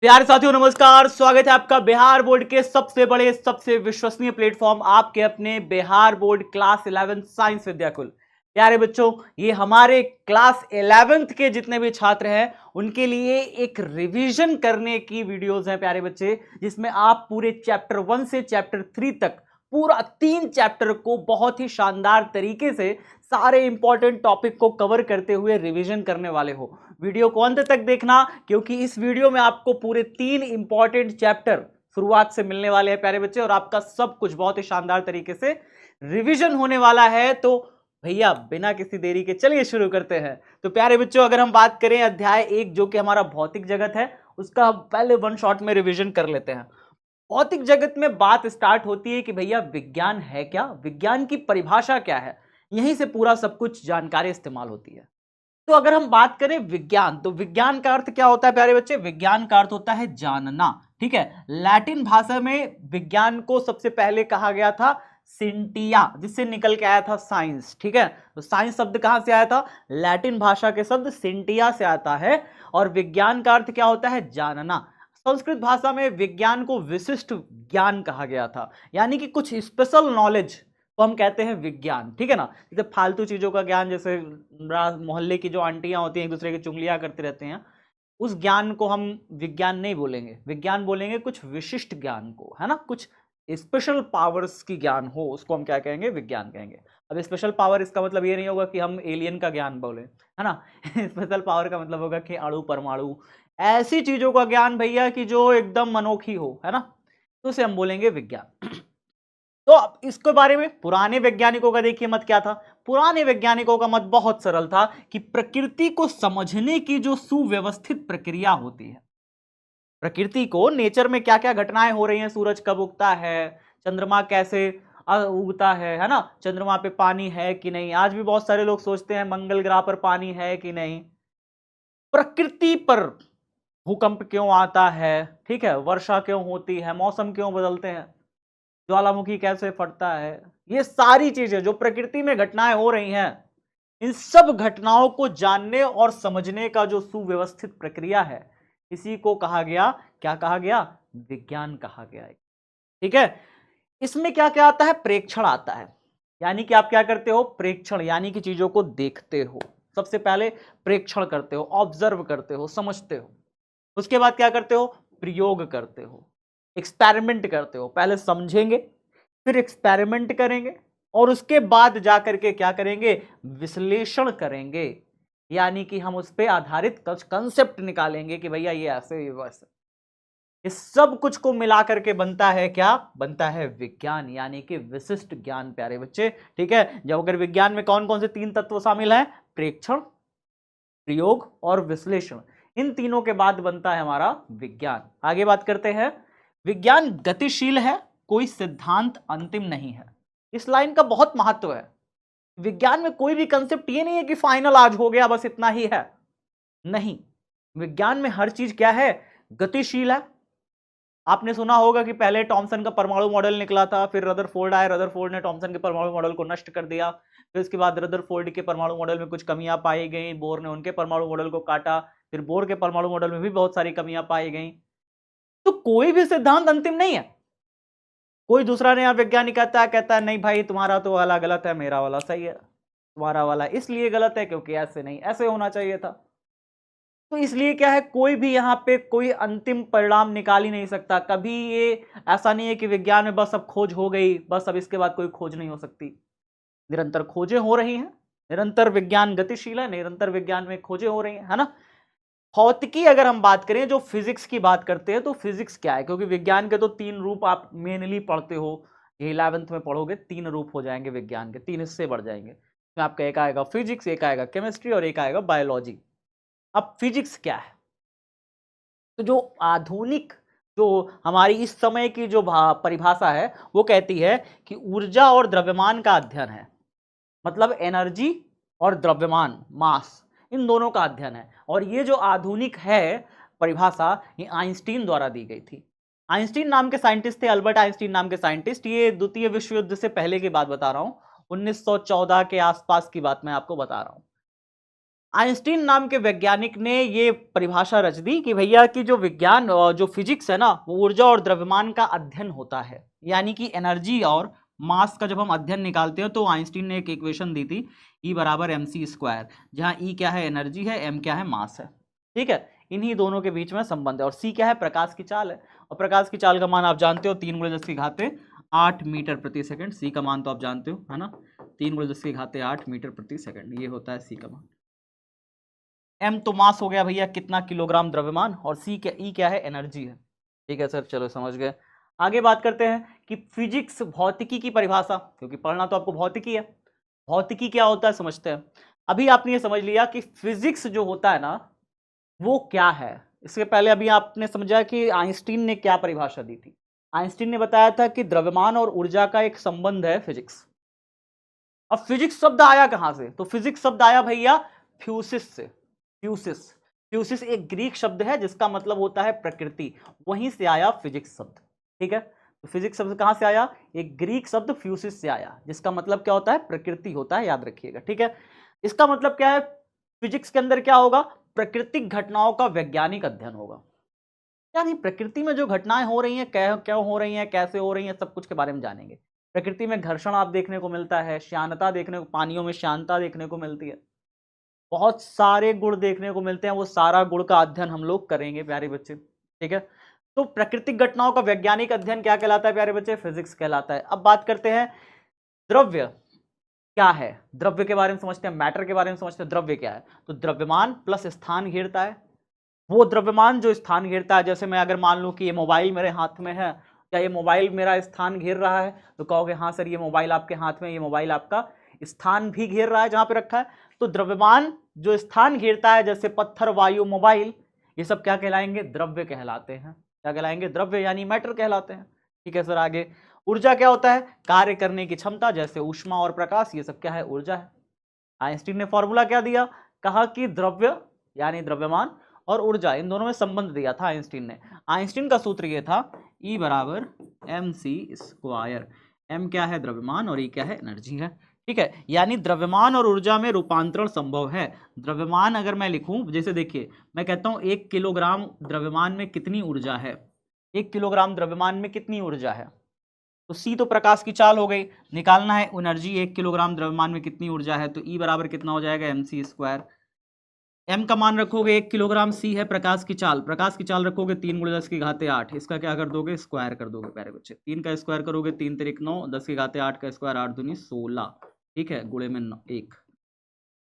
प्यारे साथियों नमस्कार। स्वागत है आपका बिहार बोर्ड के सबसे बड़े सबसे विश्वसनीय प्लेटफॉर्म आपके अपने Bihar board class 11 science Vidyakul. प्यारे बच्चों, ये हमारे क्लास 11th के जितने भी छात्र हैं उनके लिए एक रिवीजन करने की वीडियोस हैं प्यारे बच्चे, जिसमें आप पूरे चैप्टर 1 से चैप्टर 3 तक पूरा 3 चैप्टर को बहुत ही शानदार तरीके से सारे इंपॉर्टेंट टॉपिक को कवर करते हुए रिवीजन करने वाले हो। वीडियो को अंत तक देखना, क्योंकि इस वीडियो में आपको पूरे 3 इंपॉर्टेंट चैप्टर शुरुआत से मिलने वाले हैं प्यारे बच्चे, और आपका सब कुछ बहुत ही शानदार तरीके से रिवीजन होने वाला है। तो भैया बिना किसी देरी के चलिए शुरू करते हैं। तो प्यारे बच्चों, अगर हम बात करें अध्याय 1 जो कि हमारा भौतिक जगत है, उसका हम पहले वन शॉट में रिवीजन कर लेते हैं। भौतिक जगत में बात स्टार्ट होती है कि भैया विज्ञान है क्या, विज्ञान की परिभाषा क्या है, यहीं से पूरा सब कुछ जानकारी इस्तेमाल होती है। तो अगर हम बात करें विज्ञान, तो विज्ञान का अर्थ क्या होता है प्यारे बच्चे? विज्ञान का अर्थ होता है जानना। ठीक है, लैटिन भाषा में विज्ञान को सबसे पहले कहा गया था सिंटिया, जिससे निकल के आया था साइंस। ठीक है, तो साइंस शब्द कहां से आया था? लैटिन भाषा के शब्द सिंटिया से आता है। और विज्ञान का अर्थ क्या होता है? जानना। संस्कृत भाषा में विज्ञान को विशिष्ट ज्ञान कहा गया था, यानी कि कुछ स्पेशल नॉलेज को हम कहते हैं विज्ञान। ठीक है ना, जैसे फालतू चीजों का ज्ञान, जैसे मोहल्ले की जो आंटियां होती हैं एक दूसरे की चुगलियां करते रहते हैं, उस ज्ञान को हम विज्ञान नहीं बोलेंगे। विज्ञान बोलेंगे कुछ विशिष्ट ज्ञान को, है ना, कुछ स्पेशल पावर्स की ज्ञान हो, उसको हम क्या कहेंगे? विज्ञान कहेंगे। अब स्पेशल पावर इसका मतलब ये नहीं होगा कि हम एलियन का ज्ञान बोले, है ना। स्पेशल पावर का मतलब होगा कि अणु परमाणु ऐसी चीजों का ज्ञान भैया कि जो एकदम अनोखी हो, है ना, तो उसे हम बोलेंगे विज्ञान। तो अब इसके बारे में पुराने वैज्ञानिकों का देखिए मत क्या था। पुराने वैज्ञानिकों का मत बहुत सरल था कि प्रकृति को समझने की जो सुव्यवस्थित प्रक्रिया होती है, प्रकृति को, नेचर में क्या क्या घटनाएं हो रही हैं, सूरज कब उगता है, चंद्रमा कैसे उगता है ना, चंद्रमा पे पानी है कि नहीं। आज भी बहुत सारे लोग सोचते हैं मंगल ग्रह पर पानी है कि नहीं। प्रकृति पर भूकंप क्यों आता है, ठीक है, वर्षा क्यों होती है, मौसम क्यों बदलते हैं, ज्वालामुखी कैसे फटता है, ये सारी चीजें जो प्रकृति में घटनाएं हो रही हैं, इन सब घटनाओं को जानने और समझने का जो सुव्यवस्थित प्रक्रिया है, इसी को कहा गया, क्या कहा गया? विज्ञान कहा गया है। ठीक है, इसमें क्या क्या आता है? प्रेक्षण आता है, यानी कि आप क्या करते हो? प्रेक्षण, यानी कि चीजों को देखते हो। सबसे पहले प्रेक्षण करते हो, ऑब्जर्व करते हो, समझते हो। उसके बाद क्या करते हो? प्रयोग करते हो, एक्सपेरिमेंट करते हो। पहले समझेंगे, फिर एक्सपेरिमेंट करेंगे, और उसके बाद जाकर के क्या करेंगे? विश्लेषण करेंगे, यानी कि हम उस पर आधारित कुछ कंसेप्ट निकालेंगे कि भैया ये ऐसे ये वैसे। इस सब कुछ को मिलाकर के बनता है क्या? बनता है विज्ञान, यानी कि विशिष्ट ज्ञान प्यारे बच्चे। ठीक है, जब अगर विज्ञान में कौन कौन से 3 तत्व शामिल हैं? प्रेक्षण, प्रयोग और विश्लेषण। इन तीनों के बाद बनता है हमारा विज्ञान। आगे बात करते हैं। विज्ञान गतिशील है, कोई सिद्धांत अंतिम नहीं है। इस लाइन का बहुत महत्व है। विज्ञान में कोई भी कंसेप्ट ये नहीं है कि फाइनल आज हो गया बस इतना ही है, नहीं। विज्ञान में हर चीज क्या है? गतिशील है। आपने सुना होगा कि पहले टॉमसन का परमाणु मॉडल निकला था, फिर रदरफोर्ड आए, रदरफोर्ड ने टॉमसन के परमाणु मॉडल को नष्ट कर दिया। फिर उसके बाद रदरफोर्ड के परमाणु मॉडल में कुछ कमियां पाई गई, बोर ने उनके परमाणु मॉडल को काटा, फिर बोर के परमाणु मॉडल में भी बहुत सारी कमियां पाई गई। तो कोई भी सिद्धांत अंतिम नहीं है। कोई दूसरा नया वैज्ञानिक कहता है नहीं भाई तुम्हारा तो वाला गलत है, मेरा वाला सही है, तुम्हारा वाला इसलिए गलत है क्योंकि ऐसे नहीं, ऐसे होना चाहिए था। तो इसलिए क्या है, कोई भी यहाँ पे कोई अंतिम परिणाम निकाल ही नहीं सकता कभी। ये ऐसा नहीं है कि विज्ञान में बस अब खोज हो गई, बस अब इसके बाद कोई खोज नहीं हो सकती। निरंतर खोजें हो रही हैं, निरंतर विज्ञान गतिशील है, निरंतर विज्ञान में खोजें हो रही हैं, है ना। भौतिकी अगर हम बात करें, जो फिजिक्स की बात करते हैं, तो फिजिक्स क्या है? क्योंकि विज्ञान के तो 3 रूप आप मेनली पढ़ते हो, ये 11th में पढ़ोगे, 3 रूप हो जाएंगे विज्ञान के, 3 हिस्से बढ़ जाएंगे। इसमें आपका एक आएगा फिजिक्स, एक आएगा केमिस्ट्री और एक आएगा बायोलॉजी। अब फिजिक्स क्या है? तो जो आधुनिक, जो हमारी इस समय की जो परिभाषा है, वो कहती है कि ऊर्जा और द्रव्यमान का अध्ययन है। मतलब एनर्जी और द्रव्यमान, मास, इन दोनों का अध्ययन है। और ये जो आधुनिक है परिभाषा, ये आइंस्टीन द्वारा दी गई थी। आइंस्टीन नाम के साइंटिस्ट थे, अल्बर्ट आइंस्टीन नाम के साइंटिस्ट। ये द्वितीय विश्व युद्ध से पहले की बात बता रहा हूं, 1914 के आसपास की बात मैं आपको बता रहा हूं। आइंस्टीन नाम के वैज्ञानिक ने ये परिभाषा रच दी कि भैया कि जो विज्ञान जो फिजिक्स है ना, वो ऊर्जा और द्रव्यमान का अध्ययन होता है। यानी कि एनर्जी और मास का जब हम अध्ययन निकालते हैं तो आइंस्टीन ने एक इक्वेशन दी थी, E बराबर mc², जहां E क्या है, एनर्जी है, m क्या है, मास है। ठीक है, इन्हीं दोनों के बीच में संबंध है। और c क्या है, प्रकाश की चाल है। और प्रकाश की चाल का मान आप जानते हो, 3 × 10⁸ मीटर प्रति सेकंड। c का मान तो आप जानते हो, है ना, 3 × 10⁸ मीटर प्रति सेकंड, ये होता है c का मान। m तो मास हो गया भैया, कितना किलोग्राम द्रव्यमान, और c क्या, E क्या है, एनर्जी है। ठीक है सर, चलो समझ गए। आगे बात करते हैं कि फिजिक्स, भौतिकी की परिभाषा, क्योंकि पढ़ना तो आपको भौतिकी है। भौतिकी क्या होता है समझते हैं। अभी आपने ये समझ लिया कि फिजिक्स जो होता है ना, वो क्या है। इसके पहले अभी आपने समझा कि आइंस्टीन ने क्या परिभाषा दी थी। आइंस्टीन ने बताया था कि द्रव्यमान और ऊर्जा का एक संबंध है फिजिक्स। अब फिजिक्स शब्द आया कहां से, तो फिजिक्स शब्द आया भैया फ्यूसिस से। फ्यूसिस, फ्यूसिस एक ग्रीक शब्द है जिसका मतलब होता है प्रकृति, वहीं से आया फिजिक्स शब्द। ठीक है, तो फिजिक्स शब्द कहां से आया, एक ग्रीक शब्द फ्यूसिस से आया, जिसका मतलब क्या होता है, प्रकृति होता है, याद रखिएगा। ठीक है, इसका मतलब क्या है, फिजिक्स के अंदर क्या होगा, प्राकृतिक घटनाओं का वैज्ञानिक अध्ययन होगा। यानी प्रकृति में जो घटनाएं हो रही हैं, क्यों हो रही हैं, कैसे हो रही हैं, सब कुछ के बारे में जानेंगे। प्रकृति में घर्षण आप देखने को मिलता है, शांतता देखने को, पानियों में शांतता देखने को मिलती है, बहुत सारे गुण देखने को मिलते हैं, वो सारा गुण का अध्ययन हम लोग करेंगे प्यारे बच्चे। ठीक है, तो प्राकृतिक घटनाओं का वैज्ञानिक अध्ययन क्या कहलाता है प्यारे बच्चे, फिजिक्स कहलाता है। अब बात करते हैं द्रव्य क्या है, द्रव्य के बारे में समझते हैं, मैटर के बारे में समझते हैं। द्रव्य क्या है, तो द्रव्यमान प्लस स्थान घेरता है। वो द्रव्यमान जो स्थान घेरता है, जैसे मैं अगर मान लूं कि ये मोबाइल मेरे हाथ में है, क्या ये मोबाइल मेरा स्थान घेर रहा है, तो कहोगे हाँ सर, ये मोबाइल आपके हाथ में, ये मोबाइल आपका स्थान भी घेर रहा है जहां पे रखा है। तो द्रव्यमान जो स्थान घेरता है, जैसे पत्थर, वायु, मोबाइल, ये सब क्या कहलाएंगे, द्रव्य कहलाते हैं। क्या कहलाएंगे, द्रव्य, यानी मैटर कहलाते हैं। ठीक है सर, आगे ऊर्जा क्या होता है, कार्य करने की क्षमता, जैसे ऊष्मा और प्रकाश, ये सब क्या है, ऊर्जा है। आइंस्टीन ने फॉर्मूला क्या दिया, कहा कि द्रव्य यानी द्रव्यमान और ऊर्जा, इन दोनों में संबंध दिया था आइंस्टीन ने। आइंस्टीन का सूत्र ये था, E बराबर mc²। m क्या है, द्रव्यमान, और E क्या है, एनर्जी है। ठीक है, यानी द्रव्यमान और ऊर्जा में रूपांतरण संभव है। द्रव्यमान अगर मैं लिखूं, जैसे देखिए मैं कहता हूं 1 किलोग्राम द्रव्यमान में कितनी ऊर्जा है, 1 किलोग्राम द्रव्यमान में कितनी ऊर्जा है, तो C तो प्रकाश की चाल हो गई, निकालना है एनर्जी 1 किलोग्राम द्रव्यमान में कितनी ऊर्जा है, तो E बराबर कितना हो जाएगा, mc²। m का मान रखोगे 1 किलोग्राम, C है प्रकाश की चाल, प्रकाश की चाल रखोगे 3 × 10⁸, इसका क्या कर दोगे, स्क्वायर कर दोगे प्यारे बच्चे। 3 का स्क्वायर करोगे 3 × 9, 10⁸ का स्क्वायर 8 दूनी 16। ठीक है, गुणे में 1,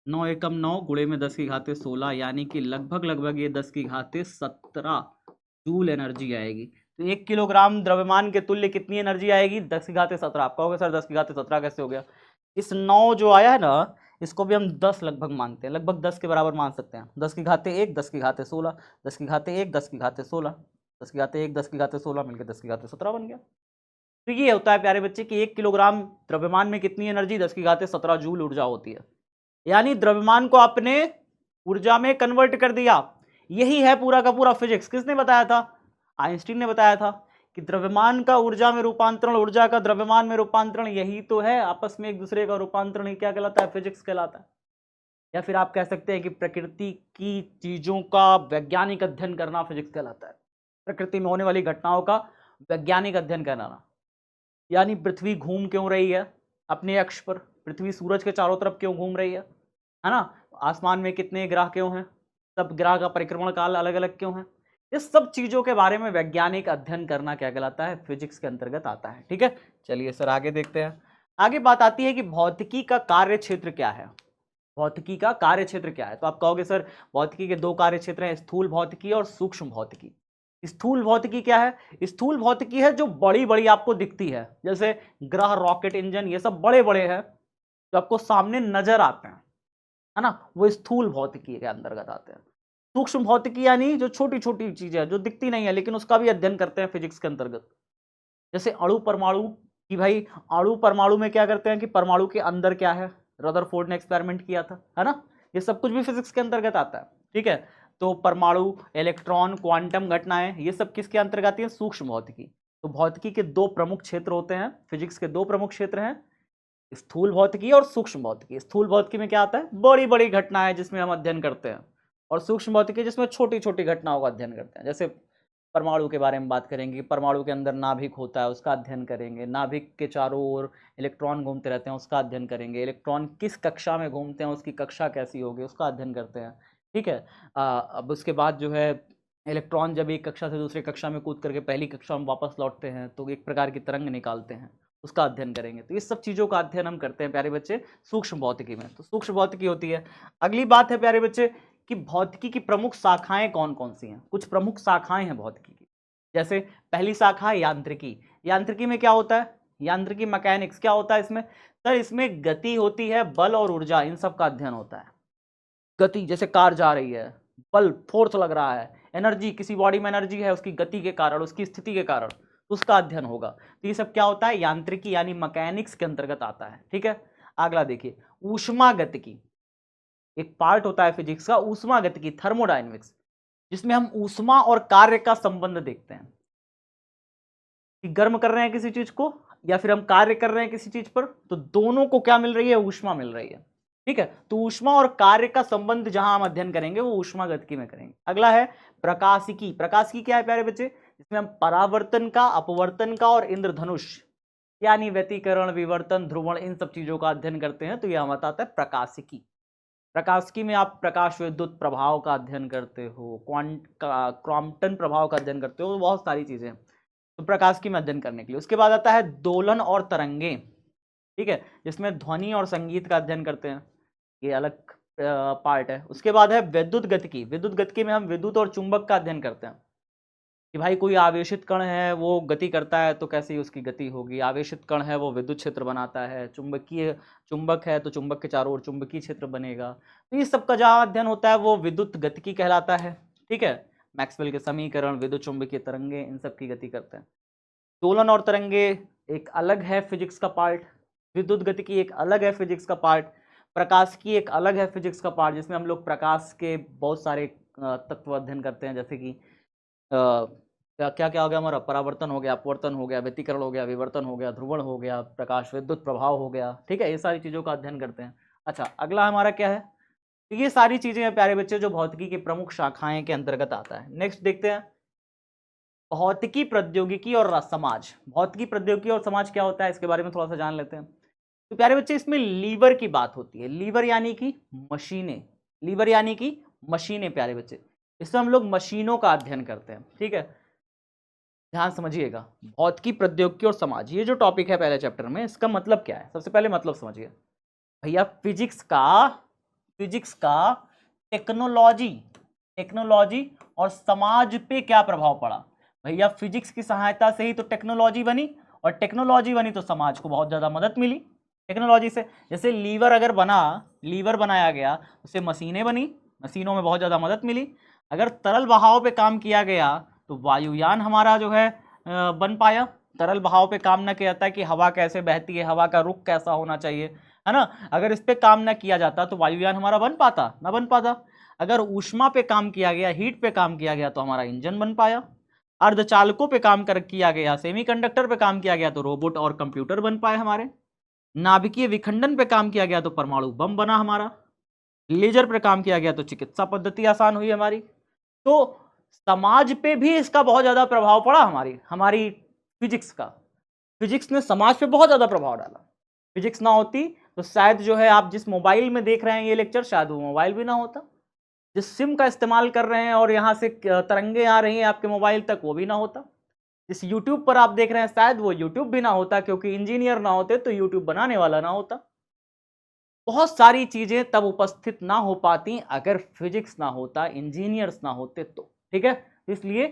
9 एकम 9, गुणे में 10⁻16, यानी कि लगभग लगभग ये 10⁻17 जूल एनर्जी आएगी। तो 1 किलोग्राम द्रव्यमान के तुल्य कितनी एनर्जी आएगी, 10⁻17। आप कहोगे सर 10⁻17 कैसे हो गया, इस 9 जो आया है ना, इसको भी हम 10 लगभग मानते हैं, लगभग 10 के बराबर मान सकते हैं। 10⁻1, 10⁻16, 10⁻1, 10⁻16, 10⁻1, 10⁻16 मिलकर 10⁻17 बन गया। तो ये होता है प्यारे बच्चे कि 1 किलोग्राम द्रव्यमान में कितनी एनर्जी, 10⁻17 जूल ऊर्जा होती है। यानी द्रव्यमान को आपने ऊर्जा में कन्वर्ट कर दिया। यही है पूरा का पूरा फिजिक्स। किसने बताया था, आइंस्टीन ने बताया था कि द्रव्यमान का ऊर्जा में रूपांतरण, ऊर्जा का द्रव्यमान में रूपांतरण, यही तो है आपस में एक दूसरे का रूपांतरण, ही क्या कहलाता है, फिजिक्स कहलाता है। या फिर आप कह सकते हैं कि प्रकृति की चीजों का वैज्ञानिक अध्ययन करना फिजिक्स कहलाता है। प्रकृति में होने वाली घटनाओं का वैज्ञानिक अध्ययन करना। यानी पृथ्वी घूम क्यों रही है अपने अक्ष पर, पृथ्वी सूरज के चारों तरफ क्यों घूम रही है ना, आसमान में कितने ग्रह क्यों हैं, सब ग्रह का परिक्रमण काल अलग अलग क्यों है, इस सब चीजों के बारे में वैज्ञानिक अध्ययन करना क्या कहलाता है, फिजिक्स के अंतर्गत आता है। ठीक है, चलिए सर आगे देखते हैं। आगे बात आती है कि भौतिकी का कार्य क्षेत्र क्या है। भौतिकी का कार्य क्षेत्र क्या है, तो आप कहोगे सर भौतिकी के 2 कार्य क्षेत्र हैं, स्थूल भौतिकी और सूक्ष्म भौतिकी। स्थूल भौतिकी क्या है, स्थूल भौतिकी है जो बड़ी बड़ी आपको दिखती है, जैसे ग्रह, रॉकेट इंजन, ये सब बड़े बड़े हैं जो आपको सामने नजर आते हैं, है ना, वो स्थूल भौतिकी के अंतर्गत आते हैं। सूक्ष्म भौतिकी यानी जो छोटी छोटी चीजें हैं जो दिखती नहीं है, लेकिन उसका भी अध्ययन करते हैं फिजिक्स के अंतर्गत। जैसे अणु परमाणु, कि भाई अणु परमाणु में क्या करते हैं कि परमाणु के अंदर क्या है, रदरफोर्ड ने एक्सपेरिमेंट किया था, है ना, ये सब कुछ भी फिजिक्स के अंतर्गत आता है। ठीक है, तो परमाणु, इलेक्ट्रॉन, क्वांटम घटनाएं, ये सब किसके अंतर्गत आती है, सूक्ष्म भौतिकी। तो भौतिकी के 2 प्रमुख क्षेत्र होते हैं, फिजिक्स के 2 प्रमुख क्षेत्र हैं, स्थूल भौतिकी और सूक्ष्म भौतिकी। स्थूल भौतिकी में क्या आता है, बड़ी बड़ी घटनाएं जिसमें हम अध्ययन करते हैं, और सूक्ष्म भौतिकी जिसमें छोटी छोटी घटनाओं का अध्ययन करते हैं। जैसे परमाणु के बारे में बात करेंगे, परमाणु के अंदर नाभिक होता है, उसका अध्ययन करेंगे। नाभिक के चारों ओर इलेक्ट्रॉन घूमते रहते हैं, उसका अध्ययन करेंगे। इलेक्ट्रॉन किस कक्षा में घूमते हैं, उसकी कक्षा कैसी होगी, उसका अध्ययन करते हैं। ठीक है। अब उसके बाद जो है इलेक्ट्रॉन जब एक कक्षा से दूसरी कक्षा में कूद करके पहली कक्षा में वापस लौटते हैं तो एक प्रकार की तरंग निकालते हैं, उसका अध्ययन करेंगे। तो इस सब चीज़ों का अध्ययन हम करते हैं प्यारे बच्चे सूक्ष्म भौतिकी में। तो सूक्ष्म भौतिकी होती है। अगली बात है प्यारे बच्चे कि भौतिकी की प्रमुख शाखाएं कौन कौन सी हैं। कुछ प्रमुख शाखाएं हैं भौतिकी की। जैसे पहली शाखा है यांत्रिकी। यांत्रिकी में क्या होता है, यांत्रिकी मैकेनिक्स क्या होता है इसमें, सर इसमें गति होती है, बल और ऊर्जा, इन सब का अध्ययन होता है। गति, जैसे कार जा रही है, बल फोर्स लग रहा है, एनर्जी, किसी बॉडी में एनर्जी है उसकी गति के कारण, उसकी स्थिति के कारण, उसका अध्ययन होगा। तो ये सब क्या होता है, यांत्रिकी यानी मैकेनिक्स के अंतर्गत आता है। ठीक है। अगला देखिए ऊष्मागतिकी, एक पार्ट होता है फिजिक्स का ऊष्मागतिकी, थर्मोडायनेमिक्स, जिसमें हम ऊष्मा और कार्य का संबंध देखते हैं कि गर्म कर रहे हैं किसी चीज को या फिर हम कार्य कर रहे हैं किसी चीज पर, तो दोनों को क्या मिल रही है, ऊष्मा मिल रही है। ठीक है। तो ऊष्मा और कार्य का संबंध जहां हम अध्ययन करेंगे वो ऊष्मागतिकी में करेंगे। अगला है प्रकाशिकी। प्रकाशिकी क्या है प्यारे बच्चे, जिसमें हम परावर्तन का, अपवर्तन का और इंद्रधनुष यानी व्यतिकरण, विवर्तन, ध्रुवण, इन सब चीजों का अध्ययन करते हैं। तो यह हमारा आता है प्रकाशिकी। प्रकाशिकी में आप प्रकाश विद्युत प्रभाव का अध्ययन करते हो, क्रॉम्पटन प्रभाव का अध्ययन करते हो, बहुत सारी चीजें। तो प्रकाशिकी में अध्ययन करने के लिए। उसके बाद आता है दोलन और तरंगे। ठीक है, जिसमें ध्वनि और संगीत का अध्ययन करते हैं, ये अलग पार्ट है। उसके बाद है विद्युत गतिकी। विद्युत गतिकी में हम विद्युत और चुंबक का अध्ययन करते हैं कि भाई कोई आवेशित कण है वो गति करता है तो कैसी उसकी गति होगी। आवेशित कण है वो विद्युत क्षेत्र बनाता है, चुंबक है तो चुंबक के चारों ओर चुंबकीय क्षेत्र बनेगा। तो ये सब का जहाँ अध्ययन होता है वो विद्युत गतिकी कहलाता है। ठीक है। मैक्सवेल के समीकरण, विद्युत चुंबकीय तरंगे, इन सब की गति करते हैं। दोलन और तरंगे एक अलग है फिजिक्स का पार्ट, विद्युत गतिकी एक अलग है फिजिक्स का पार्ट, प्रकाश की एक अलग है फिजिक्स का पार्ट, जिसमें हम लोग प्रकाश के बहुत सारे तत्व अध्ययन करते हैं। जैसे कि क्या क्या हो गया हमारा, परावर्तन हो गया, अपवर्तन हो गया, व्यतिकरण हो गया, विवर्तन हो गया, ध्रुवण हो गया, प्रकाश विद्युत प्रभाव हो गया। ठीक है, ये सारी चीज़ों का अध्ययन करते हैं। अच्छा, अगला हमारा क्या है, तो ये सारी चीज़ें हैं प्यारे बच्चे जो भौतिकी की प्रमुख शाखाएं के अंतर्गत आता है। नेक्स्ट देखते हैं भौतिकी, प्रौद्योगिकी और समाज। भौतिकी, प्रौद्योगिकी और समाज क्या होता है इसके बारे में थोड़ा सा जान लेते हैं। तो प्यारे बच्चे इसमें लीवर की बात होती है। लीवर यानी कि मशीनें, लीवर यानी कि मशीनें प्यारे बच्चे, इसमें हम लोग मशीनों का अध्ययन करते हैं। ठीक है, ध्यान समझिएगा। भौतिकी, प्रौद्योगिकी और समाज, ये जो टॉपिक है पहले चैप्टर में, इसका मतलब क्या है, सबसे पहले मतलब समझिए भैया। फिजिक्स का टेक्नोलॉजी और समाज पे क्या प्रभाव पड़ा। भैया फिजिक्स की सहायता से ही तो टेक्नोलॉजी बनी, और टेक्नोलॉजी बनी तो समाज को बहुत ज़्यादा मदद मिली टेक्नोलॉजी से। जैसे लीवर बनाया गया, उससे मशीनें बनी, मशीनों में बहुत ज़्यादा मदद मिली। अगर तरल बहाव पे काम किया गया तो वायुयान हमारा जो है बन पाया। तरल बहाव पे काम न किया जाता कि हवा कैसे बहती है, हवा का रुख कैसा होना चाहिए, है ना। अगर इस पे काम न किया जाता तो वायुयान हमारा बन पाता, ना बन पाता। अगर ऊष्मा पे काम किया गया, हीट पे काम किया गया तो हमारा इंजन बन पाया। अर्धचालकों पे काम किया गया, सेमीकंडक्टर पे काम किया गया तो रोबोट और कंप्यूटर बन पाए हमारे। नाभिकीय विखंडन पे काम किया गया तो परमाणु बम बना हमारा। लेजर पे काम किया गया तो चिकित्सा पद्धति आसान हुई हमारी। तो समाज पे भी इसका बहुत ज्यादा प्रभाव पड़ा हमारी फिजिक्स का। फिजिक्स ने समाज पे बहुत ज्यादा प्रभाव डाला। फिजिक्स ना होती तो शायद जो है आप जिस मोबाइल में देख रहे हैं ये लेक्चर, शायद वो मोबाइल भी ना होता। जिस सिम का इस्तेमाल कर रहे हैं और यहाँ से तरंगे आ रही हैं आपके मोबाइल तक, वो भी ना होता। जिस यूट्यूब पर आप देख रहे हैं शायद वो यूट्यूब भी ना होता, क्योंकि इंजीनियर ना होते तो यूट्यूब बनाने वाला ना होता। बहुत सारी चीजें तब उपस्थित ना हो पाती अगर फिजिक्स ना होता, इंजीनियर्स ना होते तो। ठीक है, इसलिए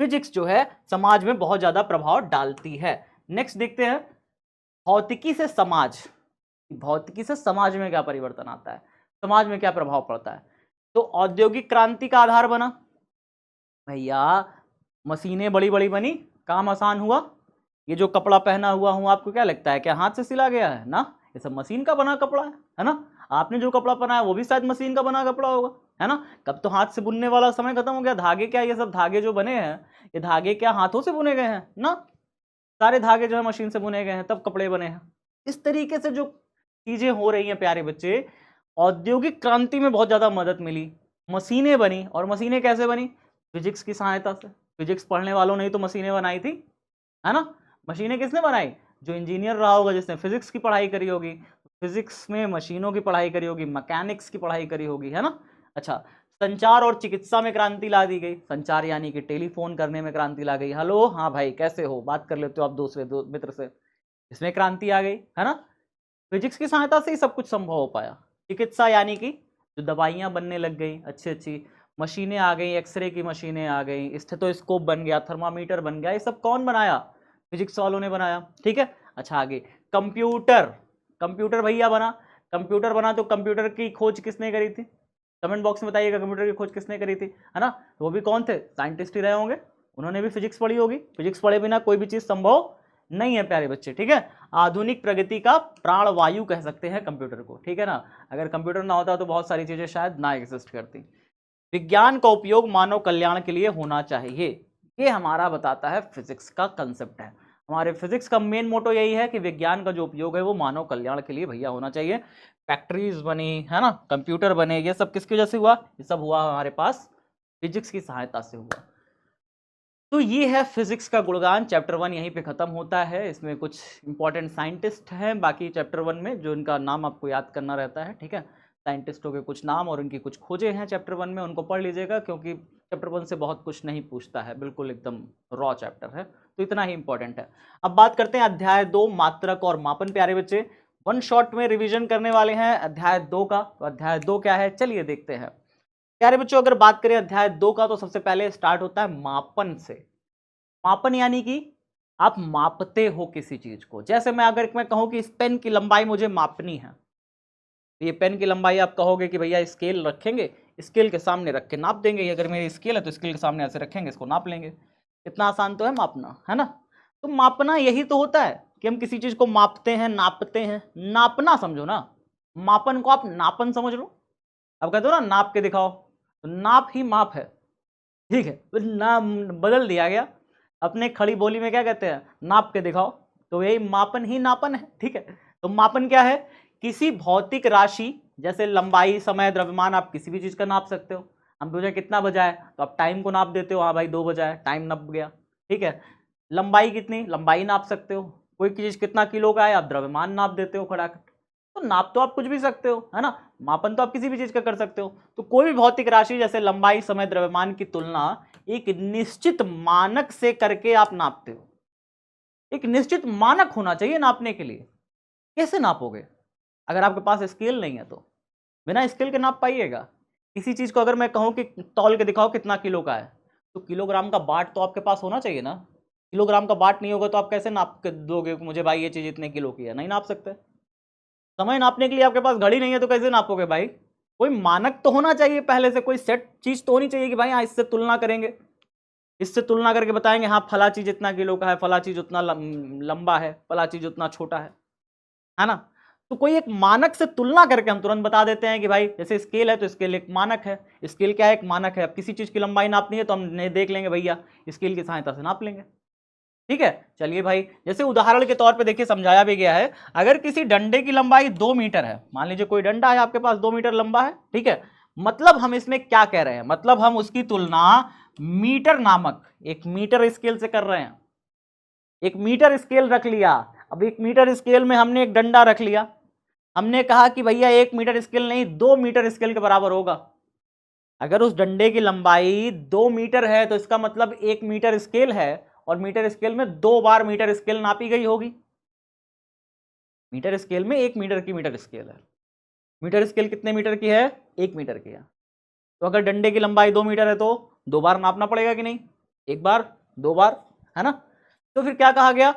फिजिक्स जो है समाज में बहुत ज्यादा प्रभाव डालती है। नेक्स्ट देखते हैं भौतिकी से समाज। भौतिकी से समाज में क्या परिवर्तन आता है, समाज में क्या प्रभाव पड़ता है। तो औद्योगिक क्रांति का आधार बना भैया, मशीनें बड़ी बड़ी बनी, काम आसान हुआ। ये जो कपड़ा पहना हुआ हूं आपको क्या लगता है, क्या हाथ से सिला गया है ना, ये सब मशीन का बना कपड़ा है ना। आपने जो कपड़ा पहना है वो भी शायद मशीन का बना कपड़ा होगा, है ना। कब तो हाथ से बुनने वाला समय खत्म हो गया। धागे क्या, ये सब धागे जो बने हैं, ये धागे क्या हाथों से बुने गए हैं ना, सारे धागे जो है मशीन से बुने गए हैं, तब कपड़े बने हैं। इस तरीके से जो चीजें हो रही हैं प्यारे बच्चे। औद्योगिक क्रांति में बहुत ज्यादा मदद मिली, मशीनें बनी, और मशीनें कैसे बनी? फिजिक्स की सहायता से। फिजिक्स पढ़ने वालों ने ही तो मशीनें बनाई थी, है ना। मशीनें किसने बनाई? जो इंजीनियर रहा होगा, जिसने फिजिक्स की पढ़ाई करी होगी, फिजिक्स में मशीनों की पढ़ाई करी होगी, मैकेनिक्स की पढ़ाई करी होगी, है ना। अच्छा, संचार और चिकित्सा में क्रांति ला दी गई। संचार यानी कि टेलीफोन करने में क्रांति ला गई। हेलो, हाँ भाई कैसे हो, बात कर लेते हो आप दूसरे मित्र से, इसमें क्रांति आ गई, है ना। फिजिक्स की सहायता से ही सब कुछ संभव हो पाया। चिकित्सा यानी कि जो दवाइयां बनने लग गई, अच्छी अच्छी मशीनें आ गई, एक्सरे की मशीनें आ गई, स्टेथोस्कोप बन गया, थर्मामीटर बन गया, ये सब कौन बनाया? फिजिक्स वालों ने बनाया, ठीक है। अच्छा आगे, कंप्यूटर। कंप्यूटर भैया बना, कंप्यूटर बना तो कंप्यूटर की खोज किसने करी थी? कमेंट बॉक्स में बताइएगा, कंप्यूटर की खोज किसने करी थी, है ना। तो वो भी कौन थे? साइंटिस्ट ही रहे होंगे, उन्होंने भी फिजिक्स पढ़ी होगी। फिजिक्स पढ़े बिना कोई भी चीज संभव नहीं है प्यारे बच्चे, ठीक है। आधुनिक प्रगति का प्राणवायु कह सकते हैं कंप्यूटर को, ठीक है ना। अगर कंप्यूटर ना होता तो बहुत सारी चीजें शायद ना एग्जिस्ट करती। विज्ञान का उपयोग मानव कल्याण के लिए होना चाहिए, ये हमारा बताता है फिजिक्स का कंसेप्ट है। हमारे फिजिक्स का मेन मोटो यही है कि विज्ञान का जो उपयोग है वो मानव कल्याण के लिए भैया होना चाहिए। फैक्ट्रीज बनी, है ना, कंप्यूटर बने, ये सब किसकी वजह से हुआ? ये सब हुआ हमारे पास फिजिक्स की सहायता से हुआ। तो ये है फिजिक्स का गुणगान। चैप्टर 1 यहीं पे खत्म होता है। इसमें कुछ इंपॉर्टेंट साइंटिस्ट हैं बाकी चैप्टर 1 में, जो इनका नाम आपको याद करना रहता है, ठीक है। साइंटिस्टों के कुछ नाम और उनकी कुछ खोजें हैं चैप्टर 1 में, उनको पढ़ लीजिएगा, क्योंकि चैप्टर 1 से बहुत कुछ नहीं पूछता है, बिल्कुल एकदम रॉ चैप्टर है, तो इतना ही इंपॉर्टेंट है। अब बात करते हैं अध्याय 2 मात्रक और मापन। प्यारे बच्चे, वन शॉट में रिविजन करने वाले हैं अध्याय 2 का। तो अध्याय 2 क्या है, चलिए देखते हैं। प्यारे बच्चों, अगर बात करें अध्याय 2 का, तो सबसे पहले स्टार्ट होता है मापन से। मापन यानी कि आप मापते हो किसी चीज को। जैसे मैं कहूं कि इस पेन की लंबाई मुझे मापनी है, तो ये पेन की लंबाई आप कहोगे कि भैया स्केल रखेंगे, स्केल के सामने रख के नाप देंगे। अगर मेरी स्केल है तो स्केल के सामने ऐसे रखेंगे, इसको नाप लेंगे। इतना आसान तो है मापना, है ना। तो मापना यही तो होता है कि हम किसी चीज को मापते हैं, नापते हैं। नापना समझो ना, मापन को आप नापन समझ लो। अब कहते हो ना नाप के दिखाओ, तो नाप ही माप है, ठीक है। तो नाम बदल दिया गया, अपने खड़ी बोली में क्या कहते हैं? नाप के दिखाओ। तो यही मापन ही नापन है, ठीक है। तो मापन क्या है? किसी भौतिक राशि, जैसे लंबाई, समय, द्रव्यमान, आप किसी भी चीज का नाप सकते हो। हम पूछे कितना बजा है, तो आप टाइम को नाप देते हो, हाँ भाई 2 बजा है, टाइम नप गया, ठीक है। लंबाई कितनी, लंबाई नाप सकते हो। कोई चीज कितना किलो का है, आप द्रव्यमान नाप देते हो खड़ा। तो नाप तो आप कुछ भी सकते हो, है ना। मापन तो आप किसी भी चीज का कर सकते हो। तो कोई भी भौतिक राशि जैसे लंबाई, समय, द्रव्यमान की तुलना एक निश्चित मानक से करके आप नापते हो। एक निश्चित मानक होना चाहिए नापने के लिए। कैसे नापोगे? अगर आपके पास स्केल नहीं है तो बिना स्केल के नाप पाइएगा? किसी चीज को अगर मैं कहूं कि तौल के दिखाओ कितना किलो का है, तो किलोग्राम का बाट तो आपके पास होना चाहिए ना। किलोग्राम का बाट नहीं होगा तो आप कैसे नाप के दोगे कि मुझे भाई ये चीज इतने किलो की है? नहीं नाप सकते। समय नापने के लिए आपके पास घड़ी नहीं है तो कैसे नापोगे भाई? कोई मानक तो होना चाहिए पहले से, कोई सेट चीज तो होनी चाहिए कि भाई हाँ इससे तुलना करेंगे, इससे तुलना करके बताएंगे हाँ फला चीज इतना किलो का है, फला चीज उतना लंबा है, फला चीज उतना छोटा है ना। तो कोई एक मानक से तुलना करके हम तुरंत बता देते हैं कि भाई जैसे स्केल है तो स्केल एक मानक है। स्केल क्या है? एक मानक है। अब किसी चीज की लंबाई नापनी है तो हम देख लेंगे भैया, स्केल की सहायता से नाप लेंगे, ठीक है। चलिए भाई, जैसे उदाहरण के तौर पे देखिए समझाया भी गया है। अगर किसी डंडे की लंबाई 2 मीटर है, मान लीजिए कोई डंडा है आपके पास 2 मीटर लंबा है, ठीक है। मतलब हम इसमें क्या कह रहे हैं? मतलब हम उसकी तुलना मीटर नामक एक मीटर स्केल से कर रहे हैं। एक मीटर स्केल रख लिया। अब एक मीटर स्केल में हमने एक डंडा रख लिया, हमने कहा कि भैया 1 मीटर स्केल नहीं 2 मीटर स्केल के बराबर होगा। अगर उस डंडे की लंबाई 2 मीटर है तो इसका मतलब 1 मीटर स्केल है, और मीटर स्केल में 2 बार मीटर स्केल नापी गई होगी। मीटर स्केल में 1 मीटर की मीटर स्केल है। मीटर स्केल कितने मीटर की है? 1 मीटर की है। तो अगर डंडे की लंबाई 2 मीटर है तो 2 बार नापना पड़ेगा कि नहीं? 1 बार, 2 बार, है ना। तो फिर क्या कहा गया?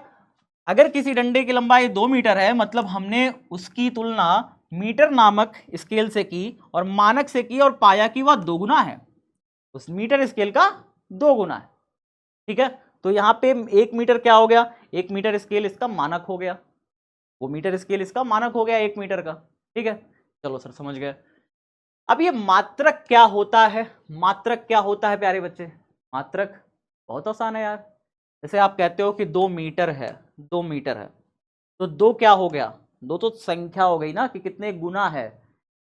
अगर किसी डंडे की लंबाई 2 मीटर है, मतलब हमने उसकी तुलना मीटर नामक स्केल से की और मानक से की और पाया कि वह दोगुना है, उस मीटर स्केल का 2 गुना है, ठीक है। तो यहां पे 1 मीटर क्या हो गया? 1 मीटर स्केल इसका मानक हो गया, वो मीटर स्केल इसका मानक हो गया 1 मीटर का, ठीक है। चलो सर समझ गए। अब ये मात्रक क्या होता है? मात्रक क्या होता है प्यारे बच्चे? मात्रक बहुत आसान है यार। जैसे आप कहते हो कि 2 मीटर है, 2 मीटर है, तो 2 क्या हो गया? दो तो संख्या हो गई ना कि कितने गुना है,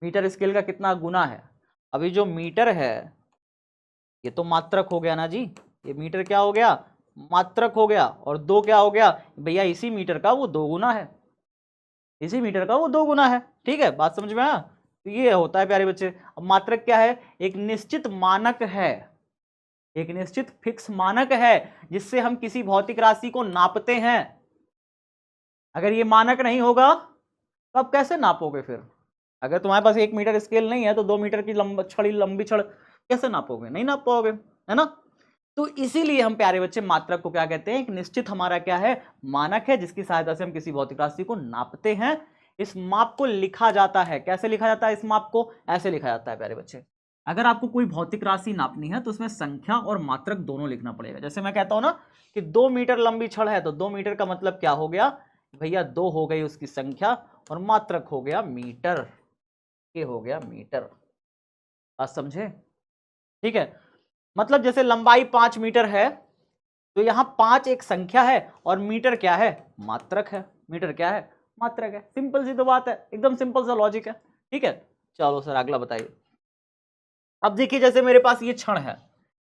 मीटर स्केल का कितना गुना है। अभी जो मीटर है ये तो मात्रक हो गया ना जी, ये मीटर क्या हो गया, मात्रक हो गया, और दो क्या हो गया भैया, इसी मीटर का वो दो गुना है, इसी मीटर का वो दो गुना है। ठीक है, बात समझ में आया। तो ये होता है प्यारे बच्चे। अब मात्रक क्या है, एक निश्चित मानक है, एक निश्चित फिक्स मानक है जिससे हम किसी भौतिक राशि को नापते हैं। अगर ये मानक नहीं होगा तो आप कैसे नापोगे फिर? अगर तुम्हारे पास 1 मीटर स्केल नहीं है तो 2 मीटर की लंबी छड़ कैसे नापोगे, नहीं नाप पाओगे, है ना। तो इसीलिए हम प्यारे बच्चे मात्रक को क्या कहते हैं, एक निश्चित हमारा क्या है, मानक है जिसकी सहायता से हम किसी भौतिक राशि को नापते हैं। इस माप को लिखा जाता है, कैसे लिखा जाता है इस माप को, ऐसे लिखा जाता है प्यारे बच्चे। अगर आपको कोई भौतिक राशि नापनी है तो उसमें संख्या और मात्रक दोनों लिखना पड़ेगा। जैसे मैं कहता हूं ना कि 2 मीटर लंबी छड़ है तो 2 मीटर का मतलब क्या हो गया भैया, 2 हो गई उसकी संख्या और मात्रक हो गया मीटर, ये हो गया मीटर। बात समझे? ठीक है, मतलब जैसे लंबाई 5 मीटर है तो यहां 5 एक संख्या है और मीटर क्या है, मात्रक है। मीटर क्या है, मात्रक है। सिंपल सी तो बात है, एकदम सिंपल सा लॉजिक है। ठीक है, चलो सर अगला बताइए। अब देखिए जैसे मेरे पास ये छड़ है,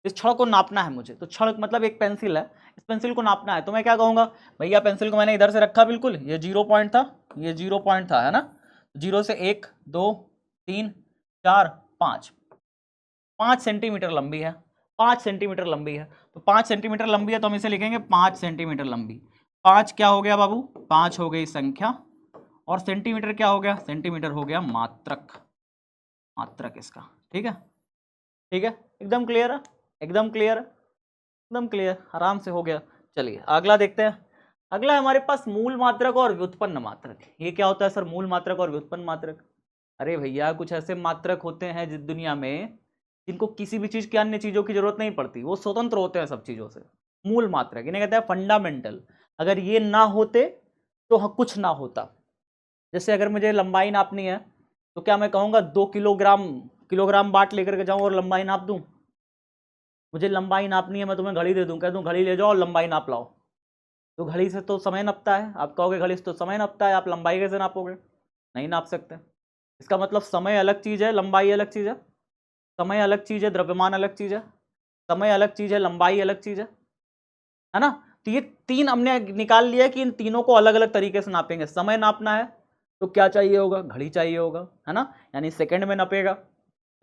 इस छड़ को नापना है मुझे, तो छड़ मतलब एक पेंसिल है, इस पेंसिल को नापना है तो मैं क्या कहूंगा भैया, पेंसिल को मैंने इधर से रखा, बिल्कुल ये 0 पॉइंट था, ये 0 पॉइंट था, है ना। 0 से 1 2 3 4 5, 5 सेंटीमीटर लंबी है, 5 सेंटीमीटर लंबी है। तो 5 सेंटीमीटर लंबी है तो हम इसे लिखेंगे 5 सेंटीमीटर लंबी। 5 क्या हो गया बाबू, 5 हो गई संख्या, और सेंटीमीटर क्या हो गया, सेंटीमीटर हो गया मात्रक, मात्रक इसका। ठीक है, ठीक है, एकदम क्लियर है, एकदम क्लियर है, एकदम क्लियर, आराम से हो गया। चलिए अगला देखते हैं। अगला है हमारे पास मूल मात्रक और व्युत्पन्न मात्रक। ये क्या होता है सर, मूल मात्रक और व्युत्पन्न मात्रक? अरे भैया कुछ ऐसे मात्रक होते हैं जिस दुनिया में जिनको किसी भी चीज की अन्य चीजों की जरूरत नहीं पड़ती, वो स्वतंत्र होते हैं सब चीजों से। मूल मात्रक इन्हें कहते हैं फंडामेंटल। अगर ये ना होते तो कुछ ना होता। जैसे अगर मुझे लंबाई नापनी है तो क्या मैं कहूंगा 2 किलोग्राम किलोग्राम बाट लेकर के जाऊं और लंबाई नाप दूं? मुझे लंबाई नापनी है, मैं तुम्हें घड़ी दे दूं, कह दूं घड़ी ले जाओ और लंबाई नाप लाओ, तो घड़ी से तो समय नापता है, आप कहोगे घड़ी से तो समय नापता है, आप लंबाई कैसे नापोगे? नहीं नाप सकते। इसका मतलब समय अलग चीज है, लंबाई अलग चीज है। समय अलग चीज है, द्रव्यमान अलग चीज है। समय अलग चीज है, लंबाई अलग चीज है ना। तो ये तीन हमने निकाल लिया कि इन तीनों को अलग अलग तरीके से नापेंगे। समय नापना है तो क्या चाहिए होगा, घड़ी चाहिए होगा, है ना, यानी सेकंड में नापेगा।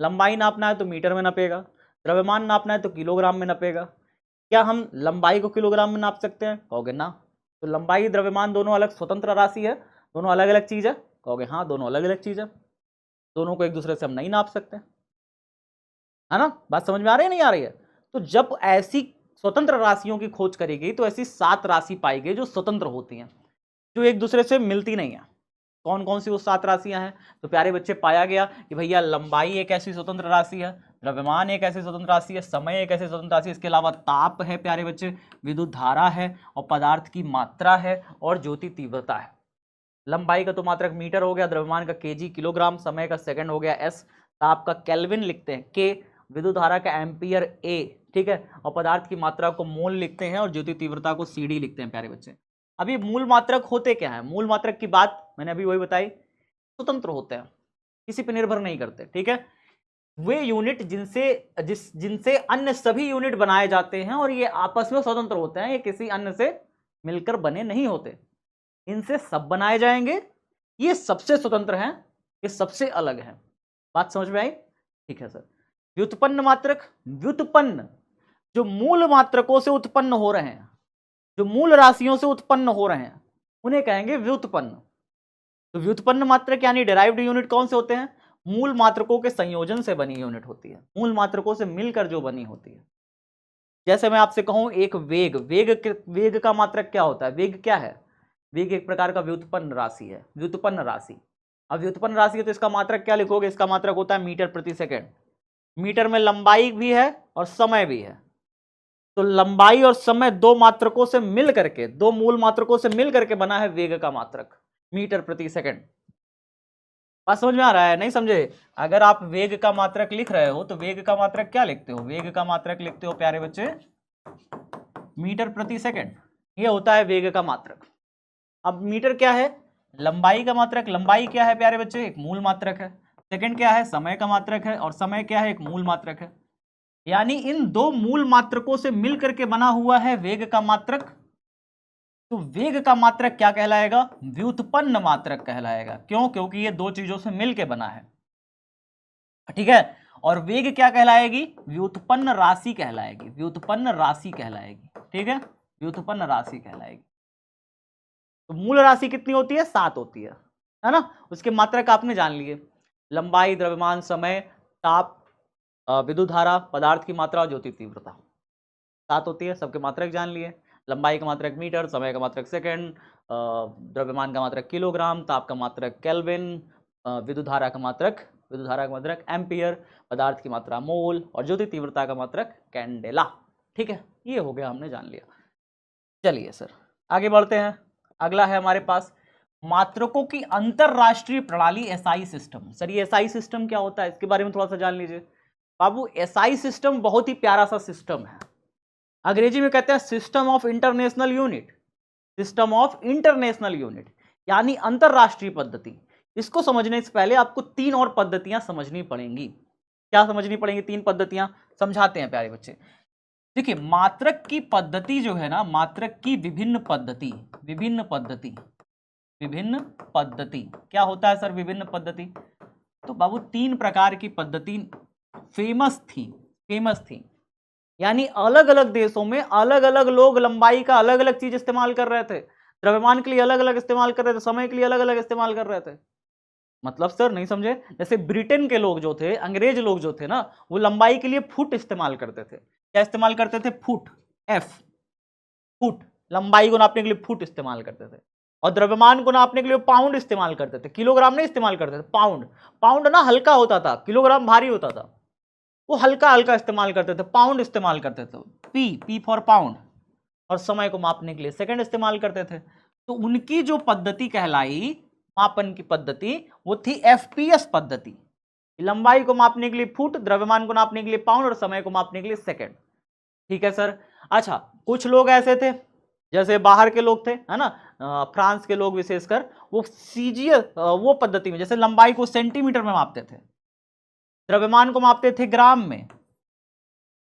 लंबाई नापना है तो मीटर में नापेगा। द्रव्यमान नापना है तो किलोग्राम में नापेगा। क्या हम लंबाई को किलोग्राम में नाप सकते हैं, कहोगे ना। तो लंबाई द्रव्यमान दोनों अलग स्वतंत्र राशि है, दोनों अलग अलग चीज है, कहोगे हाँ दोनों अलग अलग चीज है, दोनों को एक दूसरे से हम नहीं नाप सकते, है ना। बात समझ में आ रही है नहीं आ रही है? तो जब ऐसी स्वतंत्र राशियों की खोज करी गई तो ऐसी 7 राशि पाई गई जो स्वतंत्र होती हैं, जो एक दूसरे से मिलती नहीं है। कौन कौन सी वो 7 राशियां हैं? तो प्यारे बच्चे पाया गया कि भैया लंबाई एक ऐसी स्वतंत्र राशि है, द्रव्यमान एक ऐसी स्वतंत्र राशि है, समय एक ऐसी स्वतंत्र राशि है, इसके अलावा ताप है प्यारे बच्चे, विद्युत धारा है, और पदार्थ की मात्रा है, और ज्योति तीव्रता है। लंबाई का तो मात्रक मीटर हो गया, द्रव्यमान का केजी किलोग्राम, समय का सेकंड हो गया एस, ताप का केल्विन लिखते हैं के, विद्युत धारा का एम्पियर ए, ठीक है, और पदार्थ की मात्रा को मोल लिखते हैं, और ज्योति तीव्रता को सीडी लिखते हैं प्यारे बच्चे। अब ये मूल मात्रक होते क्या है? मूल मात्रक की बात मैंने अभी वही बताई, स्वतंत्र होते हैं, किसी पर निर्भर नहीं करते। ठीक है, वे यूनिट जिनसे अन्य सभी यूनिट बनाए जाते हैं और ये आपस में स्वतंत्र होते हैं, ये किसी अन्य से मिलकर बने नहीं होते। इनसे सब बनाए जाएंगे, ये सबसे स्वतंत्र हैं, ये सबसे अलग हैं। बात समझ में आई? ठीक है सर। व्युत्पन्न मात्रक, व्युत्पन्न जो मूल मात्रकों से उत्पन्न हो रहे हैं, जो मूल राशियों से उत्पन्न हो रहे हैं, उन्हें कहेंगे व्युत्पन्न। तो व्युत्पन्न मात्रक यानी डिराइव्ड यूनिट कौन से होते हैं? मूल मात्रकों के संयोजन से बनी यूनिट होती है, मूल मात्रकों से मिलकर जो बनी होती है। जैसे मैं आपसे कहूं एक वेग, वेग का मात्रक क्या होता है? वेग क्या है? वेग एक प्रकार का व्युत्पन्न राशि है, व्युत्पन्न राशि। अब व्युत्पन्न राशि है तो इसका मात्रक क्या लिखोगे? इसका मात्रक होता है मीटर प्रति सेकंड। मीटर में लंबाई भी है और समय भी है, तो लंबाई और समय दो मात्रकों से मिल करके, दो मूल मात्रकों से मिल करके बना है वेग का मात्रक, मीटर प्रति सेकंड। बात समझ में आ रहा है? नहीं समझे? अगर आप वेग का मात्रक लिख रहे हो तो वेग का मात्रक क्या लिखते हो? वेग का मात्रक लिखते हो प्यारे बच्चे मीटर प्रति सेकंड, ये होता है वेग का मात्रक। अब मीटर क्या है? लंबाई का मात्रक, लंबाई क्या है प्यारे बच्चे, एक मूल मात्रक है। सेकंड क्या है, समय का मात्रक है, और समय क्या है, एक मूल मात्रक है। यानी इन दो मूल मात्रकों से मिल करके बना हुआ है वेग का मात्रक। तो वेग का मात्रक क्या कहलाएगा, व्युत्पन्न मात्रक कहलाएगा। क्यों, क्योंकि ये दो चीजों से मिलके बना है, ठीक है। और वेग क्या कहलाएगी, व्युत्पन्न राशि कहलाएगी, व्युत्पन्न राशि कहलाएगी, ठीक है, व्युत्पन्न राशि कहलाएगी। तो मूल राशि कितनी होती है, 7 होती है ना। उसके मात्रक आपने जान लिए, लंबाई, द्रव्यमान, समय, ताप, विद्युत धारा, पदार्थ की मात्रा और ज्योति तीव्रता, 7 होती है। सबके मात्रक जान लिए, लंबाई का मात्रक मीटर, समय का मात्रक सेकंड, द्रव्यमान का मात्रक किलोग्राम, ताप का मात्रक केल्विन, विद्युत धारा का मात्रक एम्पियर, पदार्थ की मात्रा मोल, और ज्योति तीव्रता का मात्रक कैंडेला, ठीक है। ये हो गया, हमने जान लिया। चलिए सर आगे बढ़ते हैं। अगला है हमारे पास मात्रकों की अंतरराष्ट्रीय प्रणाली, एसआई सिस्टम। सर ये एसआई सिस्टम क्या होता है, इसके बारे में थोड़ा सा जान लीजिए। बाबू एसआई सिस्टम बहुत ही प्यारा सा सिस्टम है, अंग्रेजी में कहते हैं system of international unit, system of international unit यानी अंतरराष्ट्रीय पद्धति। इसको समझने से पहले आपको 3 और पद्धतियां समझनी पड़ेंगी। क्या समझनी पड़ेंगी, 3 पद्धतियां समझाते हैं प्यारे बच्चे। देखिए मात्रक की पद्धति जो है ना, मात्रक की विभिन्न पद्धति, विभिन्न पद्धति, विभिन्न पद्धति क्या होता है सर, विभिन्न पद्धति। तो बाबू 3 प्रकार की पद्धति फेमस थी, यानी अलग अलग देशों में अलग अलग लोग लंबाई का अलग अलग चीज इस्तेमाल कर रहे थे, द्रव्यमान के लिए अलग अलग इस्तेमाल कर रहे थे, समय के लिए अलग अलग इस्तेमाल कर रहे थे। मतलब सर नहीं समझे, जैसे ब्रिटेन के लोग जो थे, अंग्रेज लोग जो थे ना, वो लंबाई के लिए फुट इस्तेमाल करते थे। क्या इस्तेमाल करते थे, फुट, एफ, फुट, लंबाई को नापने के लिए फुट इस्तेमाल करते थे। और द्रव्यमान को नापने के लिए पाउंड इस्तेमाल करते थे, किलोग्राम नहीं इस्तेमाल करते थे, पाउंड। पाउंड ना हल्का होता था, किलोग्राम भारी होता था, वो हल्का हल्का इस्तेमाल करते थे, पाउंड इस्तेमाल करते थे, पी फॉर पाउंड। और समय को मापने के लिए सेकंड इस्तेमाल करते थे। तो उनकी जो पद्धति कहलाई, मापन की पद्धति, वो थी एफपीएस पद्धति। लंबाई को मापने के लिए फुट, द्रव्यमान को नापने के लिए पाउंड, और समय को मापने के लिए सेकंड, ठीक है सर। अच्छा कुछ लोग ऐसे थे, जैसे बाहर के लोग थे, है ना, फ्रांस के लोग विशेषकर, वो सीजीएस वो पद्धति में, जैसे लंबाई को सेंटीमीटर में मापते थे, द्रव्यमान को मापते थे ग्राम में,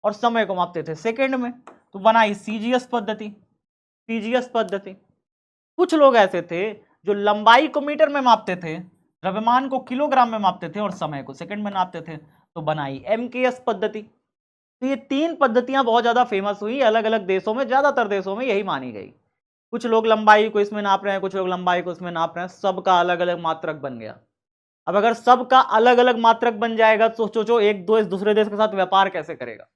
और समय को मापते थे सेकंड में। तो बनाई सीजीएस पद्धति, सीजीएस पद्धति। कुछ लोग ऐसे थे जो लंबाई को मीटर में मापते थे, द्रव्यमान को किलोग्राम में मापते थे, और समय को सेकंड में नापते थे, तो बनाई एमकेएस पद्धति। तो ये 3 पद्धतियां बहुत ज्यादा फेमस हुई अलग अलग देशों में, ज्यादातर देशों में यही मानी गई। कुछ लोग लंबाई को इसमें नाप रहे हैं, कुछ लोग लंबाई को इसमें नाप रहे हैं, सबका अलग अलग मात्रक बन गया। अब अगर सबका अलग अलग मात्रक बन जाएगा तो सोचो एक दूसरे देश के साथ व्यापार कैसे करेगा,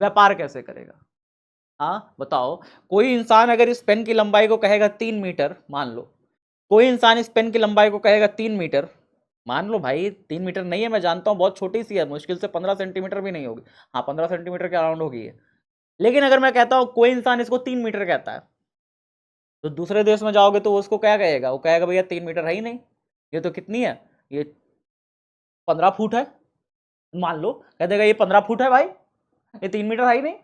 व्यापार कैसे करेगा। हाँ बताओ, कोई इंसान अगर इस पेन की लंबाई को कहेगा 3 मीटर, मान लो कोई इंसान इस पेन की लंबाई को कहेगा 3 मीटर, मान लो भाई 3 मीटर नहीं है, मैं जानता हूँ बहुत छोटी सी है, मुश्किल से 15 सेंटीमीटर भी नहीं होगी, हाँ 15 सेंटीमीटर के अराउंड होगी है। लेकिन अगर मैं कहता हूँ कोई इंसान इसको 3 मीटर कहता है, तो दूसरे देश में जाओगे तो उसको क्या कहेगा, वो कहेगा भैया 3 मीटर है ही नहीं, ये तो कितनी है, ये 15 फुट है। मान लो कह देगा ये 15 फुट है भाई, ये 3 मीटर है ही नहीं।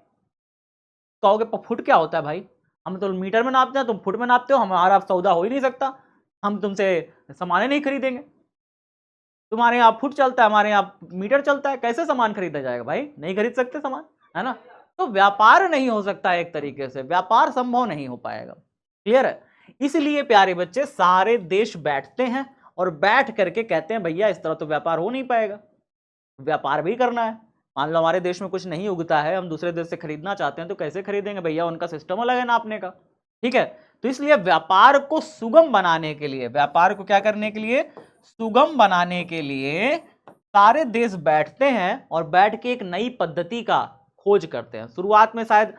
कहोगे फुट क्या होता है भाई, हम तो मीटर में नापते हैं, तुम फुट में नापते हो, हमारा सौदा हो ही नहीं सकता, हम तुमसे सामान नहीं खरीदेंगे। तुम्हारे यहाँ फुट चलता है, हमारे यहाँ मीटर चलता है, कैसे सामान खरीदा जाएगा भाई, नहीं खरीद सकते सामान, है ना। तो व्यापार नहीं हो सकता, एक तरीके से व्यापार संभव नहीं हो पाएगा, क्लियर है। इसलिए प्यारे बच्चे सारे देश बैठते हैं और बैठ करके कहते हैं भैया इस तरह तो व्यापार हो नहीं पाएगा, व्यापार भी करना है। मान लो हमारे देश में कुछ नहीं उगता है, हम दूसरे देश से खरीदना चाहते हैं, तो कैसे खरीदेंगे भैया, उनका सिस्टम अलग है नापने का, ठीक है। तो इसलिए व्यापार को सुगम बनाने के लिए, व्यापार को क्या करने के लिए, सुगम बनाने के लिए सारे देश बैठते हैं और बैठ के एक नई पद्धति का खोज करते हैं। शुरुआत में शायद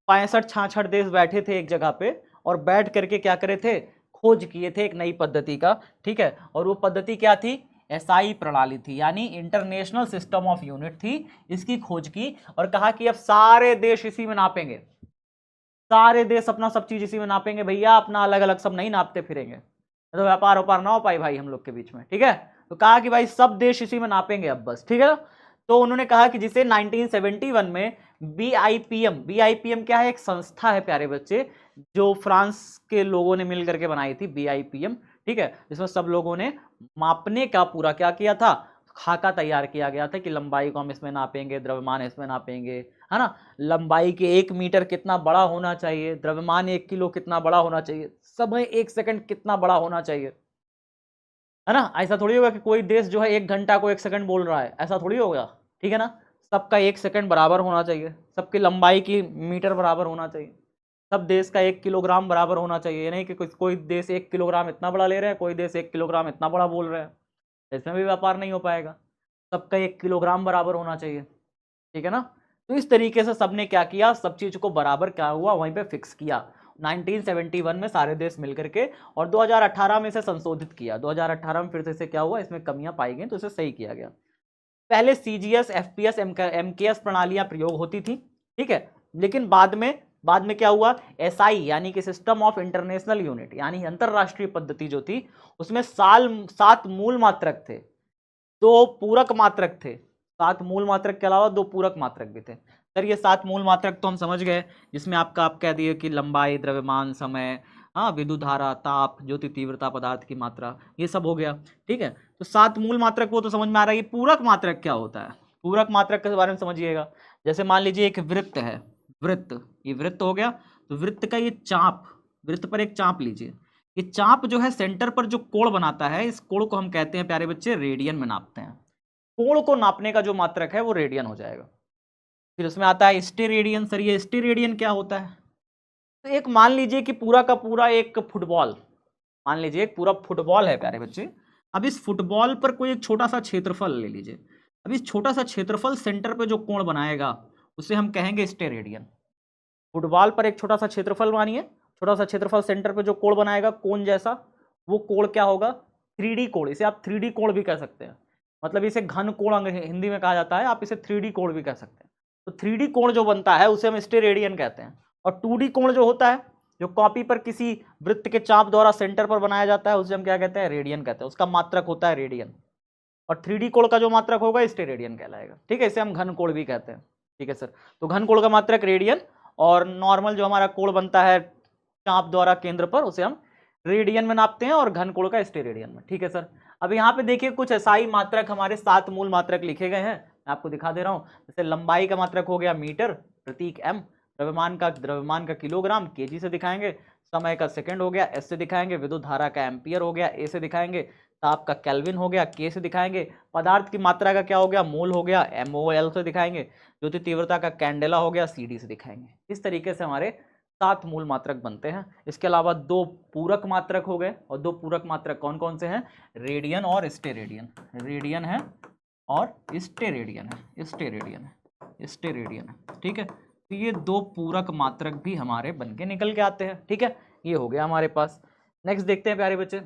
65-66 देश बैठे थे एक जगह पे, और बैठ करके क्या करे थे, खोज किए थे एक नई पद्धति का, ठीक है। और वो पद्धति क्या थी, एसआई प्रणाली थी, यानी इंटरनेशनल सिस्टम ऑफ यूनिट थी। इसकी खोज की और कहा कि अब सारे देश इसी में नापेंगे, सारे देश अपना सब चीज इसी में नापेंगे भैया, अपना अलग अलग सब नहीं नापते फिरेंगे, तो व्यापार व्यापार ना हो पाए भाई हम लोग के बीच में, ठीक है। तो कहा कि भाई सब देश इसी में नापेंगे अब बस, ठीक है। तो उन्होंने कहा कि जिसे 1971 में बीआईपीएम क्या है, एक संस्था है प्यारे बच्चे, जो फ्रांस के लोगों ने मिल करके बनाई थी बीआईपीएम, ठीक है, जिसमें सब लोगों ने मापने का पूरा क्या किया था, खाका तैयार किया गया था कि लंबाई को हम इसमें नापेंगे, द्रव्यमान इसमें नापेंगे, है ना, लंबाई के 1 मीटर कितना बड़ा होना चाहिए, द्रव्यमान 1 किलो कितना बड़ा होना चाहिए, समय 1 सेकंड कितना बड़ा होना चाहिए, है ना। ऐसा थोड़ी होगा कि कोई देश जो है 1 घंटा को 1 सेकंड बोल रहा है, ऐसा थोड़ी होगा, ठीक है ना। सबका 1 सेकंड बराबर होना चाहिए, सबकी लंबाई की मीटर बराबर होना चाहिए, सब देश का 1 किलोग्राम बराबर होना चाहिए, नहीं कि कोई देश 1 किलोग्राम इतना बड़ा ले रहे हैं, कोई देश 1 किलोग्राम इतना बड़ा बोल रहे हैं, इसमें भी व्यापार नहीं हो पाएगा, सबका 1 किलोग्राम बराबर होना चाहिए, ठीक है ना। तो इस तरीके से सबने क्या किया, सब चीज को बराबर क्या हुआ वहीं पे फिक्स किया 1971 में सारे देश मिलकर के, और 2018 में इसे संशोधित किया, 2018 में फिर से इसे क्या हुआ, इसमें कमियां पाई गई तो इसे सही किया गया। पहले सीजीएस, एफपीएस, एमकेएस प्रणालियां प्रयोग होती थी, ठीक है, लेकिन बाद में क्या हुआ, एसआई यानी कि सिस्टम ऑफ इंटरनेशनल यूनिट यानी अंतरराष्ट्रीय पद्धति जो थी, उसमें 7 मूल मात्रक थे, 2 पूरक मात्रक थे, 7 मूल मात्रक के अलावा 2 पूरक मात्रक भी थे। सर ये 7 मूल मात्रक तो हम समझ गए, जिसमें आप कह दिए कि लंबाई, द्रव्यमान, समय, हाँ, विद्युत धारा, ताप, ज्योति तीव्रता, पदार्थ की मात्रा, ये सब हो गया, ठीक है। तो 7 मूल मात्रक वो तो समझ में आ रहा है, ये पूरक मात्रक क्या होता है, पूरक मात्रक के बारे में समझिएगा। जैसे मान लीजिए एक वृत्त है, वृत्त, ये वृत्त हो गया, तो वृत्त का ये चाप, वृत्त पर एक चाप लीजिए, ये चाप जो है सेंटर पर जो कोण बनाता है, इस कोण को हम कहते हैं प्यारे बच्चे रेडियन में नापते हैं, कोण को नापने का जो मात्रक है वो रेडियन हो जाएगा। फिर उसमें आता है स्टेरेडियन। सर ये स्टेरेडियन क्या होता है, तो एक मान लीजिए कि पूरा का पूरा एक फुटबॉल, मान लीजिए एक पूरा फुटबॉल है प्यारे बच्चे, अब इस फुटबॉल पर कोई एक छोटा सा क्षेत्रफल ले लीजिए, अब इस छोटा सा क्षेत्रफल सेंटर पे जो कोण बनाएगा उसे हम कहेंगे स्टेरेडियन। फुटबॉल पर एक छोटा सा क्षेत्रफल मानिए, छोटा सा क्षेत्रफल सेंटर पे जो कोण बनाएगा कोण जैसा, वो कोण क्या होगा, 3D कोण, इसे आप 3D कोण भी कह सकते हैं, मतलब इसे घन कोण हिंदी में कहा जाता है, आप इसे 3D कोण भी कह सकते हैं। तो 3D कोण जो बनता है उसे हम स्टेरेडियन कहते हैं, और 2D कोण जो होता है, जो कॉपी पर किसी वृत्त के चाप द्वारा सेंटर पर बनाया जाता है, उसे हम क्या कहते हैं, रेडियन कहते हैं, उसका मात्रक होता है रेडियन, और 3D कोण का जो मात्रक होगा स्टेरेडियन कहलाएगा, ठीक है, इसे हम घन कोण भी कहते हैं, ठीक है सर। तो घन कोण का मात्रक रेडियन, और नॉर्मल जो हमारा कोण बनता है चाप द्वारा केंद्र पर, उसे हम रेडियन में नापते हैं, और घन कोण का स्टेरेडियन में, ठीक है सर। अब यहाँ पे देखिए कुछ एसआई मात्रक हमारे 7 मूल मात्रक लिखे गए हैं, मैं आपको दिखा दे रहा हूँ। जैसे लंबाई का मात्रक हो गया मीटर, प्रतीक एम, द्रव्यमान का किलोग्राम, केजी से दिखाएंगे, समय का सेकंड हो गया, एस से दिखाएंगे, विद्युत धारा का एम्पियर हो गया, ए से दिखाएंगे, ताप का केल्विन हो गया, के से दिखाएंगे, पदार्थ की मात्रा का क्या हो गया, मोल हो गया, एमओएल से दिखाएंगे, ज्योति तीव्रता का कैंडेला हो गया, सीडी से दिखाएंगे। इस तरीके से हमारे 7 मूल मात्रक बनते हैं। इसके अलावा 2 पूरक मात्रक हो गए, और 2 पूरक मात्रक कौन कौन से हैं, रेडियन और स्टेरेडियन, रेडियन है और स्टेरेडियन है, स्टेरेडियन है, ठीक है। तो ये 2 पूरक मात्रक भी हमारे बन के निकल के आते हैं, ठीक है, ये हो गया हमारे पास। नेक्स्ट देखते हैं प्यारे बच्चे,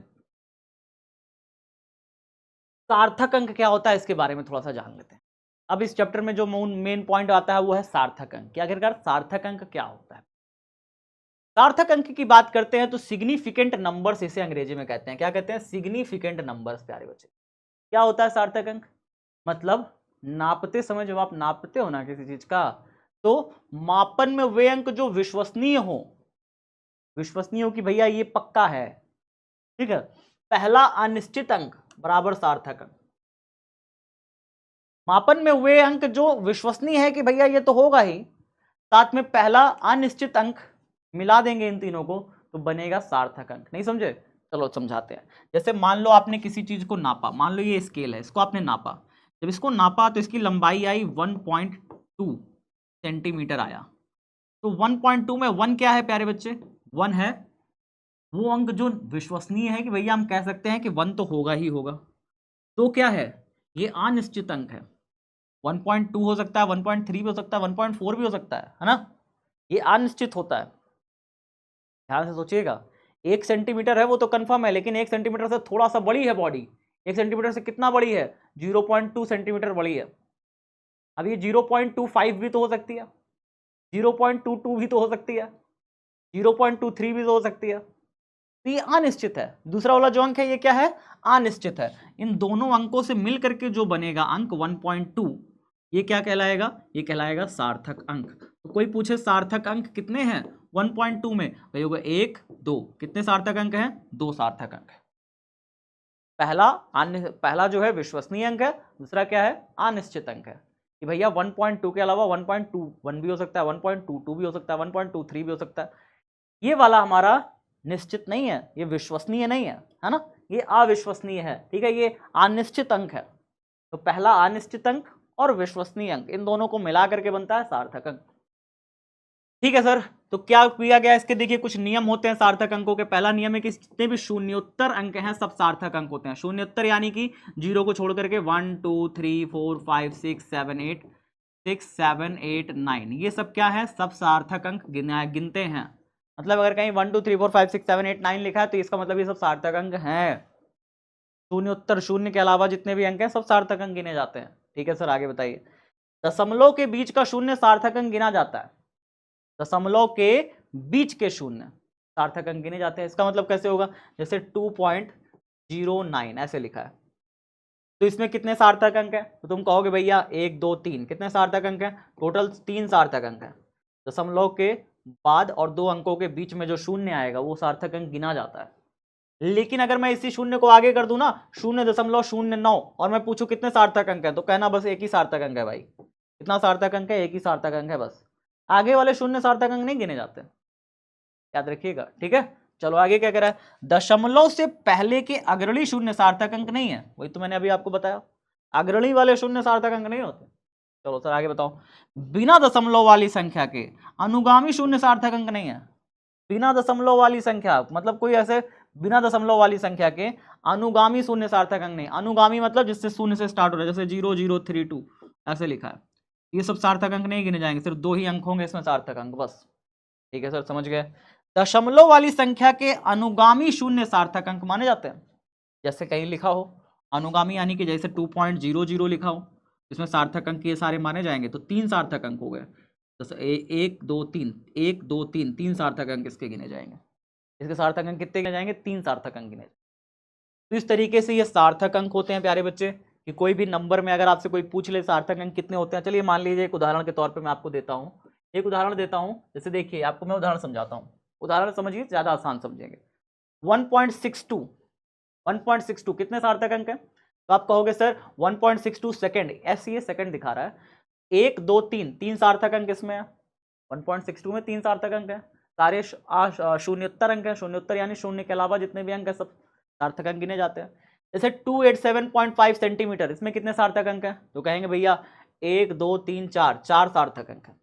सार्थक अंक क्या होता है, इसके बारे में थोड़ा सा जान लेते हैं। अब इस चैप्टर में जो मेन पॉइंट आता है वो है सार्थक अंक। क्या आखिरकार सार्थक अंक क्या होता है, सार्थक अंक की बात करते हैं तो सिग्निफिकेंट नंबर्स इसे अंग्रेजी में कहते हैं। क्या कहते हैं, सिग्निफिकेंट नंबर्स। प्यारे बच्चे क्या होता है सार्थक अंक, मतलब नापते समय जब आप नापते हो ना किसी चीज का, तो मापन में वे अंक जो विश्वसनीय हो कि भैया ये पक्का है, ठीक है। पहला अनिश्चित अंक बराबर सार्थक अंक, मापन में वे अंक जो विश्वसनीय है कि भैया ये तो होगा ही, साथ में पहला अनिश्चित अंक मिला देंगे इन तीनों को तो बनेगा सार्थक अंक। नहीं समझे, चलो समझाते हैं। जैसे मान लो आपने किसी चीज को नापा, मान लो ये स्केल है, इसको आपने नापा, जब इसको नापा तो इसकी लंबाई आई 1.2 सेंटीमीटर आया, तो 1.2 में 1 क्या है प्यारे बच्चे, 1 है वो अंक जो विश्वसनीय है कि भैया हम कह सकते हैं कि 1 तो होगा ही होगा। तो क्या है, ये अनिश्चित अंक है, 1.2 हो सकता है, 1.3 भी हो सकता है, 1.4 भी हो सकता है ना, ये अनिश्चित होता है। ध्यान से सोचिएगा, 1 सेंटीमीटर है वो तो कंफर्म है, लेकिन 1 सेंटीमीटर से थोड़ा सा बड़ी है बॉडी, 1 सेंटीमीटर से कितना बड़ी है, 0.2 सेंटीमीटर बड़ी है। अब ये 0.25 भी तो हो सकती है, 0.22 भी तो हो सकती है, 0.23 भी तो हो सकती है, तो ये अनिश्चित है। दूसरा वाला जो अंक है ये क्या है, अनिश्चित है। इन दोनों अंकों से मिल करके जो बनेगा अंक 1.2 ये क्या कहलाएगा? ये कहलाएगा सार्थक अंक। तो कोई पूछे सार्थक अंक कितने हैं 1.2 में, वही होगा 1 2। कितने सार्थक अंक हैं? 2 सार्थक अंक है। पहला जो है विश्वसनीय अंक है, दूसरा क्या है? अनिश्चित अंक है कि भैया 1.2 के अलावा 1.21 भी हो सकता है, 1.22 भी हो सकता है, 1.23 भी हो सकता है। ये वाला हमारा निश्चित नहीं है, ये विश्वसनीय नहीं है ना, ये अविश्वसनीय है। ठीक है, ये अनिश्चित अंक है। तो पहला अनिश्चित अंक और विश्वसनीय अंक, इन दोनों को मिला करके बनता है सार्थक अंक। ठीक है सर, तो क्या किया गया इसके? देखिए कुछ नियम होते हैं सार्थक अंकों के। पहला नियम है कि जितने भी शून्योत्तर अंक हैं सब सार्थक अंक होते हैं। शून्योत्तर यानी कि जीरो को छोड़ करके 1 2 3 4 5 6 7 8 9, ये सब क्या है? सब सार्थक अंक गिनते हैं। मतलब अगर कहीं 1 2 3 4 5 6 7 8 9 लिखा है तो इसका मतलब ये सब सार्थक अंक हैं। शून्योत्तर, शून्य के अलावा जितने भी अंक हैं सब सार्थक अंक गिने जाते हैं। ठीक है सर, आगे बताइए। दशमलव के बीच का शून्य सार्थक अंक गिना जाता है। दशमलव के बीच के शून्य सार्थक अंक गिने जाते हैं। इसका मतलब कैसे होगा? जैसे 2.09 ऐसे लिखा है, तो इसमें कितने सार्थक अंक है? तो तुम कहोगे भैया 1 2 3, कितने सार्थक अंक है? टोटल 3 सार्थक अंक है। दशमलव के बाद और 2 अंकों के बीच में जो शून्य आएगा वो सार्थक अंक गिना जाता है। लेकिन अगर मैं इसी शून्य को आगे कर दूं ना 0.09 और मैं पूछूं कितने सार्थक अंक है, तो कहना बस एक ही सार्थक अंक है भाई। कितना सार्थक अंक है? एक ही सार्थक अंक है बस। आगे वाले शून्य सार्थक अंक नहीं गिने जाते, याद रखिएगा। ठीक है, चलो आगे क्या कह रहा है? दशमलव से पहले के अग्रणी शून्य सार्थक अंक नहीं है। वही तो मैंने अभी आपको बताया, अग्रणी वाले शून्य सार्थक अंक नहीं होते। चलो सर आगे बताओ। बिना दशमलव वाली संख्या के अनुगामी शून्य सार्थक अंक नहीं है। बिना दशमलव वाली संख्या मतलब कोई ऐसे बिना दशमलव वाली संख्या के अनुगामी शून्य सार्थक अंक नहीं। अनुगामी मतलब जिससे शून्य से स्टार्ट हो रहा है, जैसे 0032 ऐसे लिखा है, ये सब सार्थक अंक नहीं गिने जाएंगे। सिर्फ 2 ही अंक होंगे इसमें सार्थक अंक, बस। ठीक है सर, समझ गए। दशमलव वाली संख्या के अनुगामी शून्य सार्थक अंक माने जाते हैं। जैसे कहीं लिखा हो अनुगामी यानी कि जैसे 2.00 लिखा हो, इसमें सार्थक अंक ये सारे माने जाएंगे। तो 3 सार्थक अंक हो गए। जैसे 1 2 3 1 2 3 3 सार्थक अंक इसके गिने जाएंगे। इसके सार्थक अंक कितने गिने जाएंगे? 3 सार्थक अंक गिने जाएंगे। तो इस तरीके से ये सार्थक अंक होते हैं प्यारे बच्चे, कि कोई भी नंबर में अगर आपसे कोई पूछ ले सार्थक अंक कितने होते हैं। चलिए मान लीजिए एक उदाहरण के तौर पे मैं आपको देता हूँ, एक उदाहरण देता हूँ। जैसे देखिए आपको मैं उदाहरण समझाता हूँ, उदाहरण समझिए, ज़्यादा आसान समझेंगे। 1.62 कितने सार्थक अंक है? तो आप कहोगे सर 1.62 सेकेंड, ऐसे ये सेकेंड दिखा रहा है। 1 2 3 3 सार्थक अंक इसमें है। 1.62 में 3 सार्थक अंक है। सारे शून्योत्तर अंक है। शून्योत्तर यानी शून्य के अलावा जितने भी अंक है सब सार्थक अंक गिने जाते हैं। जैसे 287.5 सेंटीमीटर, इसमें कितने सार्थक अंक है? तो कहेंगे भैया 1 2 3 4 4 सार्थक अंक है।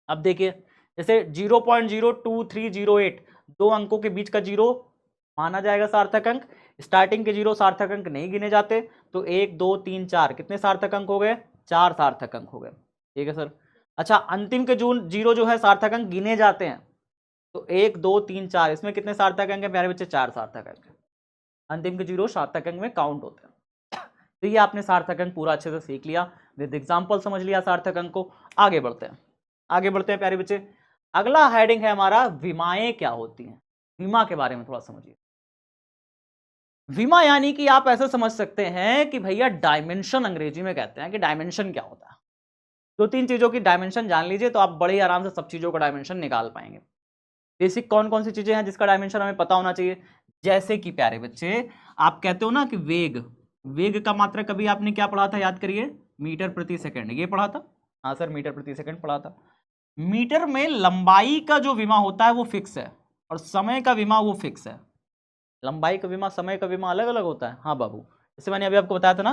अब देखिए जैसे 0.02308, 2 अंकों के बीच का जीरो माना जाएगा सार्थक अंक। स्टार्टिंग के जीरो सार्थक अंक नहीं गिने जाते। तो 1 2 3 4 कितने सार्थक अंक हो गए? 4 सार्थक अंक हो गए। ठीक है सर। अच्छा, अंतिम के जीरो जो है सार्थक अंक गिने जाते हैं। तो 1 2 3 4, इसमें कितने सार्थक अंक है प्यारे बच्चे? 4 सार्थक अंक है। अंतिम के जीरो सार्थक अंक में काउंट होते हैं। तो ये आपने सार्थक अंक पूरा अच्छे से सीख लिया, विद एग्जाम्पल समझ लिया सार्थक अंक को। आगे बढ़ते हैं, आगे बढ़ते हैं प्यारे बच्चे। अगला हेडिंग है हमारा विमाएं क्या होती हैं। विमा के बारे में थोड़ा समझिए। विमा यानी कि आप ऐसे समझ सकते हैं कि भैया डायमेंशन, अंग्रेजी में कहते हैं कि डायमेंशन क्या होता है। 2-3 चीजों की डायमेंशन जान लीजिए तो आप बड़े आराम से सब चीजों का डायमेंशन निकाल पाएंगे। बेसिक कौन कौन सी चीजें हैं जिसका डायमेंशन हमें पता होना चाहिए? जैसे कि प्यारे बच्चे आप कहते हो ना कि वेग, वेग का मात्रक कभी आपने क्या पढ़ा था? याद करिए, मीटर प्रति सेकंड, ये पढ़ा था। हाँ सर, मीटर प्रति सेकंड पढ़ा था। मीटर में लंबाई का जो विमा होता है वो फिक्स है और समय का विमा वो फिक्स है। लंबाई का विमा, समय का विमा अलग अलग होता है। हाँ बाबू, जैसे मैंने अभी आपको बताया था ना,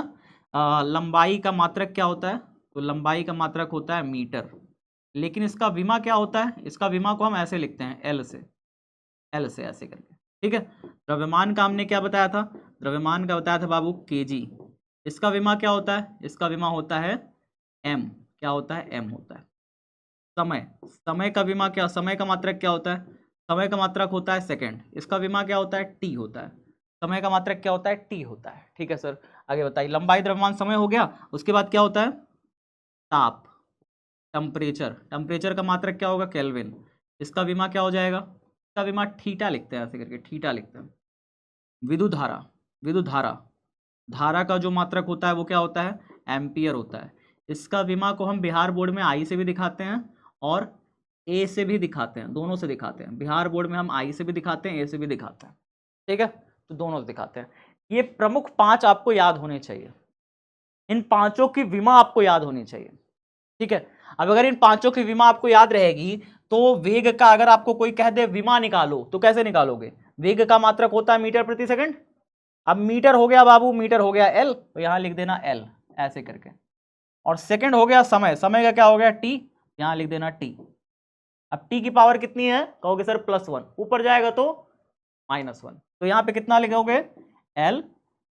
लंबाई का मात्रक क्या होता है? तो लंबाई का मात्रक होता है मीटर, लेकिन इसका विमा क्या होता है? इसका विमा को हम ऐसे लिखते हैं, एल से ऐसे करके। ठीक है। द्रव्यमान का हमने क्या बताया था? द्रव्यमान का बताया था बाबू केजी। इसका विमा क्या होता है? इसका विमा होता है एम। क्या होता है? एम होता है। समय, समय का विमा क्या, समय का मात्रक क्या होता है? समय का मात्रक होता है सेकंड। इसका विमा क्या होता है? टी होता है। समय का मात्रक क्या होता है? टी होता है। ठीक है सर, आगे बताइए। लंबाई, द्रव्यमान, समय हो गया। उसके बाद क्या होता है? ताप, टेम्परेचर। टेम्परेचर का मात्रक क्या होगा? केल्विन। इसका विमा क्या हो जाएगा? इसका विमा थीटा लिखते हैं, ऐसे करके थीटा लिखते हैं। विद्युत धारा, विद्युत धारा, धारा का जो मात्रक होता है वो क्या होता है? एम्पियर होता है। इसका विमा को हम बिहार बोर्ड में आई से भी दिखाते हैं और ए से भी दिखाते हैं, दोनों से दिखाते हैं। बिहार बोर्ड में हम आई से भी दिखाते हैं, ए से भी दिखाते हैं, ठीक है, तो दोनों से दिखाते हैं। ये प्रमुख 5 आपको याद होने चाहिए, इन पांचों की विमा आपको याद होनी चाहिए, ठीक है। अब अगर इन पांचों की विमा आपको याद रहेगी तो वेग का अगर आपको कोई कह दे विमा निकालो तो कैसे निकालोगे? वेग का मात्रक होता है मीटर प्रति सेकंड। अब मीटर हो गया बाबू, मीटर हो गया एल, तो यहां लिख देना एल ऐसे करके, और सेकंड हो गया समय, समय का क्या हो गया टी, यहां लिख देना टी। अब टी की पावर कितनी है कहोगे सर +1, ऊपर जाएगा तो -1, तो यहां पे कितना लिखोगे एल,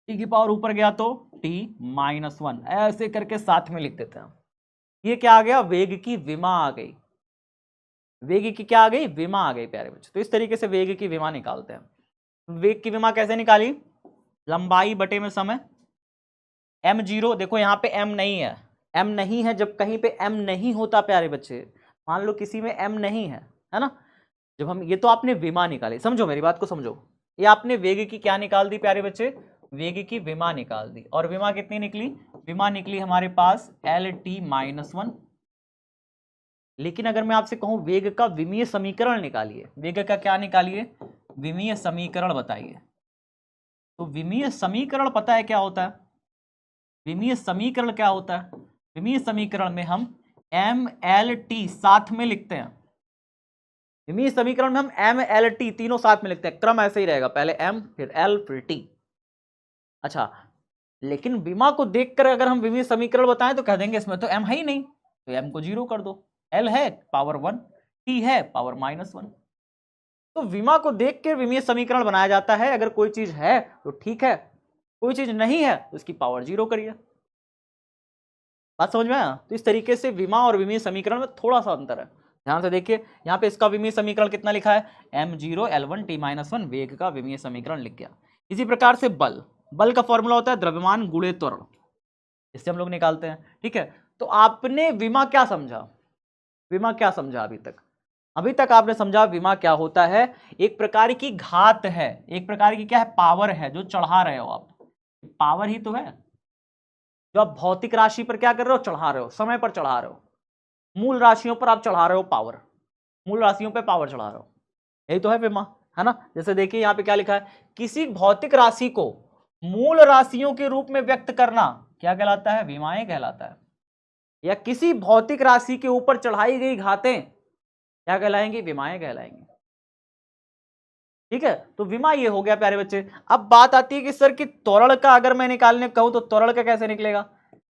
टी की पावर ऊपर गया तो टी -1, ऐसे करके साथ में लिख देते हैं। ये क्या आ गया? वेग की विमा आ गई। वेग की क्या आ गई? विमा आ गई प्यारे बच्चे। तो इस तरीके से वेग की विमा निकालते हैं। वेग की विमा कैसे निकाली? लंबाई बटे में समय, m0, देखो यहां पे m नहीं है, m नहीं है, जब कहीं पे m नहीं होता प्यारे बच्चे, मान लो किसी में m नहीं है ना, जब हम ये तो आपने विमा निकाली, समझो मेरी बात को समझो, ये आपने वेग की क्या निकाल दी प्यारे बच्चे? वेग की विमा निकाल दी। और विमा कितनी निकली? विमा निकली हमारे पास LT-1। लेकिन अगर मैं आपसे कहूं वेग का विमीय समीकरण निकालिए, वेग का क्या निकालिए? विमीय समीकरण बताइए। तो विमीय समीकरण पता है क्या होता है? विमीय समीकरण क्या होता है? विमीय समीकरण में हम MLT साथ में लिखते हैं। विमीय समीकरण में हम MLT तीनों साथ में लिखते हैं, क्रम ऐसे ही रहेगा, पहले M फिर L फिर T। अच्छा, लेकिन विमा को देखकर अगर हम विमीय समीकरण बताएं तो कह देंगे इसमें तो M है ही नहीं, तो M को 0 कर दो, L है पावर 1, T है पावर -1। तो विमा को देख के विमीय समीकरण बनाया जाता है। अगर कोई चीज है तो ठीक है, कोई चीज नहीं है तो इसकी पावर 0 करिए। बात समझ में आया? तो इस तरीके से विमा और विमीय समीकरण में थोड़ा सा अंतर है, ध्यान से देखिए। यहाँ पे इसका विमीय समीकरण कितना लिखा है? m0 l1 t-1, वेग का विमीय समीकरण लिख गया। इसी प्रकार से बल, बल का फॉर्मूला होता है द्रव्यमान गुणे त्वरण, इससे हम लोग निकालते हैं, ठीक है। तो आपने विमा क्या समझा? विमा क्या समझा अभी तक? अभी तक आपने समझा विमा क्या होता है? एक प्रकार की घात है, एक प्रकार की क्या है? पावर है, जो चढ़ा रहे हो आप, पावर ही तो है जो आप भौतिक राशि पर क्या कर रहे हो? चढ़ा रहे हो, समय पर चढ़ा रहे हो, मूल राशियों पर आप चढ़ा रहे हो पावर, मूल राशियों पर पावर चढ़ा रहे हो, यही तो है विमा, है ना। जैसे देखिए यहाँ पे क्या लिखा है? किसी भौतिक राशि को मूल राशियों के रूप में व्यक्त करना क्या कहलाता है? विमाएं कहलाता है। या किसी भौतिक राशि के ऊपर चढ़ाई गई घातें क्या कहलाएंगी? विमाएं कहलाएंगी, ठीक है। तो विमा ये हो गया प्यारे बच्चे। अब बात आती है कि सर कि त्वरण का अगर मैं निकालने कहूं तो त्वरण का कैसे निकलेगा?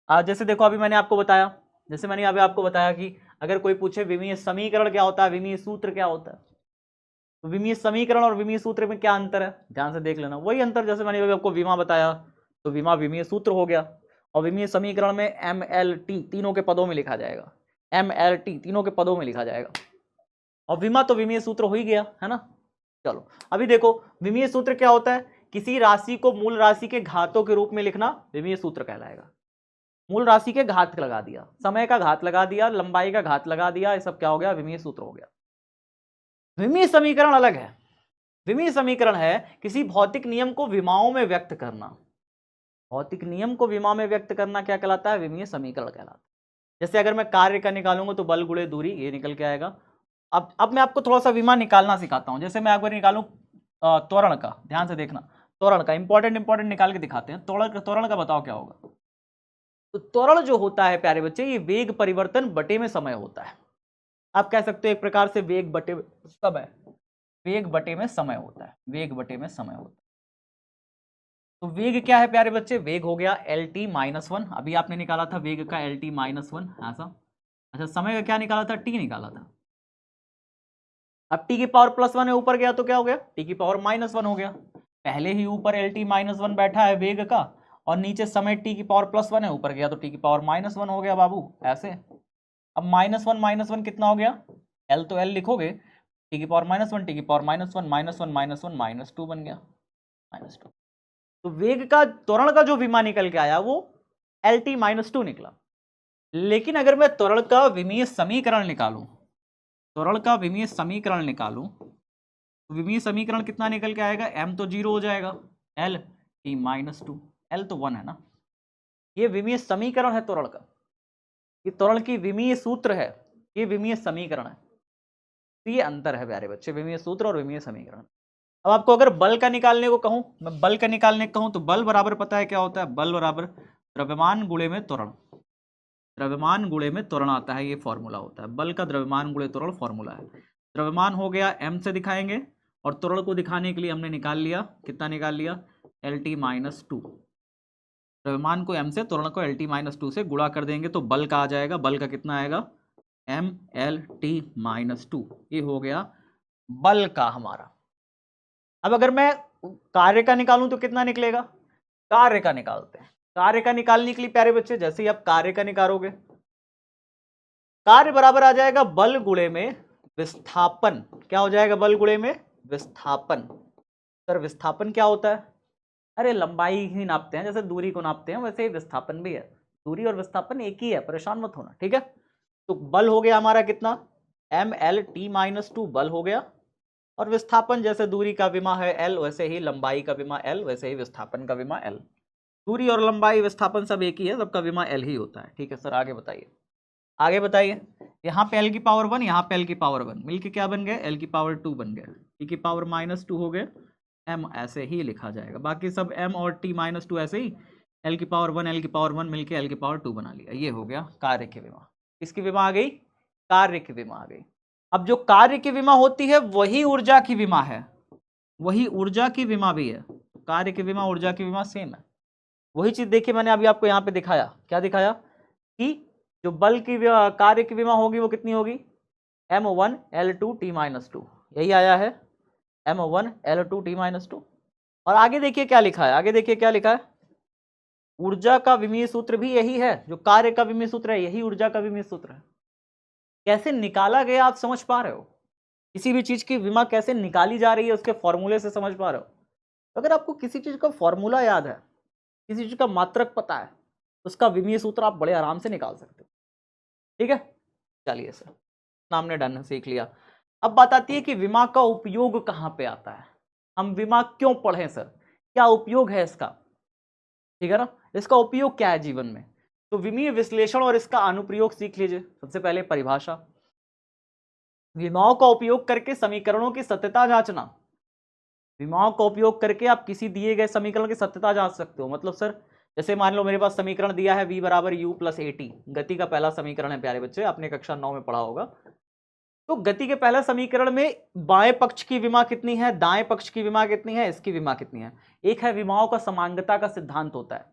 जैसे देखो अभी मैंने आपको बताया, जैसे मैंने अभी आपको बताया कि अगर कोई पूछे विमीय समीकरण क्या होता है, विमीय सूत्र क्या होता है, तो विमीय समीकरण और विमीय सूत्र में क्या अंतर है? ध्यान से देख लेना। वही अंतर जैसे मैंने अभी आपको विमा बताया, तो विमा विमीय सूत्र हो गया, और विमीय समीकरण में MLT तीनों के पदों में लिखा जाएगा, MLT तीनों के पदों में लिखा जाएगा, और विमा तो विमीय सूत्र हो ही गया, है ना। चलो अभी देखो विमीय सूत्र क्या होता है? किसी राशि को मूल राशि के घातों के रूप में लिखना विमीय सूत्र कहलाएगा। मूल राशि के घात लगा दिया, समय का घात लगा दिया, लंबाई का घात लगा दिया, ये सब क्या हो गया? विमीय सूत्र हो गया। विमीय समीकरण अलग है। विमीय समीकरण है किसी भौतिक नियम को विमाओं में व्यक्त करना। भौतिक नियम को विमा में व्यक्त करना क्या कहलाता है? विमीय समीकरण कहलाता है। जैसे अगर मैं कार्य का निकालूंगा तो बल गुणे दूरी, ये निकल के आएगा। अब मैं आपको थोड़ा सा विमा निकालना सिखाता हूं। जैसे मैं अगर निकालूं त्वरण का, ध्यान से देखना, त्वरण का इंपॉर्टेंट निकाल के दिखाते हैं। त्वरण का बताओ क्या होगा? तो त्वरण जो होता है प्यारे बच्चे, ये वेग परिवर्तन बटे में समय होता है। आप कह सकते हो एक प्रकार से वेग बटे समय, वेग बटे में समय होता है, वेग बटे में समय होता है। तो वेग क्या है प्यारे बच्चे? वेग हो गया LT-1, अभी आपने निकाला था वेग का LT-1 ऐसा। अच्छा, समय का क्या निकाला था? T निकाला था। अब t की पावर +1 है, ऊपर गया तो क्या हो गया? t की पावर -1 हो गया। पहले ही ऊपर LT-1 बैठा है वेग का, और नीचे समय t की पावर +1 है, ऊपर गया तो t की पावर -1 हो गया बाबू, ऐसे। अब -1 कितना हो गया? l तो l लिखोगे, t की पावर -1, t की पावर -1, -1 -2 बन गया, -2। तो वेग का त्वरण का जो विमा निकल के आया वो LT-2 निकला। लेकिन अगर मैं त्वरण का विमीय समीकरण निकालूं, त्वरण का विमीय समीकरण निकालूं, तो विमीय समीकरण कितना निकल के आएगा? m तो 0 हो जाएगा, LT-2, l तो 1 है ना। ये विमीय समीकरण है त्वरण का। ये त्वरण की विमीय सूत्र है, ये विमीय समीकरण है। तो ये अंतर है प्यारे बच्चे, विमीय सूत्र और विमीय समीकरण। अब आपको अगर बल का निकालने को कहूं, मैं बल का निकालने को कहूं तो बल बराबर पता है क्या होता है, बल बराबर द्रव्यमान गुणे में त्वरण। द्रव्यमान गुणे में त्वरण आता है, ये फॉर्मूला होता है बल का, द्रव्यमान गुणे त्वरण फॉर्मूला है। द्रव्यमान हो गया m से दिखाएंगे, और त्वरण को दिखाने के लिए हमने निकाल लिया, कितना निकाल लिया, LT-2। द्रव्यमान को m से, त्वरण को LT-2 से गुणा कर देंगे तो बल का आ जाएगा, बल का कितना आएगा, MLT-2। ये हो गया बल का हमारा। अब अगर मैं कार्य का निकालूं तो कितना निकलेगा, कार्य का निकालते हैं। कार्य का निकालने के लिए प्यारे बच्चे जैसे ही आप कार्य का निकालोगे, कार्य बराबर आ जाएगा बल गुणे में विस्थापन। क्या हो जाएगा, बल गुणे में विस्थापन। सर विस्थापन क्या होता है, अरे लंबाई ही नापते हैं, जैसे दूरी को नापते हैं वैसे ही विस्थापन भी है, दूरी और विस्थापन एक ही है, परेशान मत होना, ठीक है। तो बल हो गया हमारा कितना, MLT-2 बल हो गया, और विस्थापन जैसे दूरी का विमा है L, वैसे ही लंबाई का विमा L, वैसे ही विस्थापन का विमा L। दूरी और लंबाई विस्थापन सब एक ही है, सबका विमा L ही होता है, ठीक है सर। आगे बताइए, आगे बताइए। यहाँ पे L की पावर 1, यहाँ पे L की पावर 1 मिलके क्या बन गया, L की पावर 2 बन गया, T की पावर -2 हो गए, M ऐसे ही लिखा जाएगा, बाकी सब M और T-2 ऐसे ही, L की पावर 1 L की पावर 1 मिलके L की पावर 2 बना लिया। ये हो गया कार्य की विमा। किसकी विमा आ गई, कार्य की विमा आ गई। अब जो कार्य की विमा होती है वही ऊर्जा की विमा है, वही ऊर्जा की विमा भी है। कार्य की विमा ऊर्जा की विमा सेम है। वही चीज देखिए मैंने अभी आपको यहाँ पे दिखाया, क्या दिखाया कि जो बल की कार्य की विमा होगी वो कितनी होगी, M1L2T-2, यही आया है, M1L2T-2। और आगे देखिए क्या लिखा है, आगे देखिए क्या लिखा है, ऊर्जा का विमीय सूत्र भी यही है, जो कार्य का विमीय सूत्र है यही ऊर्जा का विमीय सूत्र है। कैसे निकाला गया आप समझ पा रहे हो, किसी भी चीज की विमा कैसे निकाली जा रही है उसके फॉर्मूले से समझ पा रहे हो। अगर आपको किसी चीज का फॉर्मूला याद है, किसी चीज का मात्रक पता है, उसका विमीय सूत्र आप बड़े आराम से निकाल सकते हो, ठीक है। चलिए सर, हमने डन सीख लिया। अब बात आती है कि विमा का उपयोग कहाँ पे आता है, हम विमा क्यों पढ़ें सर, क्या उपयोग है इसका, ठीक है ना, इसका उपयोग क्या है जीवन में। तो विमीय विश्लेषण और इसका अनुप्रयोग सीख लीजिए। सबसे पहले परिभाषा, विमाओं का उपयोग करके समीकरणों की सत्यता जांचना। विमाओं का उपयोग करके आप किसी दिए गए समीकरण की सत्यता जांच सकते हो। मतलब सर जैसे मान लो मेरे पास समीकरण दिया है v बराबर u प्लस at, गति का पहला समीकरण है प्यारे बच्चे, आपने कक्षा 9 में पढ़ा होगा। तो गति के पहला समीकरण में बाएं पक्ष की विमा कितनी है, दाएं पक्ष की विमा कितनी है, इसकी विमा कितनी है। एक है विमाओं का समांगता का सिद्धांत होता है,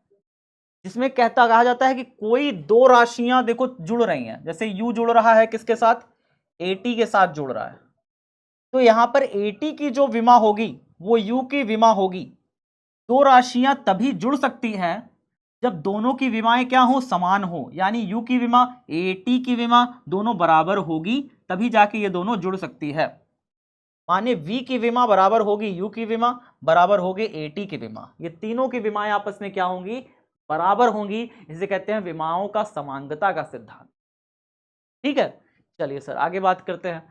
जिसमें कहा जाता है कि कोई दो राशियां देखो जुड़ रही हैं, जैसे u जुड़ रहा है किसके साथ, at के साथ जुड़ रहा है, तो यहां पर at की जो विमा होगी वो u की विमा होगी। दो राशियां तभी जुड़ सकती हैं जब दोनों की विमाएं क्या हो, समान हो, यानी u की विमा at की विमा दोनों बराबर होगी, तभी जाके ये दोनों जुड़ सकती है। माने v की विमा बराबर होगी u की विमा, बराबर होगी at की विमा, ये तीनों की विमाएं आपस में क्या होंगी, बराबर होंगी। इसे कहते हैं विमाओं का समांगता का सिद्धांत, ठीक है। चलिए सर आगे बात करते हैं।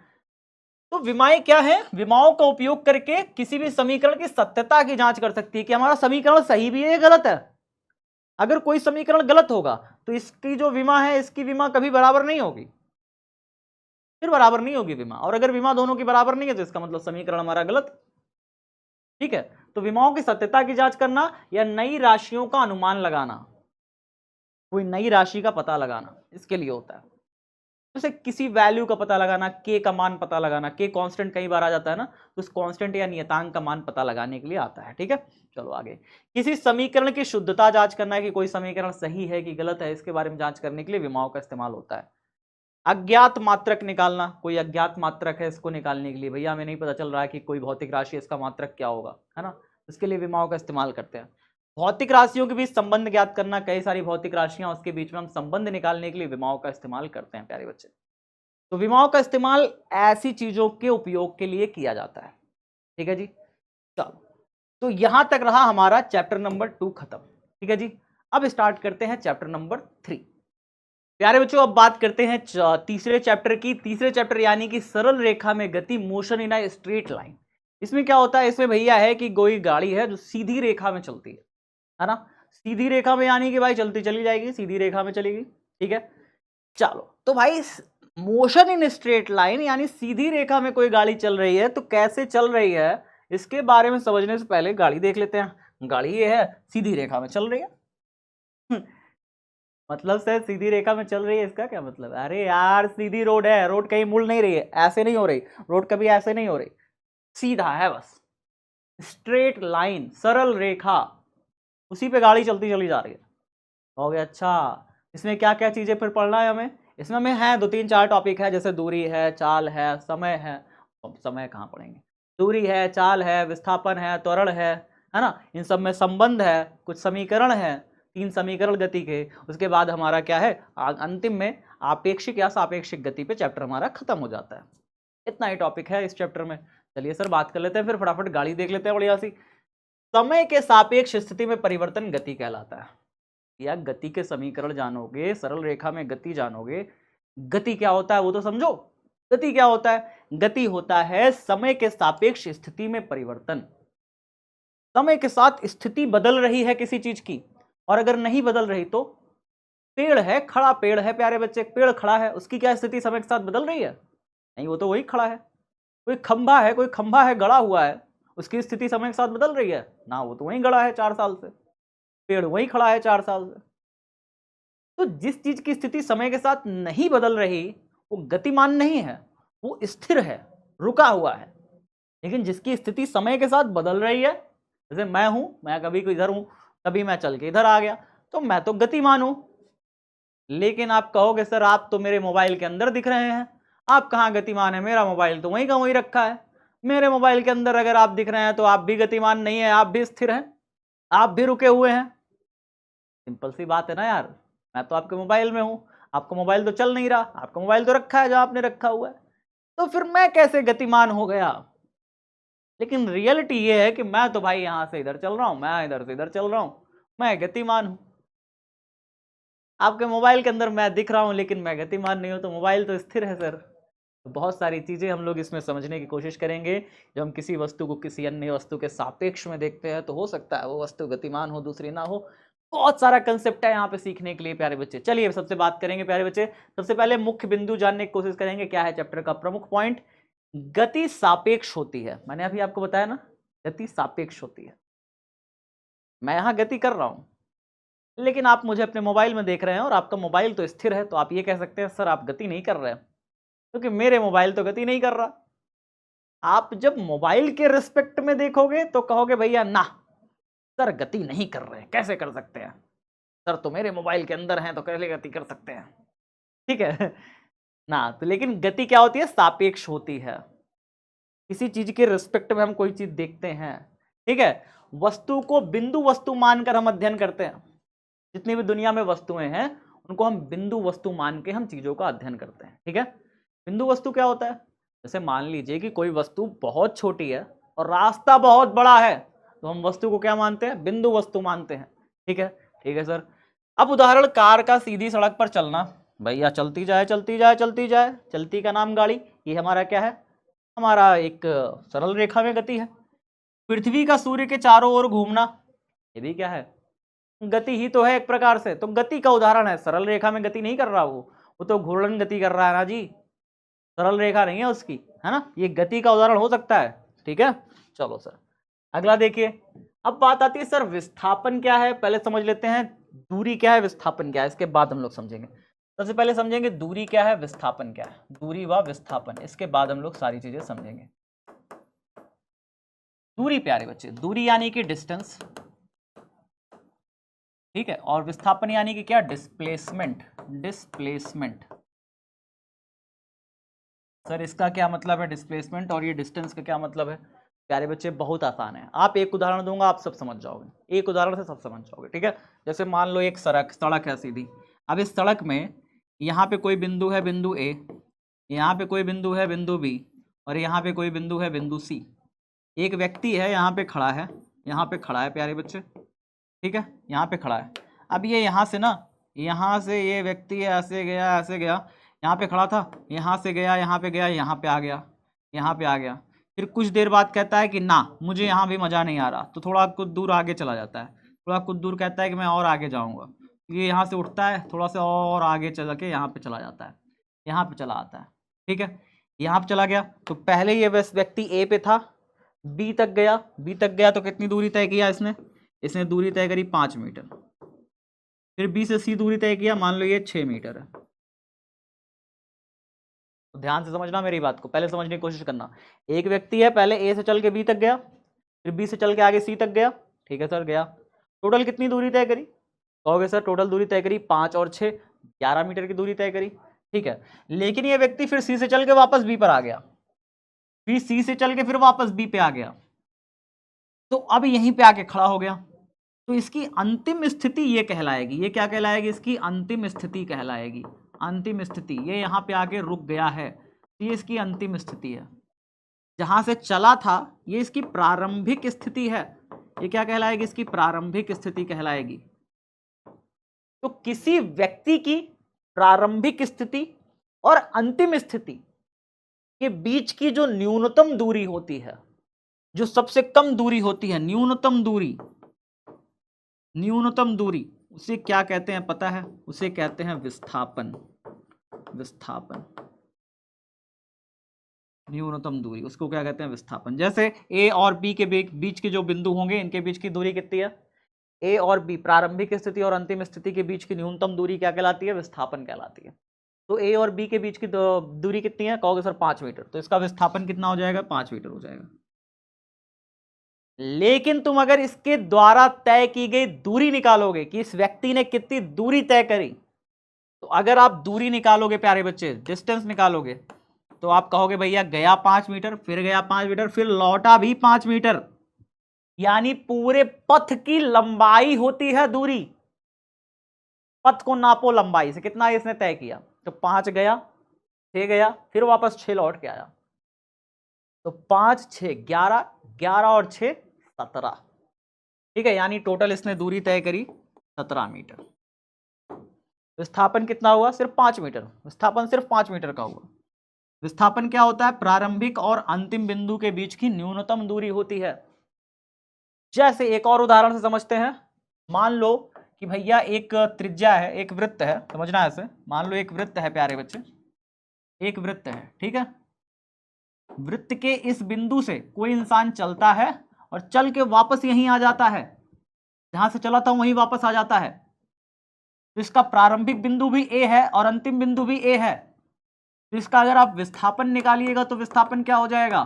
तो विमाएं क्या है, विमाओं का उपयोग करके किसी भी समीकरण की सत्यता की जांच कर सकती है कि हमारा समीकरण सही भी है या गलत है। अगर कोई समीकरण गलत होगा तो इसकी जो विमा है इसकी विमा कभी बराबर नहीं होगी, फिर बराबर नहीं होगी विमा। और अगर विमा दोनों की बराबर नहीं है तो इसका मतलब समीकरण हमारा गलत, ठीक है। तो विमाओं की सत्यता की जांच करना या नई राशियों का अनुमान लगाना, कोई नई राशि का पता लगाना, इसके लिए होता है। जैसे किसी वैल्यू का पता लगाना, के का मान पता लगाना, के कांस्टेंट कई बार आ जाता है ना, तो उस कांस्टेंट या नियतांक का मान पता लगाने के लिए आता है, ठीक है। चलो आगे, किसी समीकरण की शुद्धता जांच करना है कि कोई समीकरण सही है कि गलत है, इसके बारे में जांच करने के लिए विमाओं का इस्तेमाल होता है। अज्ञात मात्रक निकालना, कोई अज्ञात मात्रक है इसको निकालने के लिए, भैया हमें नहीं पता चल रहा है कि कोई भौतिक राशि इसका मात्रक क्या होगा, है ना, इसके लिए विमाओं का इस्तेमाल करते हैं। भौतिक राशियों के बीच संबंध ज्ञात करना, कई सारी भौतिक राशियां उसके बीच में हम संबंध निकालने के लिए विमाओं का इस्तेमाल करते हैं प्यारे बच्चे। तो विमाओं का इस्तेमाल ऐसी चीजों के उपयोग के लिए किया जाता है, ठीक है जी। चलो तो यहां तक रहा हमारा चैप्टर नंबर 2 खत्म, ठीक है जी। अब स्टार्ट करते हैं चैप्टर नंबर 3। प्यारे बच्चों अब बात करते हैं तीसरे चैप्टर की। तीसरे चैप्टर यानी कि सरल रेखा में गति, motion in a straight line. इसमें क्या होता है, इसमें भैया है कि कोई गाड़ी है जो सीधी रेखा में चलती है ना, सीधी रेखा में यानी कि भाई चलती चली जाएगी, सीधी रेखा में चलेगी, ठीक है। चलो तो भाई मोशन इन स्ट्रेट लाइन यानी सीधी रेखा में कोई गाड़ी चल रही है तो कैसे चल रही है इसके बारे में समझने से पहले गाड़ी देख लेते हैं। गाड़ी ये है, सीधी रेखा में चल रही है। मतलब से सीधी रेखा में चल रही है, इसका क्या मतलब? अरे यार सीधी रोड है, रोड कहीं मुड़ नहीं रही है, ऐसे नहीं हो रही रोड, कभी ऐसे नहीं हो रही, सीधा है बस, स्ट्रेट लाइन, सरल रेखा, उसी पे गाड़ी चलती चली जा रही है। हो गया। अच्छा इसमें क्या क्या चीजें फिर पढ़ना है हमें? इसमें हमें है 2-3-4 टॉपिक है, जैसे दूरी है, चाल है, समय है। समय कहाँ पढ़ेंगे? दूरी है, चाल है, विस्थापन है, त्वरण है ना? इन सब में संबंध है, कुछ समीकरण है, 3 समीकरण गति के। उसके बाद हमारा क्या है, अंतिम में आपेक्षिक या सापेक्षिक गति पे चैप्टर हमारा खत्म हो जाता है। इतना ही टॉपिक है इस चैप्टर में। चलिए सर बात कर लेते हैं, फिर फटाफट गाड़ी देख लेते हैं बढ़िया सी। समय के सापेक्ष स्थिति में परिवर्तन गति कहलाता है। या गति के समीकरण जानोगे, सरल रेखा में गति जानोगे, गति क्या होता है वो तो समझो। गति क्या होता है? गति होता है समय के सापेक्ष स्थिति में परिवर्तन। समय के साथ स्थिति बदल रही है किसी चीज की, और अगर नहीं बदल रही तो, पेड़ है, खड़ा पेड़ है प्यारे बच्चे, पेड़ खड़ा है, उसकी क्या स्थिति समय के साथ बदल रही है? नहीं, वो तो वही खड़ा है। कोई खंभा है गड़ा हुआ है, उसकी स्थिति समय के साथ बदल रही है ना? वो तो वहीं गड़ा है 4 साल से, पेड़ वहीं खड़ा है 4 साल से। तो जिस चीज की स्थिति समय के साथ नहीं बदल रही वो गतिमान नहीं है, वो स्थिर है, रुका हुआ है। लेकिन जिसकी स्थिति समय के साथ बदल रही है, जैसे मैं हूं, मैं कभी इधर हूं, कभी मैं चल के इधर आ गया, तो मैं तो गतिमान हूं। लेकिन आप कहोगे सर आप तो मेरे मोबाइल के अंदर दिख रहे हैं, आप कहाँ गतिमान है? मेरा मोबाइल तो वहीं का वहीं रखा है। मेरे मोबाइल के अंदर अगर आप दिख रहे हैं तो आप भी गतिमान नहीं है, आप भी स्थिर हैं, आप भी रुके हुए हैं। सिंपल सी बात है ना यार। मैं तो आपके मोबाइल में हूं, आपका मोबाइल तो चल नहीं रहा, आपका मोबाइल तो रखा है जहां आपने रखा हुआ है, तो फिर मैं कैसे गतिमान हो गया? लेकिन रियलिटी ये है कि मैं तो भाई यहां से इधर चल रहा हूं, मैं इधर से इधर चल रहा हूं, मैं गतिमान हूं। आपके मोबाइल के अंदर मैं दिख रहा हूं लेकिन मैं गतिमान नहीं हूं, तो मोबाइल तो स्थिर है सर। तो बहुत सारी चीजें हम लोग इसमें समझने की कोशिश करेंगे। जब हम किसी वस्तु को किसी अन्य वस्तु के सापेक्ष में देखते हैं तो हो सकता है वो वस्तु गतिमान हो, दूसरी ना हो। बहुत सारा कंसेप्ट है यहाँ पे सीखने के लिए प्यारे बच्चे। चलिए सबसे बात करेंगे प्यारे बच्चे, सबसे पहले मुख्य बिंदु जानने की कोशिश करेंगे। क्या है चैप्टर का प्रमुख पॉइंट? गति सापेक्ष होती है। मैंने अभी आपको बताया ना, गति सापेक्ष होती है। मैं यहाँ गति कर रहा हूँ, लेकिन आप मुझे अपने मोबाइल में देख रहे हैं और आपका मोबाइल तो स्थिर है, तो आप ये कह सकते हैं सर आप गति नहीं कर रहे हैं, क्योंकि मेरे मोबाइल तो गति नहीं कर रहा। आप जब मोबाइल के रिस्पेक्ट में देखोगे तो कहोगे भैया ना सर गति नहीं कर रहे हैं, कैसे कर सकते हैं सर, तो मेरे मोबाइल के अंदर हैं तो कैसे गति कर सकते हैं? ठीक है ना? तो लेकिन गति क्या होती है? सापेक्ष होती है। किसी चीज के रिस्पेक्ट में हम कोई चीज देखते हैं, ठीक है, वस्तु को बिंदु वस्तु मानकर हम अध्ययन करते हैं। जितनी भी दुनिया में वस्तुएं हैं उनको हम बिंदु वस्तु मान के हम चीजों का अध्ययन करते हैं, ठीक है। बिंदु वस्तु क्या होता है? जैसे मान लीजिए कि कोई वस्तु बहुत छोटी है और रास्ता बहुत बड़ा है, तो हम वस्तु को क्या मानते हैं? बिंदु वस्तु मानते हैं, ठीक है। ठीक है सर। अब उदाहरण कार का सीधी सड़क पर चलना, भैया चलती जाए चलती जाए चलती जाए, चलती का नाम गाड़ी, ये हमारा क्या है? हमारा एक सरल रेखा में गति है। पृथ्वी का सूर्य के चारों ओर घूमना, ये भी क्या है? गति ही तो है एक प्रकार से। तो गति का उदाहरण है, सरल रेखा में गति नहीं कर रहा वो तो घूर्णन गति कर रहा है ना जी, सरल रेखा नहीं है उसकी, है ना। ये गति का उदाहरण हो सकता है, ठीक है। चलो सर अगला देखिए। अब बात आती है सर विस्थापन क्या है, पहले समझ लेते हैं दूरी क्या है, विस्थापन क्या है, इसके बाद हम लोग समझेंगे। सबसे पहले समझेंगे दूरी क्या है, विस्थापन क्या है। दूरी व विस्थापन, इसके बाद हम लोग सारी चीजें समझेंगे। दूरी प्यारे बच्चे, दूरी यानी कि डिस्टेंस, ठीक है, और विस्थापन यानी कि क्या? डिस्प्लेसमेंट। डिस्प्लेसमेंट सर इसका क्या मतलब है डिस्प्लेसमेंट, और ये डिस्टेंस का क्या मतलब है? प्यारे बच्चे बहुत आसान है, आप एक उदाहरण दूंगा आप सब समझ जाओगे, एक उदाहरण से सब समझ जाओगे, ठीक है। जैसे मान लो एक सड़क है सीधी। अब इस सड़क में यहाँ पे कोई बिंदु है, बिंदु ए, यहाँ पे कोई बिंदु है, बिंदु बी, और यहाँ पे कोई बिंदु है, बिंदु सी। एक व्यक्ति है यहाँ पे खड़ा है, यहाँ पे खड़ा है प्यारे बच्चे, ठीक है, यहाँ पे खड़ा है। अब ये यहाँ से ना, यहाँ से ये व्यक्ति ऐसे गया ऐसे गया, यहाँ पे खड़ा था, यहाँ से गया यहाँ पे गया, यहाँ पे आ गया, यहाँ पे आ गया, फिर कुछ देर बाद कहता है कि ना मुझे यहाँ भी मज़ा नहीं आ रहा, तो थोड़ा कुछ दूर आगे चला जाता है, थोड़ा कुछ दूर कहता है कि मैं और आगे जाऊँगा, ये यहाँ से उठता है, थोड़ा सा और आगे चल के यहाँ पे चला जाता है, यहाँ पे चला आता है, ठीक है, यहाँ पे चला गया। तो पहले ये व्यक्ति ए पे था, बी तक गया, बी तक गया तो कितनी दूरी तय किया इसने, इसने दूरी तय करी 5 मीटर। फिर बी से सी दूरी तय किया, मान लो ये 6 मीटर है। तो ध्यान से समझना मेरी बात को, पहले समझने की कोशिश करना। एक व्यक्ति है, पहले ए से चल के बी तक गया, फिर बी से चल के आगे सी तक गया, ठीक है सर, गया। टोटल कितनी दूरी तय करी, कहोगे सर टोटल दूरी तय करी 5 और 6, 11 मीटर की दूरी तय करी, ठीक है। लेकिन ये व्यक्ति फिर सी से चल के वापस बी पर आ गया, फिर सी से चल के फिर वापस बी पे आ गया, तो अब यहीं पे आके खड़ा हो गया। तो इसकी अंतिम स्थिति ये कहलाएगी, ये क्या कहलाएगी, इसकी अंतिम स्थिति कहलाएगी। अंतिम स्थिति, ये यहाँ पे आके रुक गया है, तो ये इसकी अंतिम स्थिति है। जहां से चला था ये इसकी प्रारंभिक स्थिति है, ये क्या कहलाएगी, इसकी प्रारंभिक स्थिति कहलाएगी। तो किसी व्यक्ति की प्रारंभिक स्थिति और अंतिम स्थिति के बीच की जो न्यूनतम दूरी होती है, जो सबसे कम दूरी होती है, न्यूनतम दूरी, न्यूनतम दूरी, उसे क्या कहते हैं पता है, उसे कहते हैं विस्थापन। विस्थापन, न्यूनतम दूरी, उसको क्या कहते हैं, विस्थापन। जैसे ए और बी के बीच के जो बिंदु होंगे, इनके बीच की दूरी कितनी है, ए और बी, प्रारंभिक स्थिति और अंतिम स्थिति के बीच की न्यूनतम दूरी क्या कहलाती है, विस्थापन कहलाती है। तो ए और बी के बीच की दूरी कितनी है, कहोगे सर 5 मीटर, तो इसका विस्थापन कितना हो जाएगा, 5 मीटर हो जाएगा। लेकिन तुम अगर इसके द्वारा तय की गई दूरी निकालोगे कि इस व्यक्ति ने कितनी दूरी तय करी, तो अगर आप दूरी निकालोगे प्यारे बच्चे, डिस्टेंस निकालोगे, तो आप कहोगे भैया गया 5 मीटर, फिर गया 5 मीटर, फिर लौटा भी 5 मीटर, यानी पूरे पथ की लंबाई होती है दूरी। पथ को नापो लंबाई से, कितना इसने तय किया, तो 5 गया, 6 गया, फिर वापस 6 लौट के आया, तो 5 6 11, 11 और 6 17, ठीक है, यानी टोटल इसने दूरी तय करी 17 मीटर। विस्थापन कितना हुआ, सिर्फ 5 मीटर, विस्थापन सिर्फ 5 मीटर का हुआ। विस्थापन क्या होता है, प्रारंभिक और अंतिम बिंदु के बीच की न्यूनतम दूरी होती है। जैसे एक और उदाहरण से समझते हैं, मान लो कि भैया एक त्रिज्या है, एक वृत्त है, समझना है ऐसे, मान लो एक वृत्त है प्यारे बच्चे, एक वृत्त है, ठीक है। वृत्त के इस बिंदु से कोई इंसान चलता है और चल के वापस यहीं आ जाता है, जहां से चला था वहीं वापस आ जाता है। तो इसका प्रारंभिक बिंदु भी ए है और अंतिम बिंदु भी ए है, तो इसका अगर आप विस्थापन निकालिएगा तो विस्थापन क्या हो जाएगा,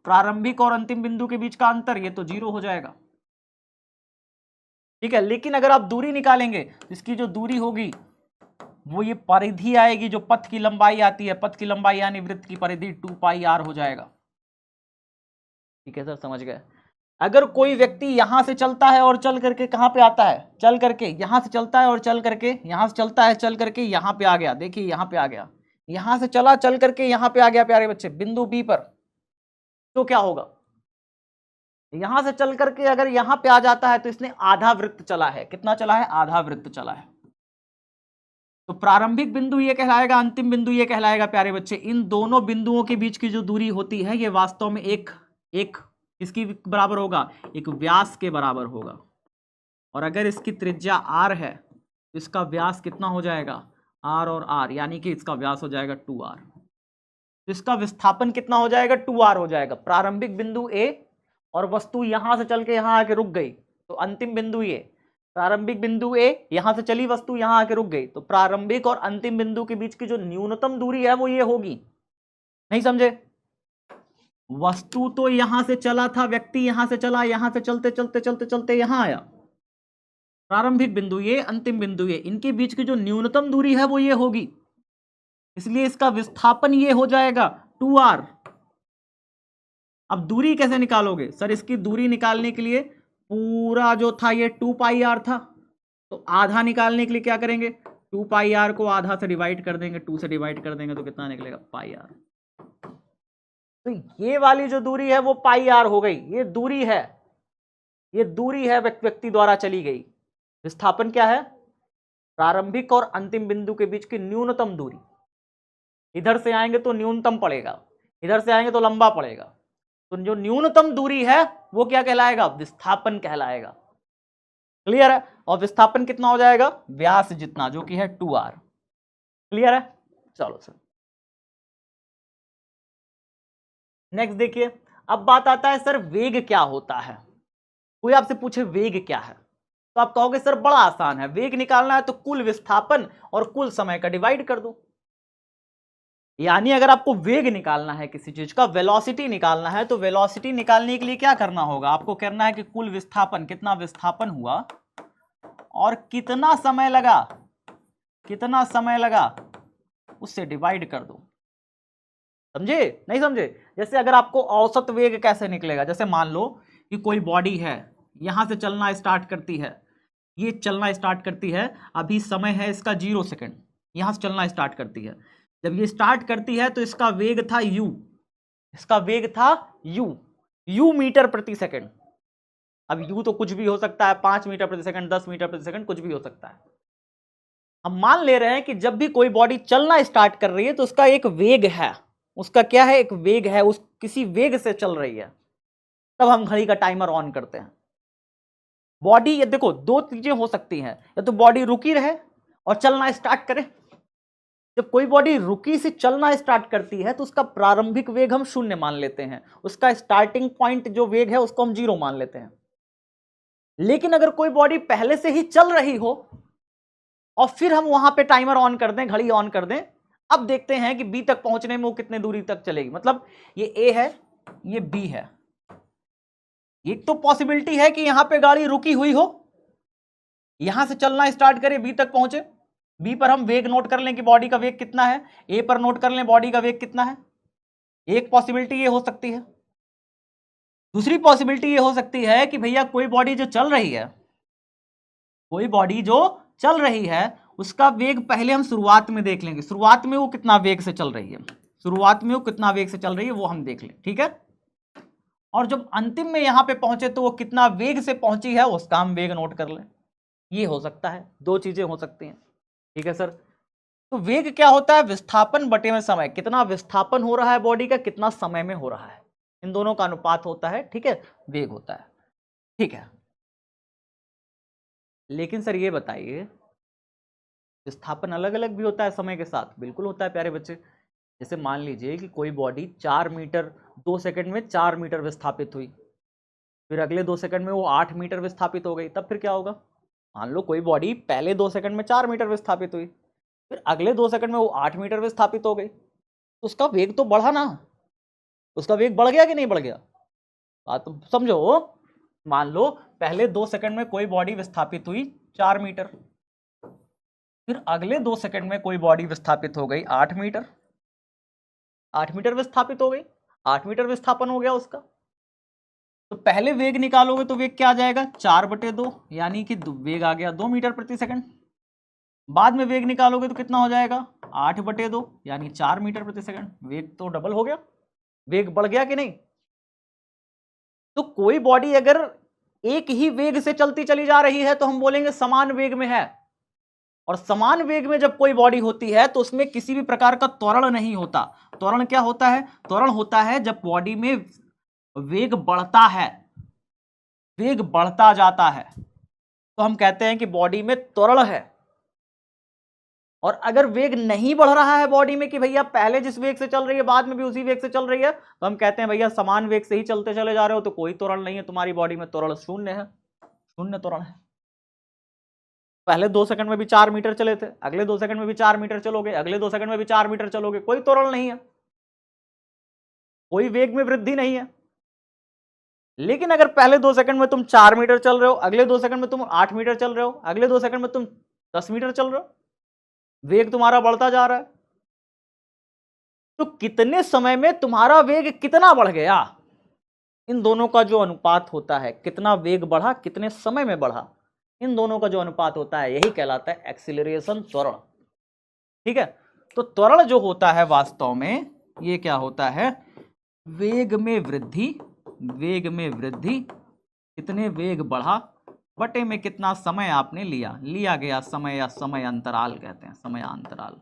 प्रारंभिक और अंतिम बिंदु के बीच का अंतर, ये तो 0 हो जाएगा, ठीक है। लेकिन अगर आप दूरी निकालेंगे, इसकी जो दूरी होगी वो ये परिधि आएगी, जो पथ की लंबाई आती है, पथ की लंबाई यानी वृत्त की परिधि 2 पाई r हो जाएगा, ठीक है सर, समझ गए। अगर कोई व्यक्ति यहां से चलता है और चल करके कहां पे आता है, चल करके यहां से चलता है और चल करके यहां से चलता है, चल करके यहां पे आ गया, देखिए यहां पे आ गया, यहां से चला चल करके यहां पे आ गया प्यारे बच्चे, बिंदु बी पर, तो क्या होगा, यहां से चल करके अगर यहां पे आ जाता है तो इसने आधा वृत्त चला है, कितना चला है, आधा वृत्त चला है। तो प्रारंभिक बिंदु ये कहलाएगा, अंतिम बिंदु ये कहलाएगा प्यारे बच्चे। इन दोनों बिंदुओं के बीच की जो दूरी होती है ये वास्तव में एक इसकी बराबर होगा, एक व्यास के बराबर होगा। और अगर इसकी त्रिज्या r है तो इसका व्यास कितना हो जाएगा, r और r, यानी कि इसका व्यास हो जाएगा 2r। तो इसका विस्थापन कितना हो जाएगा, 2r हो जाएगा। प्रारंभिक बिंदु a और वस्तु यहां से चल के यहां आके रुक गई, तो अंतिम बिंदु ये, प्रारंभिक बिंदु ए, यहां से चली वस्तु यहां आके रुक गई, तो प्रारंभिक और अंतिम बिंदु के बीच की जो न्यूनतम दूरी है वो ये होगी। नहीं समझे, वस्तु तो यहां से चला था, व्यक्ति यहां से चला, यहां से चलते चलते चलते चलते यहां आया, प्रारंभिक बिंदु ये, अंतिम बिंदु ये, इनके बीच की जो न्यूनतम दूरी है वो ये होगी, इसलिए इसका विस्थापन ये हो जाएगा 2r। अब दूरी कैसे निकालोगे सर, इसकी दूरी निकालने के लिए पूरा जो था ये 2 पाई r था, तो आधा निकालने के लिए क्या करेंगे, 2 पाई r को आधा से डिवाइड कर देंगे, 2 से डिवाइड कर देंगे तो कितना निकलेगा, पाई r। तो ये वाली जो दूरी है वो पाई r हो गई, ये दूरी है, ये दूरी है व्यक्ति द्वारा चली गई। विस्थापन क्या है, प्रारंभिक और अंतिम बिंदु के बीच की न्यूनतम दूरी। इधर से आएंगे तो न्यूनतम पड़ेगा, इधर से आएंगे तो लंबा पड़ेगा, तो जो न्यूनतम दूरी है वो क्या कहलाएगा, विस्थापन कहलाएगा। क्लियर है? और विस्थापन कितना हो जाएगा? व्यास जितना, जो कि है 2r। क्लियर है? चलो सर, नेक्स्ट देखिए। अब बात आता है सर वेग क्या होता है। कोई आपसे पूछे वेग क्या है, तो आप कहोगे सर बड़ा आसान है, वेग निकालना है तो कुल विस्थापन और कुल समय का डिवाइड कर दो। यानी अगर आपको वेग निकालना है, किसी चीज का वेलोसिटी निकालना है, तो वेलोसिटी निकालने के लिए क्या करना होगा? आपको करना है कि कुल विस्थापन, कितना विस्थापन हुआ और कितना समय लगा, कितना समय लगा, उससे डिवाइड कर दो। समझे? नहीं समझे? जैसे अगर आपको औसत वेग कैसे निकलेगा, जैसे मान लो कि कोई बॉडी है, यहां से चलना स्टार्ट करती है, ये चलना स्टार्ट करती है, अभी समय है इसका 0 सेकंड, यहां से चलना स्टार्ट करती है। जब ये स्टार्ट करती है तो इसका वेग था u, इसका वेग था u मीटर प्रति सेकंड। अब u तो कुछ भी हो सकता है, 5 मीटर प्रति सेकंड, 10 मीटर प्रति सेकंड, कुछ भी हो सकता है। हम मान ले रहे हैं कि जब भी कोई बॉडी चलना स्टार्ट कर रही है तो उसका एक वेग है, उसका क्या है? एक वेग है, उस किसी वेग से चल रही है। तब हम घड़ी का टाइमर ऑन करते हैं। बॉडी, ये देखो दो चीजें हो सकती हैं, या तो बॉडी रुकी रहे और चलना स्टार्ट करे। जब कोई बॉडी रुकी से चलना स्टार्ट करती है तो उसका प्रारंभिक वेग हम 0 मान लेते हैं, उसका स्टार्टिंग पॉइंट जो वेग है उसको हम 0 मान लेते हैं। लेकिन अगर कोई बॉडी पहले से ही चल रही हो और फिर हम वहां पे टाइमर ऑन कर दें, घड़ी ऑन कर दें, अब देखते हैं कि बी तक पहुंचने में वो कितने दूरी तक चलेगी। मतलब ये ए है, ये बी है। एक तो पॉसिबिलिटी है कि यहां पे गाड़ी रुकी हुई हो, यहां से चलना स्टार्ट करे, बी तक पहुंचे, बी पर हम वेग नोट कर लें कि बॉडी का वेग कितना है, ए पर नोट कर लें बॉडी का वेग कितना है। एक पॉसिबिलिटी ये हो सकती है। दूसरी पॉसिबिलिटी ये हो सकती है कि भैया कोई बॉडी जो चल रही है, कोई बॉडी जो चल रही है उसका वेग पहले हम शुरुआत में देख लेंगे, शुरुआत में वो कितना वेग से चल रही है, शुरुआत में वो कितना वेग से चल रही है वो हम देख लें, ठीक है। और जब अंतिम में यहां पे पहुंचे तो वो कितना वेग से पहुंची है उसका हम वेग नोट कर लें। ये हो सकता है, दो चीजें हो सकती हैं, ठीक है सर। तो वेग क्या होता है? विस्थापन बटे में समय, कितना विस्थापन हो रहा है बॉडी का, कितना समय में हो रहा है, इन दोनों का अनुपात होता है, ठीक है, वेग होता है, ठीक है। लेकिन सर ये बताइए, विस्थापन अलग अलग भी होता है समय के साथ? बिल्कुल होता है प्यारे बच्चे। जैसे मान लीजिए कि कोई बॉडी 4 मीटर 2 सेकंड में 4 मीटर विस्थापित हुई, फिर अगले 2 सेकंड में वो 8 मीटर विस्थापित हो गई, तब फिर क्या होगा? मान लो कोई बॉडी पहले 2 सेकंड में 4 मीटर विस्थापित हुई, फिर अगले 2 सेकंड में वो 8 मीटर विस्थापित हो गई, तो उसका वेग तो बढ़ा ना, उसका वेग बढ़ गया कि नहीं बढ़ गया? बात तो समझो। मान लो पहले 2 सेकंड में कोई बॉडी विस्थापित हुई 4 मीटर, फिर अगले 2 सेकंड में कोई बॉडी विस्थापित हो गई 8 मीटर, 8 मीटर विस्थापित हो गई, 8 मीटर विस्थापन हो गया उसका। तो पहले वेग निकालोगे तो वेग क्या आ जाएगा? 4/2, यानी कि वेग आ गया 2 मीटर प्रति सेकंड। बाद में वेग निकालोगे तो कितना हो जाएगा? 8/2, यानी 4 मीटर प्रति सेकंड। वेग तो डबल हो गया, वेग बढ़ गया कि नहीं? तो कोई बॉडी अगर एक ही वेग से चलती चली जा रही है तो हम बोलेंगे समान वेग में है। और समान वेग में जब कोई बॉडी होती है तो उसमें किसी भी प्रकार का त्वरण नहीं होता। त्वरण क्या होता है? त्वरण होता है जब बॉडी में वेग बढ़ता है, वेग बढ़ता जाता है, तो हम कहते हैं कि बॉडी में त्वरण है। और अगर वेग नहीं बढ़ रहा है बॉडी में, कि भैया पहले जिस वेग से चल रही है बाद में भी उसी वेग से चल रही है, तो हम कहते हैं भैया समान वेग से ही चलते चले जा रहे हो, तो कोई त्वरण नहीं है तुम्हारी बॉडी में, त्वरण शून्य है, शून्य त्वरण है। पहले 2 सेकंड में भी 4 मीटर चले थे, अगले 2 सेकंड में भी 4 मीटर चलोगे, अगले 2 सेकंड में भी 4 मीटर चलोगे, कोई त्वरण नहीं है, कोई वेग में वृद्धि नहीं है। लेकिन अगर पहले 2 सेकंड में तुम 4 मीटर चल रहे हो, अगले 2 सेकंड में तुम 8 मीटर चल रहे हो, अगले 2 सेकंड में तुम 10 मीटर चल रहे हो, वेग तुम्हारा बढ़ता जा रहा है, तो कितने समय में तुम्हारा वेग कितना बढ़ गया? इन दोनों का जो अनुपात होता है, कितना वेग बढ़ा, कितने समय में बढ़ा, इन दोनों का जो अनुपात होता है यही कहलाता है एक्सीलरेशन, त्वरण, ठीक है। तो त्वरण जो होता है वास्तव में ये क्या होता है? वेग में वृद्धि, वेग में वृद्धि, कितने वेग बढ़ा बटे में कितना समय आपने लिया गया समय, या समय अंतराल कहते हैं, समय अंतराल,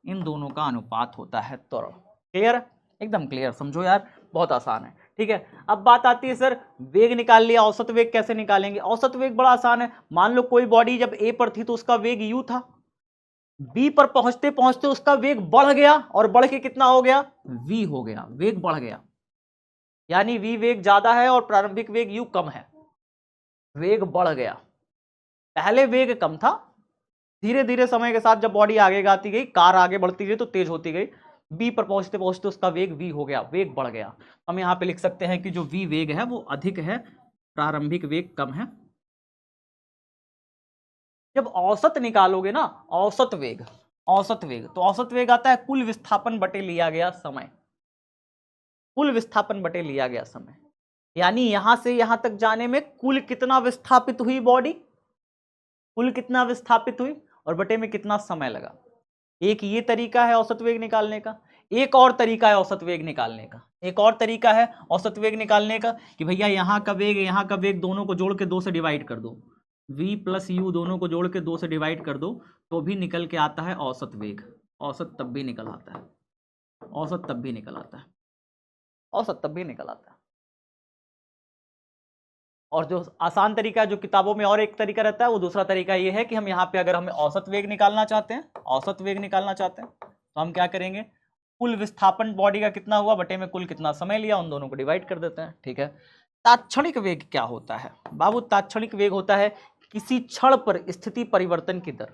इन दोनों का अनुपात होता है त्वरण। क्लियर? एकदम क्लियर, समझो यार, बहुत आसान है, ठीक है, अब बात आती है सर वेग निकाल लिया, औसत वेग कैसे निकालेंगे? औसत वेग बड़ा आसान है। मान लो कोई बॉडी जब ए पर थी तो उसका वेग u था, बी पर पहुंचते पहुंचते उसका वेग बढ़ गया और बढ़ के कितना हो गया? v हो गया, वेग बढ़ गया। यानी v वेग ज्यादा है और प्रारंभिक वेग u कम है, वेग बढ़ गया। पहले वेग कम था, धीरे धीरे समय के साथ जब बॉडी आगे आती गई, कार आगे बढ़ती गई तो तेज होती गई, बी पर पहुंचते पहुंचते उसका वेग v हो गया, वेग बढ़ गया। हम यहां पे लिख सकते हैं कि जो v वेग है वो अधिक है, प्रारंभिक वेग कम है। जब औसत निकालोगे ना, औसत वेग, तो औसत वेग आता है कुल विस्थापन बटे लिया गया समय, कुल विस्थापन बटे लिया गया समय। यानी यहां से यहां तक जाने में कुल कितना विस्थापित हुई बॉडी, कुल कितना विस्थापित हुई और बटे में कितना समय लगा। एक ये तरीका है औसत वेग निकालने का। एक और तरीका है औसत वेग निकालने का, एक और तरीका है औसत वेग निकालने का कि भैया यहां का वेग दोनों को जोड़ के 2 से डिवाइड कर दो, v प्लस u दोनों को जोड़ के 2 से डिवाइड कर दो तो भी निकल के आता है औसत वेग। औसत तब भी निकल आता है, औसत तब भी निकल आता है, औसत तब भी निकल आता है। और जो आसान तरीका है, जो किताबों में और एक तरीका रहता है, वो दूसरा तरीका ये है कि हम यहाँ पे अगर हमें औसत वेग निकालना चाहते हैं, औसत वेग निकालना चाहते हैं तो हम क्या करेंगे, कुल विस्थापन बॉडी का कितना हुआ बटे में कुल कितना समय लिया, उन दोनों को डिवाइड कर देते हैं। ठीक है, तात्क्षणिक वेग क्या होता है बाबू? तात्क्षणिक वेग होता है किसी क्षण पर स्थिति परिवर्तन की दर।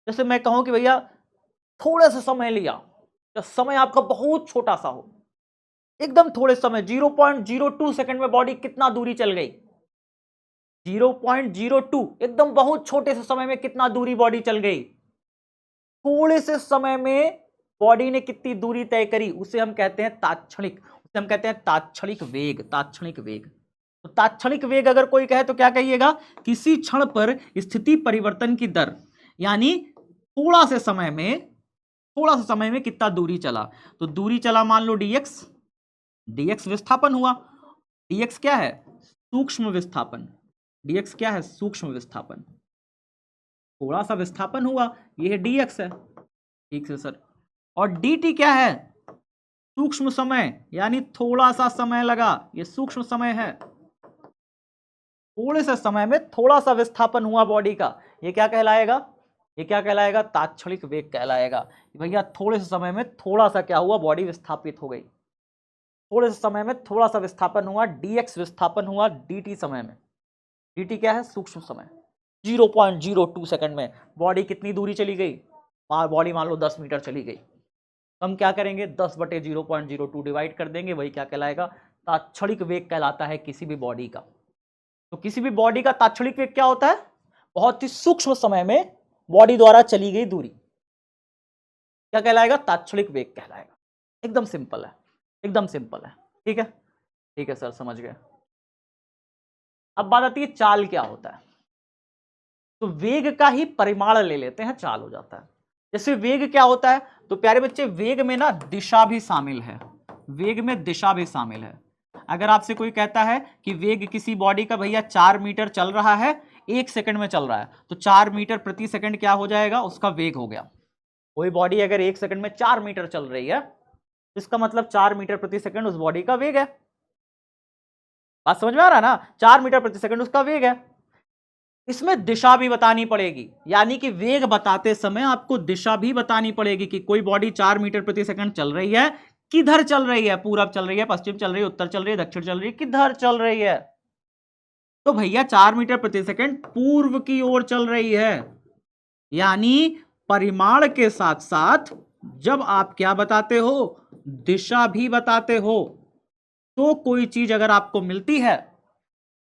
जैसे मैं कहूं कि भैया थोड़ा सा समय लिया, तो समय आपका बहुत छोटा सा हो, एकदम थोड़े समय 0.02 सेकंड में बॉडी कितना दूरी चल गई, 0.02, एकदम बहुत छोटे से समय में कितना दूरी बॉडी चल गई, थोड़े से समय में बॉडी ने कितनी दूरी तय करी, उसे हम कहते हैं तात्क्षणिक, उसे हम कहते हैं तात्क्षणिक वेग, तात्क्षणिक वेग। तो तात्क्षणिक वेग अगर कोई कहे तो क्या कहिएगा, किसी क्षण पर स्थिति परिवर्तन की दर, यानी थोड़ा से समय में कितना दूरी चला। तो दूरी चला मान लो dx, dx विस्थापन हुआ, dx क्या है? सूक्ष्म विस्थापन, dx क्या है? सूक्ष्म विस्थापन, थोड़ा सा विस्थापन हुआ, ये है dx है, ठीक है सर। और dt क्या है? सूक्ष्म समय, यानी थोड़ा सा समय लगा, ये सूक्ष्म समय है, थोड़े से समय में थोड़ा सा विस्थापन हुआ बॉडी का, ये क्या कहलाएगा? ये क्या कहलाएगा? तात्क्षणिक वेग कहलाएगा। भैया थोड़े से समय में थोड़ा सा क्या हुआ, बॉडी विस्थापित हो गई, थोड़े से समय में थोड़ा सा विस्थापन हुआ, dx विस्थापन हुआ dt समय में। dt क्या है? सूक्ष्म समय। 0.02 सेकंड में बॉडी कितनी दूरी चली गई? बॉडी मान लो 10 मीटर चली गई, हम क्या करेंगे, 10 बटे 0.02 डिवाइड कर देंगे, वही क्या कहलाएगा? तात्क्षणिक वेग कहलाता है किसी भी बॉडी का। तो किसी भी बॉडी का तात्क्षणिक वेग क्या होता है? बहुत ही सूक्ष्म समय में बॉडी द्वारा चली गई दूरी, क्या कहलाएगा? तात्क्षणिक वेग कहलाएगा। एकदम सिंपल है, एकदम सिंपल है। ठीक है, ठीक है सर, समझ गए। अब बात आती है चाल क्या होता है। तो वेग का ही परिमाण ले लेते हैं, चाल हो जाता है। जैसे वेग क्या होता है, तो प्यारे बच्चे वेग में ना दिशा भी शामिल है, वेग में दिशा भी शामिल है। अगर आपसे कोई कहता है कि वेग किसी बॉडी का भैया 4 मीटर चल रहा है, 1 सेकंड में चल रहा है, तो 4 मीटर प्रति सेकंड क्या हो जाएगा? उसका वेग हो गया। कोई बॉडी अगर 1 सेकंड में 4 मीटर चल रही है, इसका मतलब 4 मीटर प्रति सेकंड उस बॉडी का वेग है। बात समझ में आ रहा है ना? 4 मीटर प्रति सेकंड उसका वेग है। इसमें दिशा भी बतानी पड़ेगी, यानी कि वेग बताते समय आपको दिशा भी बतानी पड़ेगी कि कोई बॉडी 4 मीटर प्रति सेकंड चल रही है, किधर चल रही है? पूरब चल रही है, पश्चिम चल रही है, उत्तर चल रही है, दक्षिण चल रही है, किधर चल रही है? तो भैया 4 मीटर प्रति सेकंड पूर्व की ओर चल रही है। यानी परिमाण के साथ साथ जब आप क्या बताते हो, दिशा भी बताते हो, तो कोई चीज अगर आपको मिलती है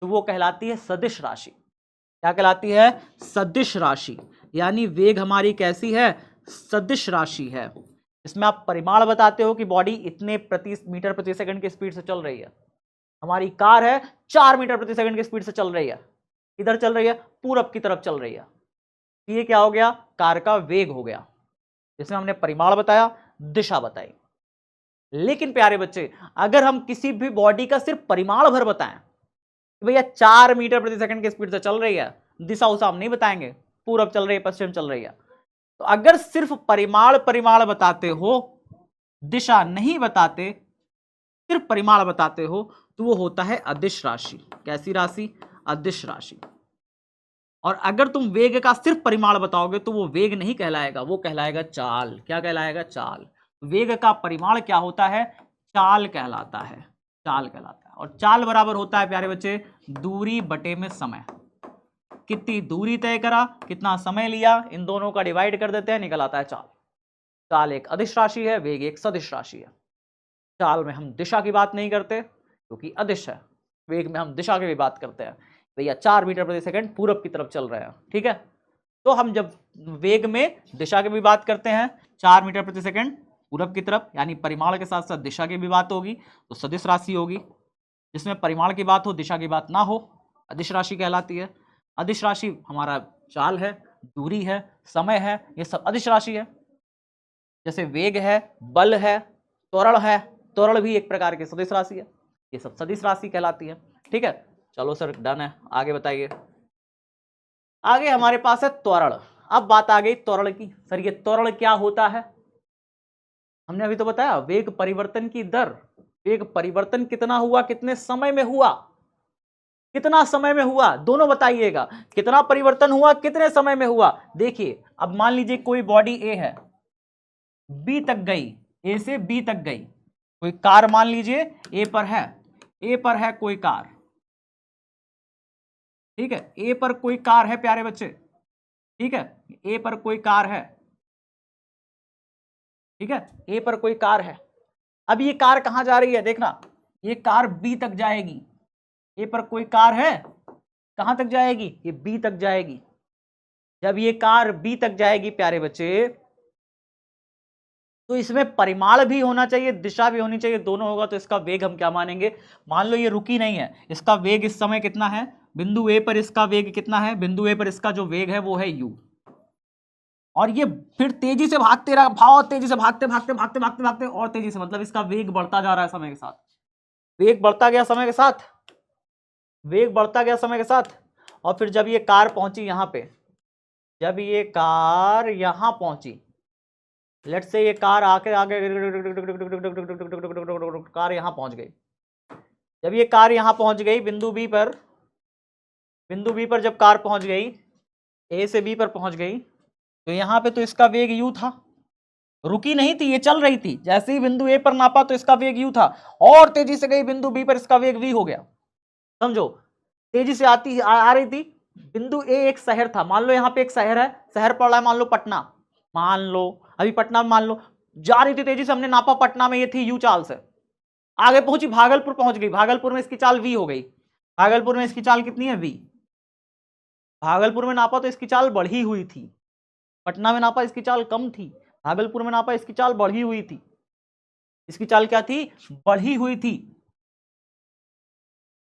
तो वो कहलाती है सदिश राशि। क्या कहलाती है? सदिश राशि। यानी वेग हमारी कैसी है? सदिश राशि है। इसमें आप परिमाण बताते हो कि बॉडी इतने मीटर प्रति सेकंड की स्पीड से चल रही है। हमारी कार है 4 मीटर प्रति सेकंड की स्पीड से चल रही है, किधर चल रही है? पूरब की तरफ चल रही है। ये क्या हो गया? कार का वेग हो गया। इसमें हमने परिमाण बताया, दिशा बताई। लेकिन प्यारे बच्चे, अगर हम किसी भी बॉडी का सिर्फ परिमाण भर बताएं, भैया 4 मीटर प्रति सेकंड की स्पीड से चल रही है, दिशा उसा हम नहीं बताएंगे, पूरब चल रही है, पश्चिम चल रही है। तो अगर सिर्फ परिमाण बताते हो, दिशा नहीं बताते, सिर्फ परिमाण बताते हो तो वो होता है अदिश राशि। कैसी राशि? अदिश राशि। और अगर तुम वेग का सिर्फ परिमाण बताओगे तो वो वेग नहीं कहलाएगा, वो कहलाएगा चाल। क्या कहलाएगा? चाल। वेग का परिमाण क्या होता है? चाल कहलाता है। चाल कहलाता है। और चाल बराबर होता है प्यारे बच्चे दूरी बटे में समय। कितनी दूरी तय करा, कितना समय लिया, इन दोनों का डिवाइड कर देते हैं, निकल आता है चाल। चाल एक अदिश राशि है, वेग एक सदिश राशि है। चाल में हम दिशा की बात नहीं करते क्योंकि अदिश है। वेग में हम दिशा की भी बात करते हैं। भैया 4 मीटर प्रति सेकंड पूरब की तरफ चल रहे हैं, ठीक है। तो हम जब वेग में दिशा की भी बात करते हैं 4 मीटर प्रति सेकंड पूरब की तरफ, यानी परिमाण के साथ साथ दिशा की भी बात होगी तो सदिश राशि होगी। जिसमें परिमाण की बात हो दिशा की बात ना हो अदिश राशि कहलाती है। अदिश राशि हमारा चाल है, दूरी है, समय है, ये सब अदिश राशि है। जैसे वेग है, बल है, त्वरण है, त्वरण भी एक प्रकार की सदिश राशि है। ये सब सदिश राशि कहलाती है, ठीक है। चलो सर डन है, आगे बताइए। आगे हमारे पास है त्वरण। अब बात आ गई त्वरण की। सर ये त्वरण क्या होता है? हमने अभी तो बताया वेग परिवर्तन की दर। वेग परिवर्तन कितना हुआ, कितने समय में हुआ, कितना समय में हुआ, दोनों बताइएगा। कितना परिवर्तन हुआ, कितने समय में हुआ। देखिए अब मान लीजिए कोई बॉडी ए है, बी तक गई, ए से बी तक गई। कोई कार मान लीजिए ए पर है, ए पर है कोई कार, ठीक है। ए पर कोई कार है प्यारे बच्चे, ठीक है। ए पर कोई कार है, ठीक है। ए पर कोई कार है। अब ये कार कहां जा रही है? देखना, ये कार बी तक जाएगी। ए पर कोई कार है, कहां तक जाएगी? ये बी तक जाएगी। जब ये कार बी तक जाएगी प्यारे बच्चे, तो इसमें परिमाण भी होना चाहिए, दिशा भी होनी चाहिए, दोनों होगा तो इसका वेग हम क्या मानेंगे? मान लो ये रुकी नहीं है, इसका वेग इस समय कितना है? बिंदु ए पर इसका वेग कितना है? बिंदु ए पर इसका जो वेग है वो है u। और ये फिर तेजी से भागते रहा, बहुत तेजी से भागते भागते भागते भागते भागते और तेजी से, मतलब इसका वेग बढ़ता जा रहा है समय के साथ। वेग बढ़ता गया समय के साथ, वेग बढ़ता गया समय के साथ। और फिर जब ये कार पहुंची यहां पे, जब ये कार यहां पहुंची, लेट से ये कार आके आगे कार यहां पहुंच गई। जब ये कार यहां पहुंच गई बिंदु बी पर, बिंदु बी पर जब कार पहुंच गई, ए से बी पर पहुंच गई, तो यहां पे तो इसका वेग u था, रुकी नहीं थी, ये चल रही थी। जैसे ही बिंदु ए पर नापा तो इसका वेग u था, और तेजी से गई बिंदु बी पर, इसका वेग v हो गया। समझो, तेजी से आ रही थी। बिंदु ए एक शहर था, मान लो यहाँ पे एक शहर है, शहर पड़ रहा है मान लो पटना, मान लो अभी पटना में मान लो जा रही थी तेजी से, हमने नापा पटना में ये थी यू चाल से, आगे पहुंची भागलपुर पहुंच गई, भागलपुर में इसकी चाल वी हो गई। भागलपुर में इसकी चाल कितनी है? वी। भागलपुर में नापा तो इसकी चाल बढ़ी हुई थी, पटना में नापा इसकी चाल कम थी, भागलपुर में नापा इसकी चाल बढ़ी हुई थी। इसकी चाल क्या थी? बढ़ी हुई थी।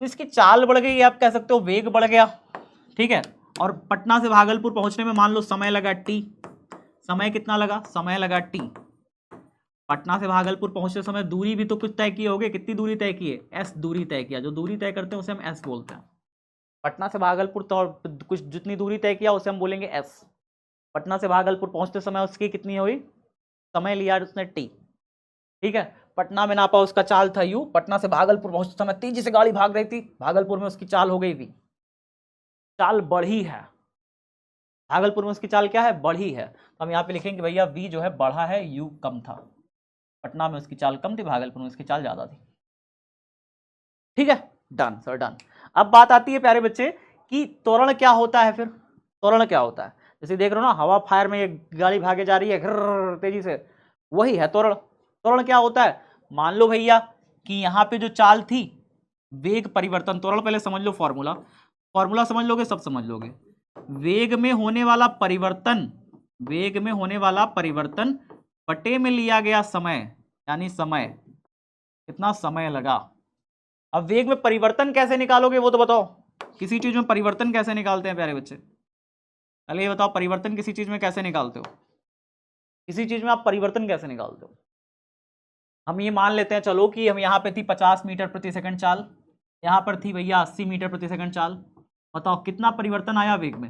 तो इसकी चाल बढ़ गई, आप कह सकते हो वेग बढ़ गया, ठीक है। और पटना से भागलपुर पहुंचने में मान लो समय लगा टी। समय कितना लगा? समय लगा टी। पटना से भागलपुर पहुंचते समय दूरी भी तो कुछ तय किए होगे, कितनी दूरी तय की है? एस दूरी तय किया। जो दूरी तय करते हैं उसे हम एस बोलते हैं। पटना से भागलपुर तो कुछ जितनी दूरी तय किया उसे हम बोलेंगे एस। पटना से भागलपुर पहुंचते समय उसकी कितनी हुई? समय लिया उसने टी, ठीक है। पटना में नापा उसका चाल था यू। पटना से भागलपुर पहुंचते समय तेजी से गाड़ी भाग रही थी, भागलपुर में उसकी चाल हो गई वी। चाल बढ़ी है, भागलपुर में उसकी चाल क्या है? बढ़ी है। तो हम यहाँ पे लिखेंगे भैया वी जो है बढ़ा है, यू कम था। पटना में उसकी चाल कम थी, भागलपुर में उसकी चाल ज्यादा थी, ठीक है। Done sir done. अब बात आती है प्यारे बच्चे कि त्वरण क्या होता है। फिर त्वरण क्या होता है? जैसे देख रहे हो ना, हवा फायर में एक गाड़ी भागे जा रही है घर्र तेजी से, वही है त्वरण। त्वरण क्या होता है? मान लो भैया कि यहाँ पे जो चाल थी, वेग परिवर्तन, त्वरण पहले समझ लो, फॉर्मूला, फॉर्मूला समझ लोगे सब समझ लोगे। वेग में होने वाला परिवर्तन, वेग में होने वाला परिवर्तन बटे में लिया गया समय, यानी समय, कितना समय लगा। अब वेग में परिवर्तन कैसे निकालोगे वो तो बताओ। किसी चीज में परिवर्तन कैसे निकालते हैं प्यारे बच्चे? पहले ये बताओ, परिवर्तन किसी चीज में कैसे निकालते हो? किसी चीज में आप परिवर्तन कैसे निकालते हो? हम ये मान लेते हैं चलो कि हम यहाँ पे थी 50 मीटर प्रति सेकंड चाल, यहाँ पर थी भैया 80 मीटर प्रति सेकंड चाल। बताओ कितना परिवर्तन आया वेग में?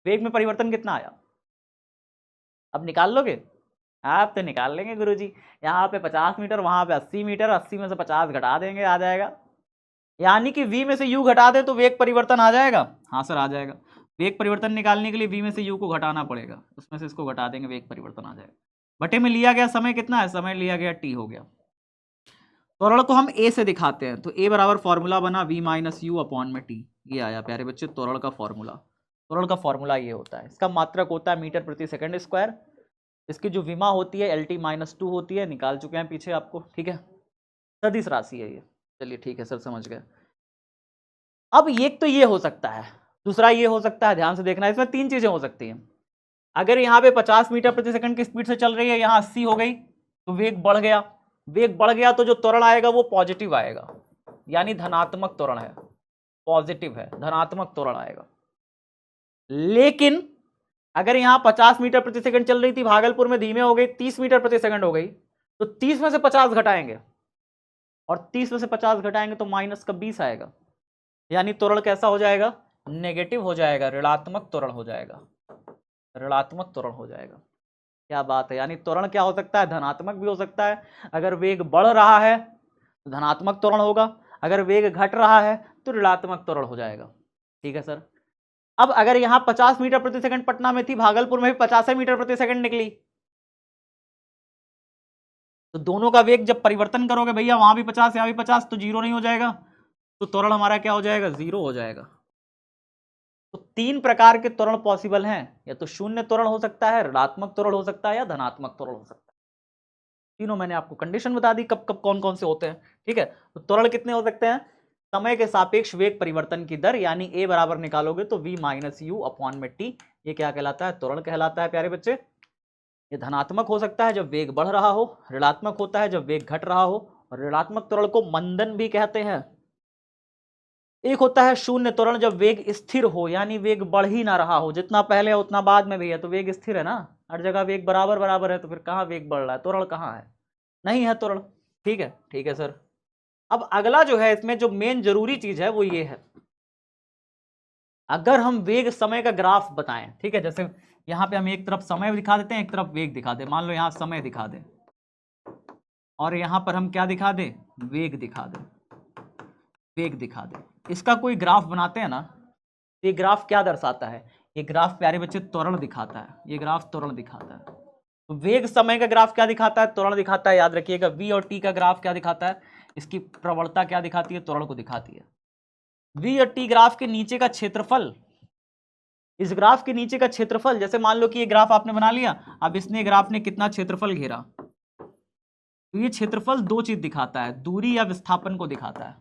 वेग में परिवर्तन कितना आया? अब निकाल लोगे? आप तो निकाल लेंगे गुरुजी। यहाँ पे 50 मीटर, वहां पे 80 मीटर, 80 में से 50 घटा देंगे, आ जाएगा। यानी कि v में से u घटा दे तो वेग परिवर्तन आ जाएगा। हाँ सर आ जाएगा। वेग परिवर्तन निकालने के लिए v में से u को घटाना पड़ेगा, उसमें से इसको घटा देंगे, वेग परिवर्तन आ जाएगा। बटे में लिया गया समय कितना है, समय लिया गया t हो गया। त्वरण को हम a से दिखाते हैं, तो a बराबर फॉर्मूला बना v माइनस यू अपॉन में t। ये आया प्यारे बच्चे त्वरण का फॉर्मूला। त्वरण का फॉर्मूला ये होता है, इसका मात्रक होता है मीटर प्रति सेकंड स्क्वायर। इसकी जो विमा होती है LT माइनस 2 होती है, निकाल चुके हैं पीछे आपको, ठीक है। सदिश राशि है ये। चलिए ठीक है सर, समझ गए। अब एक तो ये हो सकता है, दूसरा ये हो सकता है, ध्यान से देखना, इसमें 3 चीजें हो सकती हैं। अगर यहाँ पे 50 मीटर प्रति सेकंड की स्पीड से चल रही है, यहाँ 80 हो गई, तो वेग बढ़ गया। वेग बढ़ गया तो जो त्वरण आएगा वो पॉजिटिव आएगा, यानी धनात्मक त्वरण है, पॉजिटिव है, धनात्मक त्वरण आएगा। लेकिन अगर यहाँ 50 मीटर प्रति सेकंड चल रही थी, भागलपुर में धीमे हो गई, 30 मीटर प्रति सेकंड हो गई, तो 30 में से 50 घटाएंगे, और 30 में से 50 घटाएंगे तो माइनस का 20 आएगा, यानी त्वरण कैसा हो जाएगा, नेगेटिव हो जाएगा, ऋणात्मक त्वरण हो जाएगा, ऋणात्मक त्वरण हो जाएगा। क्या बात है, यानी त्वरण क्या हो सकता है, धनात्मक भी हो सकता है। अगर वेग बढ़ रहा है तो धनात्मक त्वरण होगा, अगर वेग घट रहा है तो ऋणात्मक त्वरण हो जाएगा। ठीक है सर। अब अगर यहाँ 50 मीटर प्रति सेकंड पटना में थी, भागलपुर में भी 50 मीटर प्रति सेकंड निकली, तो दोनों का वेग जब परिवर्तन करोगे भैया, वहां भी 50 यहाँ भी 50, तो जीरो नहीं हो जाएगा, तो त्वरण हमारा क्या हो जाएगा, जीरो हो जाएगा। तो 3 प्रकार के त्वरण पॉसिबल हैं, या तो शून्य त्वरण हो सकता है, ऋणात्मक त्वरण हो सकता है, या धनात्मक त्वरण हो सकता है। तीनों मैंने आपको कंडीशन बता दी कब कब कौन कौन से होते हैं। ठीक है, तो त्वरण कितने हो सकते हैं, समय के सापेक्ष वेग परिवर्तन की दर, यानी a बराबर निकालोगे तो v माइनस यू अपॉन में t, ये क्या कहलाता है, त्वरण कहलाता है प्यारे बच्चे। ये धनात्मक हो सकता है जब वेग बढ़ रहा हो, ऋणात्मक होता है जब वेग घट रहा हो, और ऋणात्मक त्वरण को मंदन भी कहते हैं। एक होता है शून्य त्वरण, जब वेग स्थिर हो, यानी वेग बढ़ ही ना रहा हो, जितना पहले है उतना बाद में भी है, तो वेग स्थिर है ना, हर जगह वेग बराबर बराबर है, तो फिर कहाँ वेग बढ़ रहा है, त्वरण कहाँ है, नहीं है त्वरण। ठीक है सर। अब अगला जो है, इसमें जो मेन जरूरी चीज है वो ये है, अगर हम वेग समय का ग्राफ बताएं, ठीक है, जैसे यहां पे हम एक तरफ समय दिखा देते हैं, एक तरफ वेग दिखा दें, मान लो यहां समय दिखा दें और यहां पर हम क्या दिखा दें, वेग दिखा दें, वेग दिखा दें, इसका कोई ग्राफ बनाते हैं ना, ये ग्राफ क्या दर्शाता है, ये ग्राफ प्यारे बच्चे त्वरण दिखाता है, ये ग्राफ त्वरण दिखाता है। तो वेग समय का ग्राफ क्या दिखाता है, त्वरण दिखाता है, याद रखिएगा। v और t का ग्राफ क्या दिखाता है, इसकी प्रवणता क्या दिखाती है, त्वरण को दिखाती है। v और t ग्राफ के नीचे का क्षेत्रफल, इस ग्राफ के नीचे का क्षेत्रफल, जैसे मान लो कि ये ग्राफ आपने बना लिया, अब इसने ग्राफ ने कितना क्षेत्रफल घेरा, तो ये क्षेत्रफल 2 चीज दिखाता है, दूरी या विस्थापन को दिखाता है।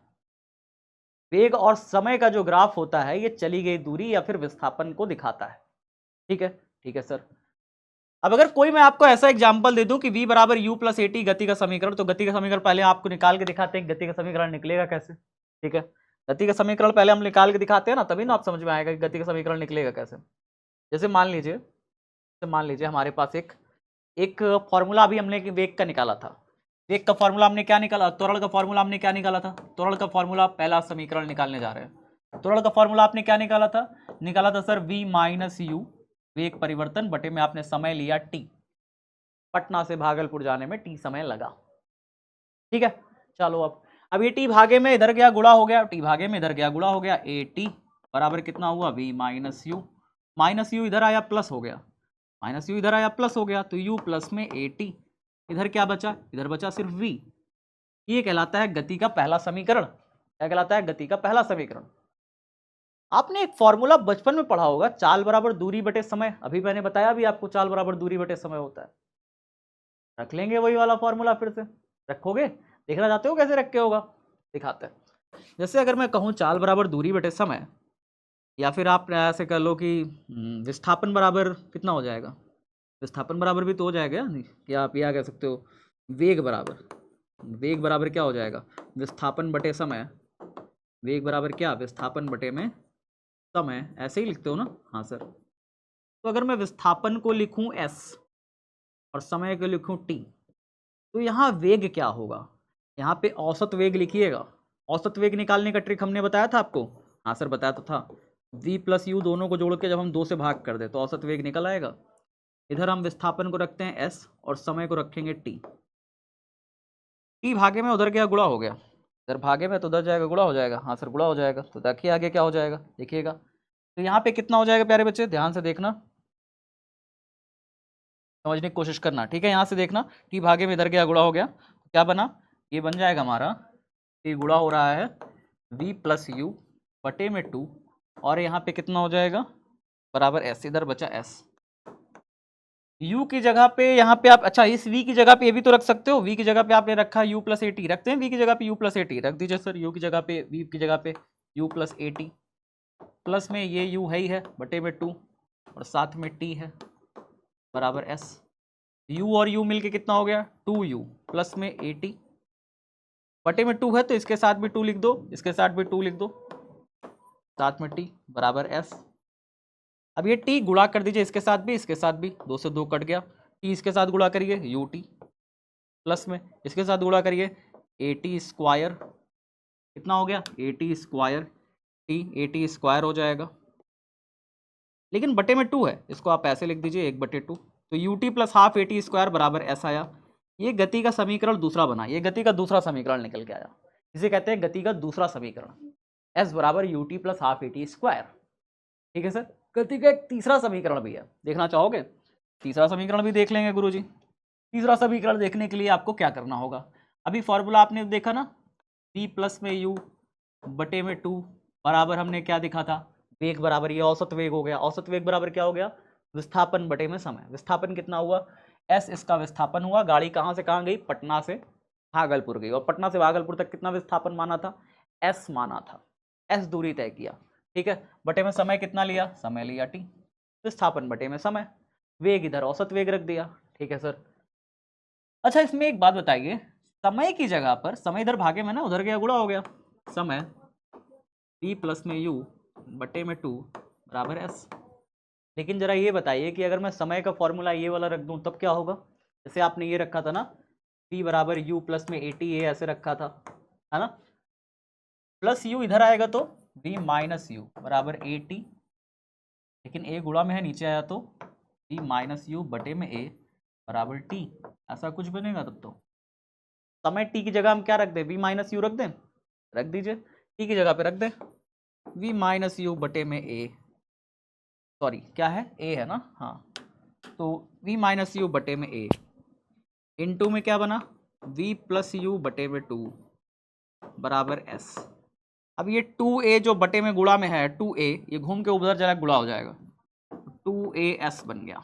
वेग और समय का जो ग्राफ होता है, ये चली गई दूरी या फिर विस्थापन को दिखाता है। ठीक है सर। अब अगर कोई मैं आपको ऐसा एग्जांपल दे दूं कि v बराबर u प्लस ए टी गति का समीकरण, तो गति का समीकरण पहले आपको निकाल के दिखाते हैं, गति का समीकरण निकलेगा कैसे। ठीक है, गति का समीकरण पहले हम निकाल के दिखाते हैं ना, तभी ना आप समझ में आएगा कि गति का समीकरण निकलेगा कैसे। जैसे मान लीजिए हमारे पास एक फॉर्मूला अभी हमने वेग का निकाला था। वेग का फॉर्मूला हमने क्या निकाला, त्वरण का फॉर्मूला हमने क्या निकाला था, त्वरण का फॉर्मूला पहला समीकरण निकालने जा रहे हैं। त्वरण का फॉर्मूला आपने क्या निकाला था सर v माइनस यू, वेग परिवर्तन बटे में आपने समय लिया t, पटना से भागलपुर जाने में t समय लगा। ठीक है, चलो अब ये t भागे में इधर गया गुणा हो गया, t भागे में इधर गया गुणा हो गया, ए टी बराबर कितना हुआ, v माइनस यू इधर आया प्लस हो गया, माइनस यू इधर आया प्लस हो गया, तो u प्लस में ए टी, इधर क्या बचा, इधर बचा सिर्फ v। ये कहलाता है गति का पहला समीकरण। क्या कहलाता है, गति का पहला समीकरण। आपने एक फॉर्मूला बचपन में पढ़ा होगा, चाल बराबर दूरी बटे समय, अभी मैंने बताया भी आपको, चाल बराबर दूरी बटे समय होता है। रख लेंगे वही वाला फॉर्मूला, फिर से रखोगे, देखना चाहते हो कैसे रख के होगा, दिखाते हैं। जैसे अगर मैं कहूँ चाल बराबर दूरी बटे समय, या फिर आप ऐसे कर लो कि विस्थापन बराबर कितना हो जाएगा, विस्थापन बराबर भी तो हो जाएगा नहीं, या आप यह कह सकते हो वेग बराबर क्या हो जाएगा, विस्थापन बटे समय, वेग बराबर क्या, विस्थापन बटे में समय, ऐसे ही लिखते हो ना। हाँ सर। तो अगर मैं विस्थापन को लिखूं s और समय को लिखूं t, तो यहाँ वेग क्या होगा, यहाँ पे औसत वेग लिखिएगा। औसत वेग निकालने का ट्रिक हमने बताया था आपको। हाँ सर बताया तो था, v प्लस यू दोनों को जोड़ के जब हम 2 से भाग कर दे तो औसत वेग निकल आएगा। इधर हम विस्थापन को रखते हैं s और समय को रखेंगे t। t भागे में उधर क्या गुणा हो गया, इधर भागे में तो उधर जाएगा गुणा हो जाएगा। हाँ सर गुणा हो जाएगा, तो देखिए आगे क्या हो जाएगा, देखिएगा तो यहाँ पे कितना हो जाएगा प्यारे बच्चे, ध्यान से देखना, समझने की कोशिश करना, ठीक है। यहाँ से देखना t भागे में इधर क्या गुणा हो गया, तो क्या बना, ये बन जाएगा हमारा, t गुणा हो रहा है v प्लस यू बटे में 2, और यहाँ पे कितना हो जाएगा बराबर s, इधर बचा s। u की जगह पे यहाँ पे आप, अच्छा इस v की जगह पे ये भी तो रख सकते हो, v की जगह पे आपने रखा u प्लस ए टी, रखते हैं v की जगह पे u प्लस ए टी, रख दीजिए सर u की जगह पे, v की जगह पे u plus A T, plus में ये u है ही है बटे में 2 और साथ में t है बराबर s। u और u मिलके कितना हो गया 2u प्लस में ए टी बटे में 2 है तो इसके साथ भी 2 लिख दो, इसके साथ भी 2 लिख दो, साथ में t बराबर s। अब ये t गुणा कर दीजिए इसके साथ भी, इसके साथ भी, 2 से 2 कट गया, t इसके साथ गुणा करिए यू टी, प्लस में इसके साथ गुणा करिए ए टी स्क्वायर, कितना हो गया ए t square, T A t square हो जाएगा, लेकिन बटे में 2 है, इसको आप ऐसे लिख दीजिए 1/2, तो you t plus half a t square बराबर ऐसा आया। ये गति का समीकरण दूसरा बना, ये गति का दूसरा समीकरण निकल के आया, इसे कहते हैं गति का दूसरा समीकरण, एस बराबर u t plus half a t square. ठीक है सर, गति का एक तीसरा समीकरण भी है, देखना चाहोगे तीसरा समीकरण भी देख लेंगे गुरुजी। तीसरा समीकरण देखने के लिए आपको क्या करना होगा, अभी फॉर्मूला आपने देखा ना, v प्लस में u बटे में 2 बराबर हमने क्या देखा था, वेग बराबर ये औसत वेग हो गया, औसत वेग बराबर क्या हो गया विस्थापन बटे में समय। विस्थापन कितना हुआ s, इसका विस्थापन हुआ, गाड़ी कहाँ से कहाँ गई, पटना से भागलपुर गई, और पटना से भागलपुर तक कितना विस्थापन माना था, s माना था, s दूरी तय किया, ठीक है। बटे में समय कितना लिया, समय लिया t, विस्थापन बटे में समय, वेग इधर औसत वेग रख दिया, ठीक है सर। अच्छा इसमें एक बात बताइए, समय की जगह पर, समय इधर भागे में ना, उधर गया गुणा हो गया, समय v प्लस में u बटे में 2 बराबर s। लेकिन जरा ये बताइए कि अगर मैं समय का फॉर्मूला ये वाला रख दूं तब क्या होगा, जैसे आपने ये रखा था ना v बराबर u प्लस में ए टी, ये ऐसे रखा था है ना, प्लस u इधर आएगा तो v माइनस यू बराबर ए टी, लेकिन a गुणा में है नीचे आया तो v माइनस यू बटे में a बराबर t, ऐसा कुछ बनेगा तब तो। समय t की जगह हम क्या रख दें, v माइनस यू रख दें, रख दीजिए, t की जगह पे रख दें v माइनस यू बटे में a, सॉरी क्या है a है ना, हाँ तो v माइनस यू बटे में a इनटू में क्या बना v प्लस यू बटे में 2 बराबर s। अब ये 2a जो बटे में गुणा में है 2a, ये घूम के उधर जरा गुणा हो जाएगा, 2as बन गया,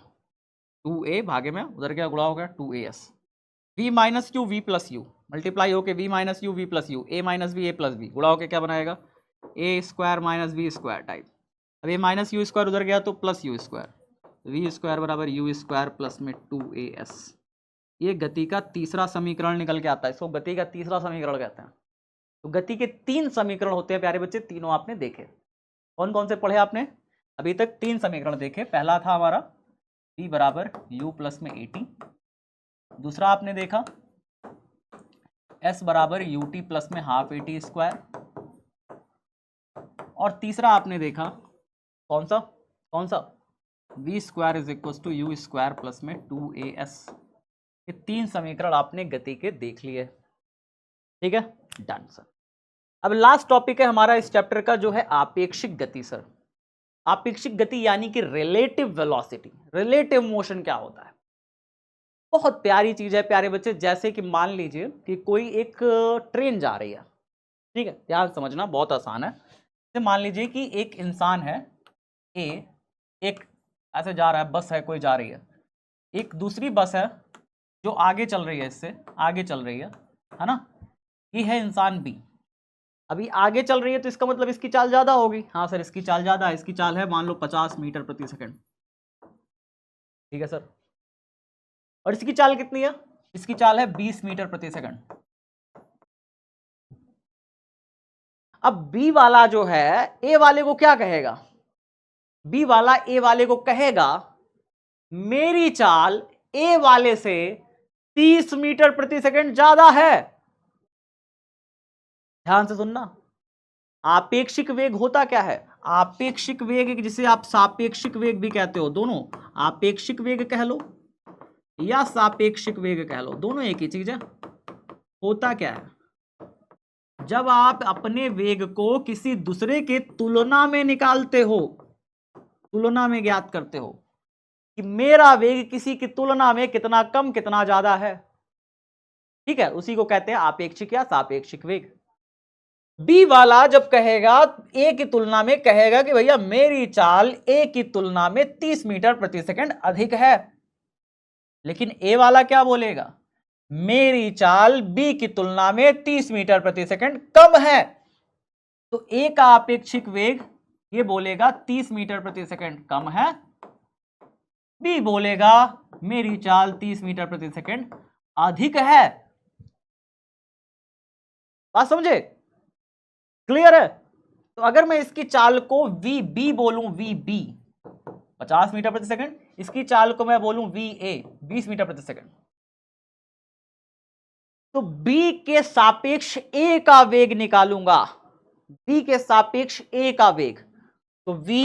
2a भागे में उधर क्या गुणा हो गया 2as, v minus u v plus u multiply होके v minus u v plus u, a minus b a plus b, गुणा होके क्या बनाएगा a square minus b square type. अब ये माइनस यू स्क्वायर उधर गया तो plus u square, v square बराबर यू स्क्वायर प्लस में 2as। ये गति का तीसरा समीकरण निकल के आता है, इसको गति का तीसरा समीकरण कहते हैं। तो गति के 3 समीकरण होते हैं प्यारे बच्चे, तीनों आपने देखे, कौन कौन से पढ़े आपने अभी तक, 3 समीकरण देखे। पहला था हमारा v बराबर u प्लस में ए टी, दूसरा आपने देखा s बराबर यू टी प्लस में हाफ ए टी स्क्वायर, और तीसरा आपने देखा कौन सा v square is equal to u square plus में 2as। ये 3 समीकरण आपने गति के देख लिए, ठीक है, डन सर। अब लास्ट टॉपिक है हमारा इस चैप्टर का जो है आपेक्षिक गति सर। आपेक्षिक गति यानी कि रिलेटिव वेलोसिटी, रिलेटिव मोशन क्या होता है, बहुत प्यारी चीज है प्यारे बच्चे। जैसे कि मान लीजिए कि कोई एक ट्रेन जा रही है, ठीक है, ध्यान समझना बहुत आसान है। जैसे मान लीजिए कि एक इंसान है ए, एक ऐसे जा रहा है, बस है कोई जा रही है, एक दूसरी बस है जो आगे चल रही है, इससे आगे चल रही है ना, ये है इंसान बी, अभी आगे चल रही है तो इसका मतलब इसकी चाल ज्यादा होगी, हाँ सर इसकी चाल ज्यादा है, इसकी चाल है मान लो 50 मीटर प्रति सेकंड, ठीक है सर, और इसकी चाल कितनी है, इसकी चाल है 20 मीटर प्रति सेकंड। अब बी वाला जो है ए वाले को क्या कहेगा, बी वाला ए वाले को कहेगा मेरी चाल ए वाले से 30 मीटर प्रति सेकंड ज्यादा है। ध्यान से सुनना, आपेक्षिक वेग होता क्या है, आपेक्षिक वेग जिसे आप सापेक्षिक वेग भी कहते हो, दोनों आपेक्षिक वेग कह लो या सापेक्षिक वेग कह लो, दोनों एक ही चीज है। होता क्या है, जब आप अपने वेग को किसी दूसरे के तुलना में निकालते हो, तुलना में ज्ञात करते हो कि मेरा वेग किसी की तुलना में कितना कम कितना ज्यादा है, ठीक है, उसी को कहते हैं आपेक्षिक या सापेक्षिक वेग। बी वाला जब कहेगा ए की तुलना में, कहेगा कि भैया मेरी चाल ए की तुलना में 30 मीटर प्रति सेकंड अधिक है, लेकिन ए वाला क्या बोलेगा, मेरी चाल बी की तुलना में 30 मीटर प्रति सेकंड कम है। तो ए का आपेक्षिक वेग ये बोलेगा 30 मीटर प्रति सेकंड कम है, बी बोलेगा मेरी चाल 30 मीटर प्रति सेकंड अधिक है। बात समझे, क्लियर है। तो अगर मैं इसकी चाल को वी बी बोलूं, वी बी 50 मीटर प्रति सेकंड, इसकी चाल को मैं बोलूं वी ए 20 मीटर प्रति सेकंड, तो बी के सापेक्ष ए का वेग निकालूंगा, बी के सापेक्ष ए का वेग, तो वी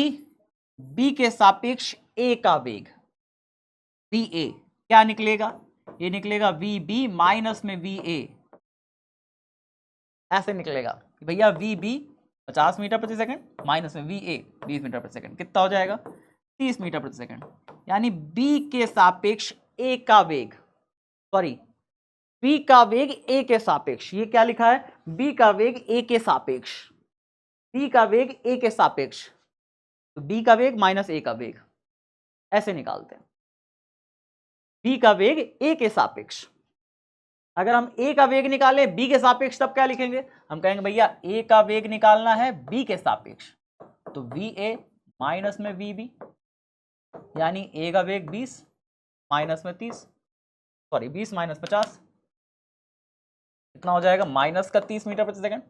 बी के सापेक्ष ए का वेग वी ए क्या निकलेगा, ये निकलेगा वी बी माइनस में वी ए, ऐसे निकलेगा कि भैया वी बी 50 मीटर प्रति सेकंड माइनस में वी ए 20 मीटर प्रति सेकंड, कितना हो जाएगा 30 मीटर प्रति सेकंड। यानी बी के सापेक्ष ए का वेग, सॉरी बी का वेग ए के सापेक्ष, ये क्या लिखा है, बी का वेग ए के सापेक्ष, बी का वेग ए के सापेक्ष, तो बी का वेग माइनस ए का वेग, ऐसे निकालते हैं। बी का वेग ए के सापेक्ष, अगर हम ए का वेग निकालें बी के सापेक्ष तब क्या लिखेंगे, हम कहेंगे भैया ए का वेग निकालना है बी के सापेक्ष, तो वी ए माइनस में वी बी, यानी ए का वेग 20 माइनस में 30, सॉरी 20 माइनस 50, कितना हो जाएगा माइनस का 30 मीटर प्रति सेकंड।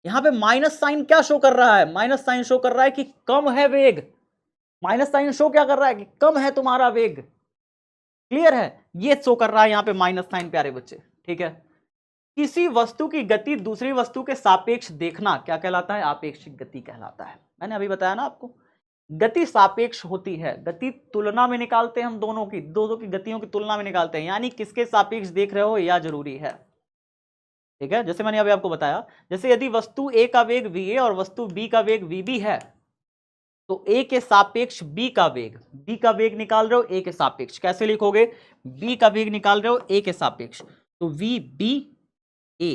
यहां पे माइनस साइन क्या शो कर रहा है, माइनस साइन शो कर रहा है कि कम है वेग, माइनस साइन शो क्या कर रहा है कि कम है तुम्हारा वेग, क्लियर है, ये शो कर रहा है यहां पे माइनस साइन प्यारे बच्चे, ठीक है। किसी वस्तु की गति दूसरी वस्तु के सापेक्ष देखना क्या कहलाता है, आपेक्षिक गति कहलाता है। मैंने अभी बताया ना आपको, गति सापेक्ष होती है, गति तुलना में निकालते हैं हम, दोनों की गतियों की तुलना में निकालते हैं, यानी किसके सापेक्ष देख रहे हो यह जरूरी है, ठीक है। जैसे मैंने अभी आपको बताया, जैसे यदि वस्तु ए का वेग वी ए और वस्तु बी का वेग वी बी है, तो ए के सापेक्ष बी का वेग निकाल रहे हो ए के सापेक्ष, कैसे लिखोगे, बी का वेग निकाल रहे हो ए के सापेक्ष, तो वी बी ए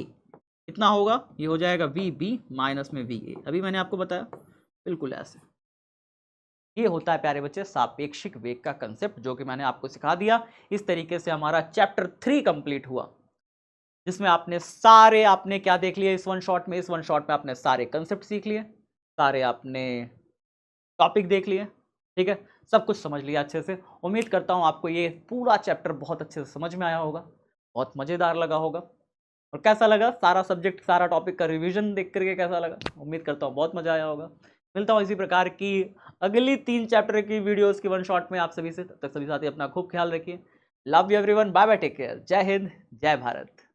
कितना होगा, ये हो जाएगा वी बी माइनस में वी ए, अभी मैंने आपको बताया बिल्कुल ऐसे। ये होता है प्यारे बच्चे सापेक्षिक वेग का कंसेप्ट, जो कि मैंने आपको सिखा दिया। इस तरीके से हमारा चैप्टर 3 कंप्लीट हुआ, जिसमें आपने क्या देख लिया इस वन शॉट में, आपने सारे कंसेप्ट सीख लिए, सारे आपने टॉपिक देख लिए, ठीक है, सब कुछ समझ लिया अच्छे से। उम्मीद करता हूँ आपको ये पूरा चैप्टर बहुत अच्छे से समझ में आया होगा, बहुत मज़ेदार लगा होगा। और कैसा लगा सारा सब्जेक्ट, सारा टॉपिक का रिवीजन देख करके कैसा लगा, उम्मीद करता हूँ बहुत मज़ा आया होगा। मिलता हूँ इसी प्रकार की अगली 3 चैप्टर की वीडियोस की वन शॉट में आप सभी से। तब तक सभी साथी अपना खूब ख्याल रखिए। Love you everyone, bye bye, take care, जय हिंद, जय भारत।